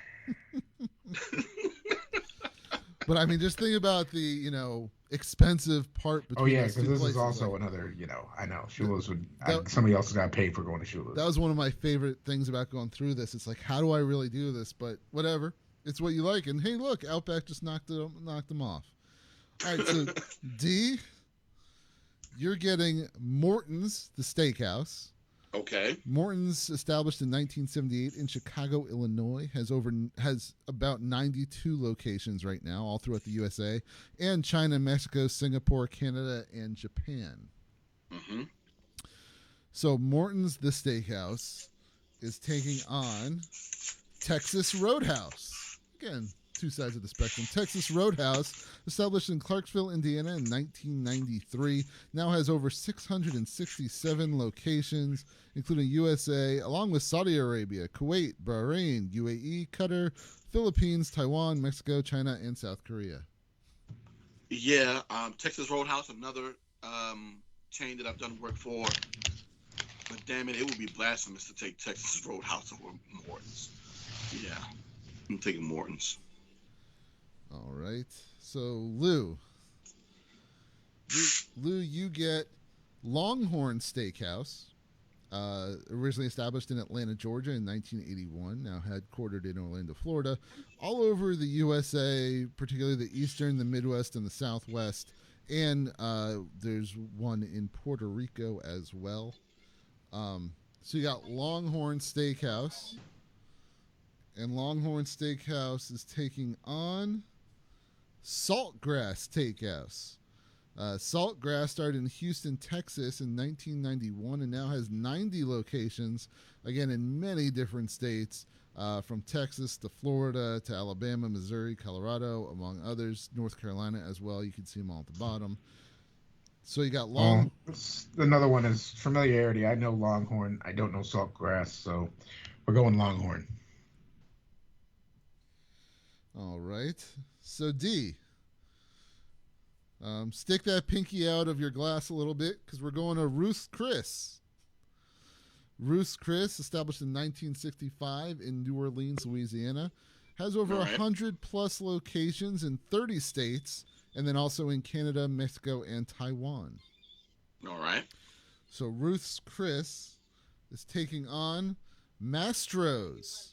But I mean, just think about the expensive part between. Oh yeah, those because two this places. is also Like, another. I know Shula's would. Somebody else is gonna pay for going to Shula's. that was one of my favorite things about going through this. It's like, how do I really do this? But whatever, it's what you like. And hey, look, Outback just knocked them off. All right, so D, you're getting Morton's, the steakhouse. Okay. Morton's, established in 1978 in Chicago, Illinois, has about 92 locations right now, all throughout the USA, and China, Mexico, Singapore, Canada, and Japan. Mm-hmm. So Morton's, the steakhouse, is taking on Texas Roadhouse. Again, two sides of the spectrum. Texas Roadhouse, established in Clarksville, Indiana in 1993, now has over 667 locations, including USA, along with Saudi Arabia, Kuwait, Bahrain, UAE, Qatar, Philippines, Taiwan, Mexico, China, and South Korea. Yeah, Texas Roadhouse, another chain that I've done work for. But damn it would be blasphemous to take Texas Roadhouse over Morton's. Yeah, I'm taking Morton's. All right. So, Lou, you get Longhorn Steakhouse, originally established in Atlanta, Georgia in 1981, now headquartered in Orlando, Florida, all over the USA, particularly the Eastern, the Midwest, and the Southwest, and there's one in Puerto Rico as well. So you got Longhorn Steakhouse, and Longhorn Steakhouse is taking on Saltgrass Steakhouse. Saltgrass started in Houston, Texas in 1991 and now has 90 locations, again in many different states, from Texas to Florida to Alabama, Missouri, Colorado, among others, North Carolina as well. You can see them all at the bottom. So you got another one is familiarity. I know Longhorn. I don't know Saltgrass, so we're going Longhorn. All right. So D, stick that pinky out of your glass a little bit because we're going to Ruth's Chris. Ruth's Chris, established in 1965 in New Orleans, Louisiana, has over 100 plus locations in 30 states, and then also in Canada, Mexico, and Taiwan. All right. So Ruth's Chris is taking on Mastro's.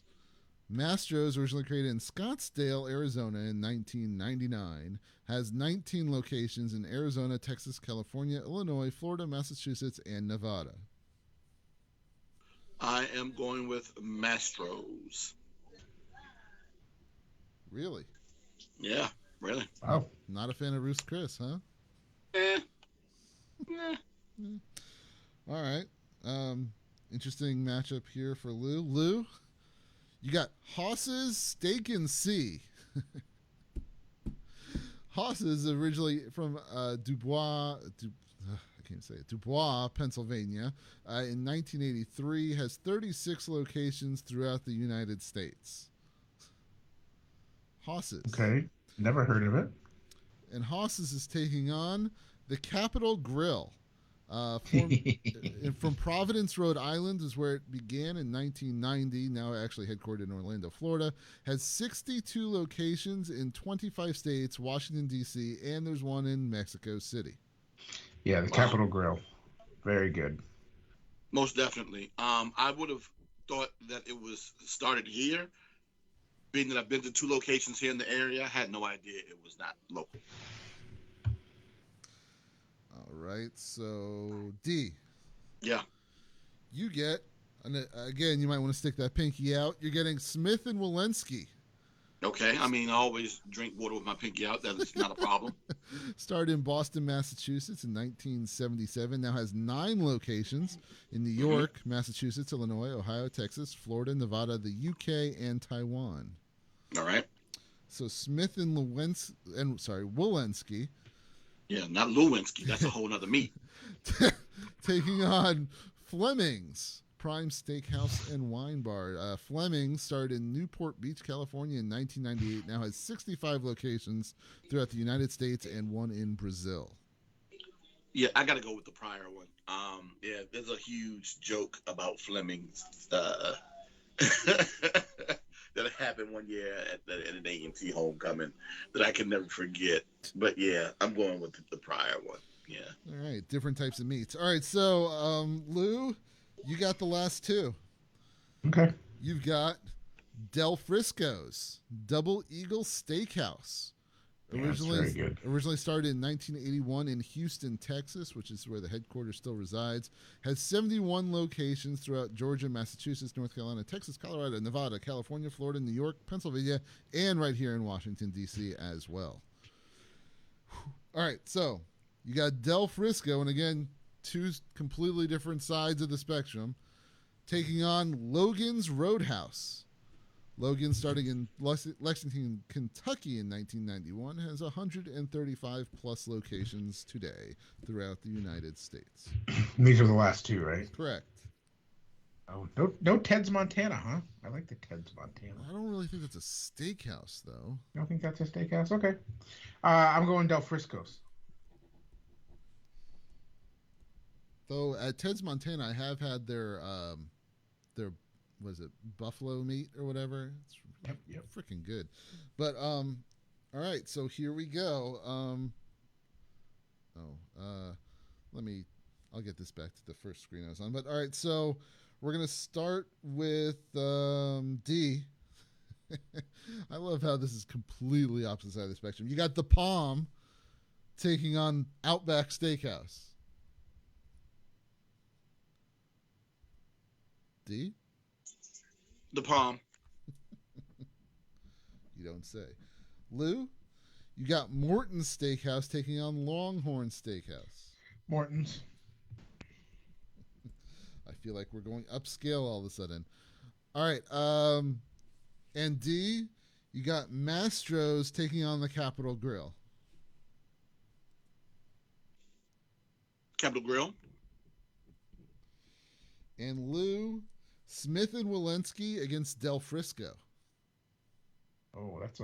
Mastro's, originally created in Scottsdale, Arizona in 1999, has 19 locations in Arizona, Texas, California, Illinois, Florida, Massachusetts, and Nevada. I am going with Mastro's. Really? Yeah, really. Wow. Not a fan of Ruth's Chris, huh? All right. Interesting matchup here for Lou. Lou, you got Haas's Steak and Sea. Haas's, originally from Dubois, Pennsylvania, in 1983, has 36 locations throughout the United States. Haas's. Okay, never heard of it. And Haas's is taking on the Capitol Grill. From Providence, Rhode Island is where it began in 1990, now actually headquartered in Orlando, Florida, has 62 locations in 25 states, Washington, D.C., and there's one in Mexico City. Yeah, the Capitol Grill. Very good. Most definitely. I would have thought that it was started here. Being that I've been to 2 locations here in the area, I had no idea it was not local. All right, so D. Yeah. You get, and again, you might want to stick that pinky out. You're getting Smith and Walensky. Okay, I mean, I always drink water with my pinky out. That's not a problem. Started in Boston, Massachusetts in 1977. Now has 9 locations in New York, Massachusetts, Illinois, Ohio, Texas, Florida, Nevada, the UK, and Taiwan. All right. So Smith and Walensky. Yeah, not Lewinsky. That's a whole nother meat. Taking on Fleming's Prime Steakhouse and Wine Bar. Fleming's started in Newport Beach, California in 1998. Now has 65 locations throughout the United States and one in Brazil. Yeah, I got to go with the prior one. Yeah, there's a huge joke about Fleming's that happened one year at an A&T homecoming that I can never forget. But yeah, I'm going with the prior one. Yeah. All right, different types of meats. All right, so Lou, you got the last two. Okay. You've got Del Frisco's Double Eagle Steakhouse. Originally started in 1981 in Houston, Texas, which is where the headquarters still resides. Has 71 locations throughout Georgia, Massachusetts, North Carolina, Texas, Colorado, Nevada, California, Florida, New York, Pennsylvania, and right here in Washington, D.C. as well. All right, so you got Del Frisco, and again, two completely different sides of the spectrum, taking on Logan's Roadhouse. Logan, starting in Lexington, Kentucky in 1991, has 135 plus locations today throughout the United States. These are the last two, right? Correct. Oh, no Ted's Montana, huh? I like the Ted's Montana. I don't really think that's a steakhouse, though. You don't think that's a steakhouse? Okay. I'm going Del Frisco's. Though at Ted's Montana, I have had their was it buffalo meat or whatever? It's Yep. freaking good. But all right, so here we go. I'll get this back to the first screen I was on. But all right, so we're gonna start with D. I love how this is completely opposite side of the spectrum. You got the Palm taking on Outback Steakhouse. D? The Palm. You don't say. Lou, you got Morton's Steakhouse taking on Longhorn Steakhouse. Morton's. I feel like we're going upscale all of a sudden. All right. And D, you got Mastro's taking on the Capitol Grill. Capitol Grill. And Lou, Smith and Walensky against Del Frisco. Oh, that's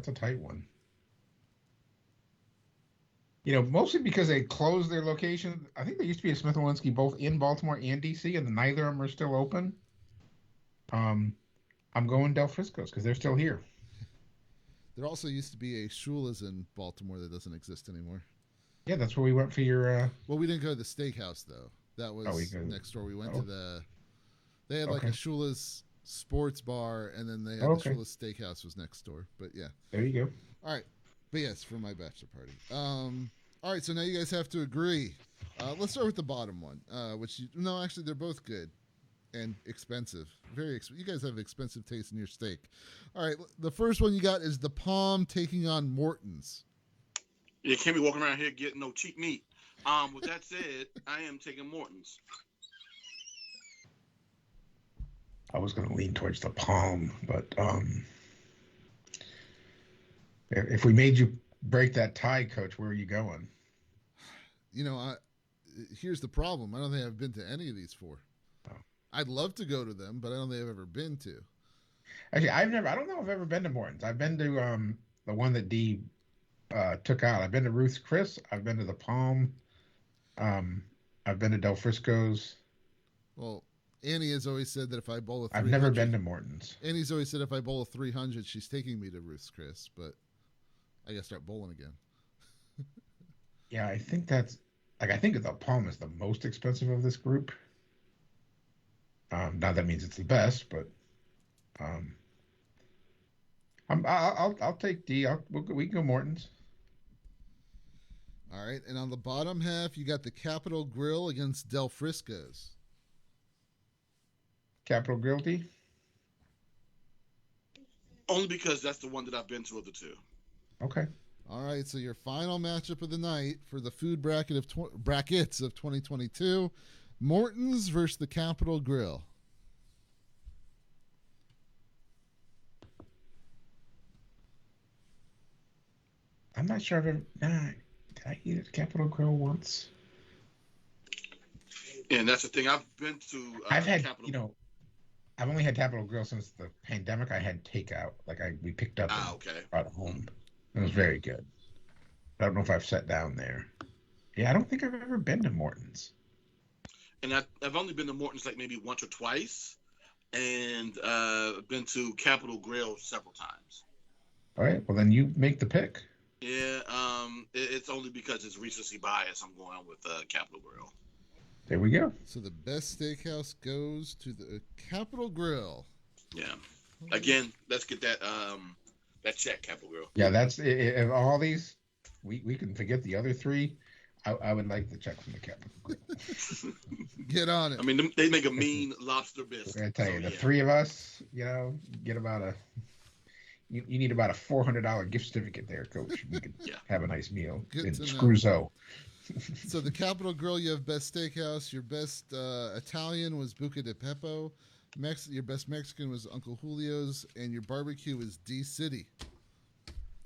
a tight one. You know, mostly because they closed their location. I think there used to be a Smith & Walensky both in Baltimore and D.C., and neither of them are still open. I'm going Del Frisco's because they're still here. There also used to be a Shula's in Baltimore that doesn't exist anymore. Yeah, that's where we went for your... Well, we didn't go to the steakhouse, though. That was next door. We went to the... They had like a Shula's sports bar, and then they had the Shula's Steakhouse was next door. But yeah. There you go. All right. But yes, for my bachelor party. All right, so now you guys have to agree. Let's start with the bottom one, actually, they're both good and expensive. Very expensive. You guys have expensive taste in your steak. All right, the first one you got is the Palm taking on Morton's. You can't be walking around here getting no cheap meat. With that said, I am taking Morton's. I was going to lean towards the Palm, but if we made you break that tie, Coach, where are you going? You know, here's the problem. I don't think I've been to any of these four. Oh. I'd love to go to them, but I don't think I've ever been to. Actually, I don't know if I've ever been to Morton's. I've been to the one that Dee took out. I've been to Ruth's Chris. I've been to the Palm. I've been to Del Frisco's. Well, Annie has always said that if I bowl a 300... I've never been to Morton's. Annie's always said if I bowl a 300, she's taking me to Ruth's Chris, but I got to start bowling again. Yeah, I think that's... I think the Palm is the most expensive of this group. Not that means it's the best, but... I'll take D. We can go Morton's. All right, and on the bottom half, you got the Capitol Grill against Del Frisco's. Capitol Grill, D? Only because that's the one that I've been to of the two. Okay. All right, so your final matchup of the night for the food brackets of 2022, Morton's versus the Capitol Grill. I'm not sure I've ever... Did I eat at Capitol Grill once? And that's the thing. I've been to I've had, Capitol. I've only had Capitol Grill since the pandemic. I had takeout. We picked up and brought it home. It was very good. I don't know if I've sat down there. Yeah, I don't think I've ever been to Morton's. and I've only been to Morton's like maybe once or twice, and been to Capitol Grill several times. All right. Well, then you make the pick. Yeah, it's only because it's recency bias. I'm going with Capitol Grill. There we go. So the best steakhouse goes to the Capitol Grill. Yeah. Again, let's get that check, Capitol Grill. Yeah, that's of all these. We can forget the other three. I would like the check from the Capitol Grill. Get on it. I mean, they make a mean lobster biscuit. I'm gonna tell you, the three of us, get about a. You need about a $400 gift certificate there, Coach. You can have a nice meal in Scruzo. So the Capitol Grill, you have best steakhouse. Your best Italian was Buca di Beppo. Your best Mexican was Uncle Julio's, and your barbecue was D City.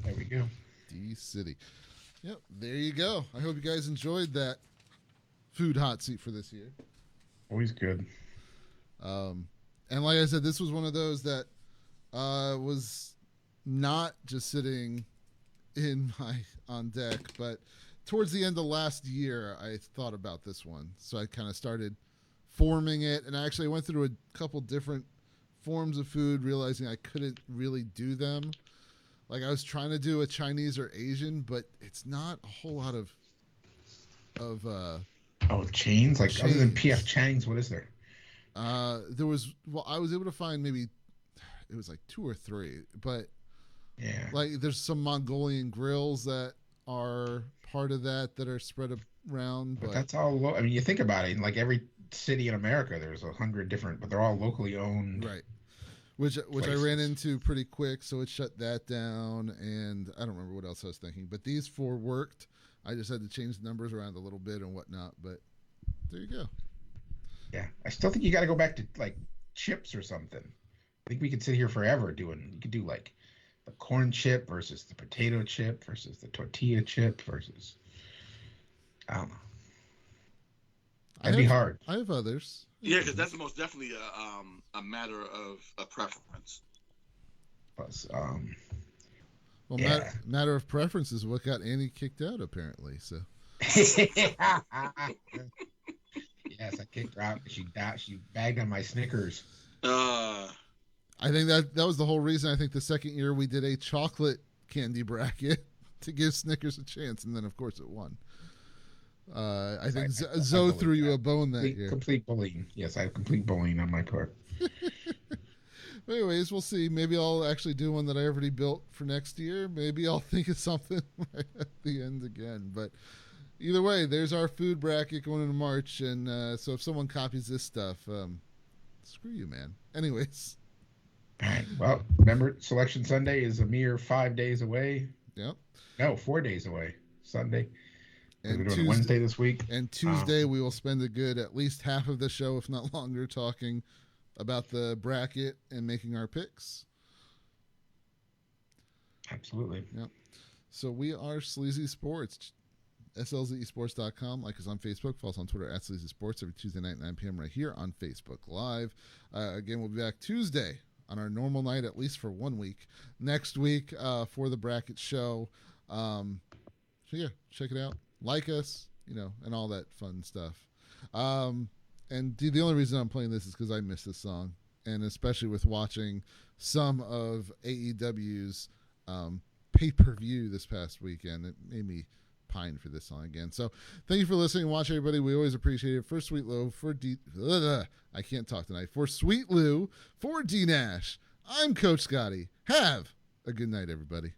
There we go. D City. Yep, there you go. I hope you guys enjoyed that food hot seat for this year. Always good. And like I said, this was one of those that was not just sitting on deck, but towards the end of last year, I thought about this one. So I kind of started forming it, and I actually went through a couple different forms of food, realizing I couldn't really do them. Like I was trying to do a Chinese or Asian, but it's not a whole lot of chains, like chains. Other than PF Chang's, what is there? I was able to find maybe it was like 2 or 3, but yeah, like there's some Mongolian grills that are part of that are spread around. But that's all. I mean, you think about it. In like every city in America, there's 100 different, but they're all locally owned. Right. Which places. I ran into pretty quick, so it shut that down, and I don't remember what else I was thinking. But these 4 worked. I just had to change the numbers around a little bit and whatnot. But there you go. Yeah, I still think you got to go back to like chips or something. I think we could sit here forever doing. You could do like the corn chip versus the potato chip versus the tortilla chip versus. I don't know. That'd be hard. I have others. Yeah, because that's most definitely a matter of a preference. Plus, Well, yeah. matter of preference is what got Annie kicked out, apparently. So. Yes, I kicked her out. She bagged on my Snickers. I think that was the whole reason. I think the second year we did a chocolate candy bracket to give Snickers a chance, and then of course it won. I think Zoe threw you a bone that year. Complete bullying. Yes, I have complete bullying on my part. Anyways, we'll see. Maybe I'll actually do one that I already built for next year. Maybe I'll think of something right at the end again. But either way, there's our food bracket going into March. And so if someone copies this stuff, screw you, man. Anyways. All right. Well, remember, Selection Sunday is a mere 5 days away. Yep. No, 4 days away. Sunday. And we're doing Wednesday this week. And Tuesday we will spend a good at least half of the show, if not longer, talking about the bracket and making our picks. Absolutely. Yep. So we are SLZE Sports. SLZesports.com. Like us on Facebook. Follow us on Twitter at SLZE Sports every Tuesday night, 9 p.m. right here on Facebook Live. Again, we'll be back Tuesday on our normal night, at least for 1 week. Next week for the bracket show. So yeah, check it out. Like us, and all that fun stuff. And the only reason I'm playing this is because I miss this song, and especially with watching some of AEW's pay-per-view this past weekend, it made me pine for this song again. So thank you for listening. Watch everybody. We always appreciate it. For Sweet Lou, I can't talk tonight. For Sweet Lou, for D Nash, I'm Coach Scotty. Have a good night, everybody.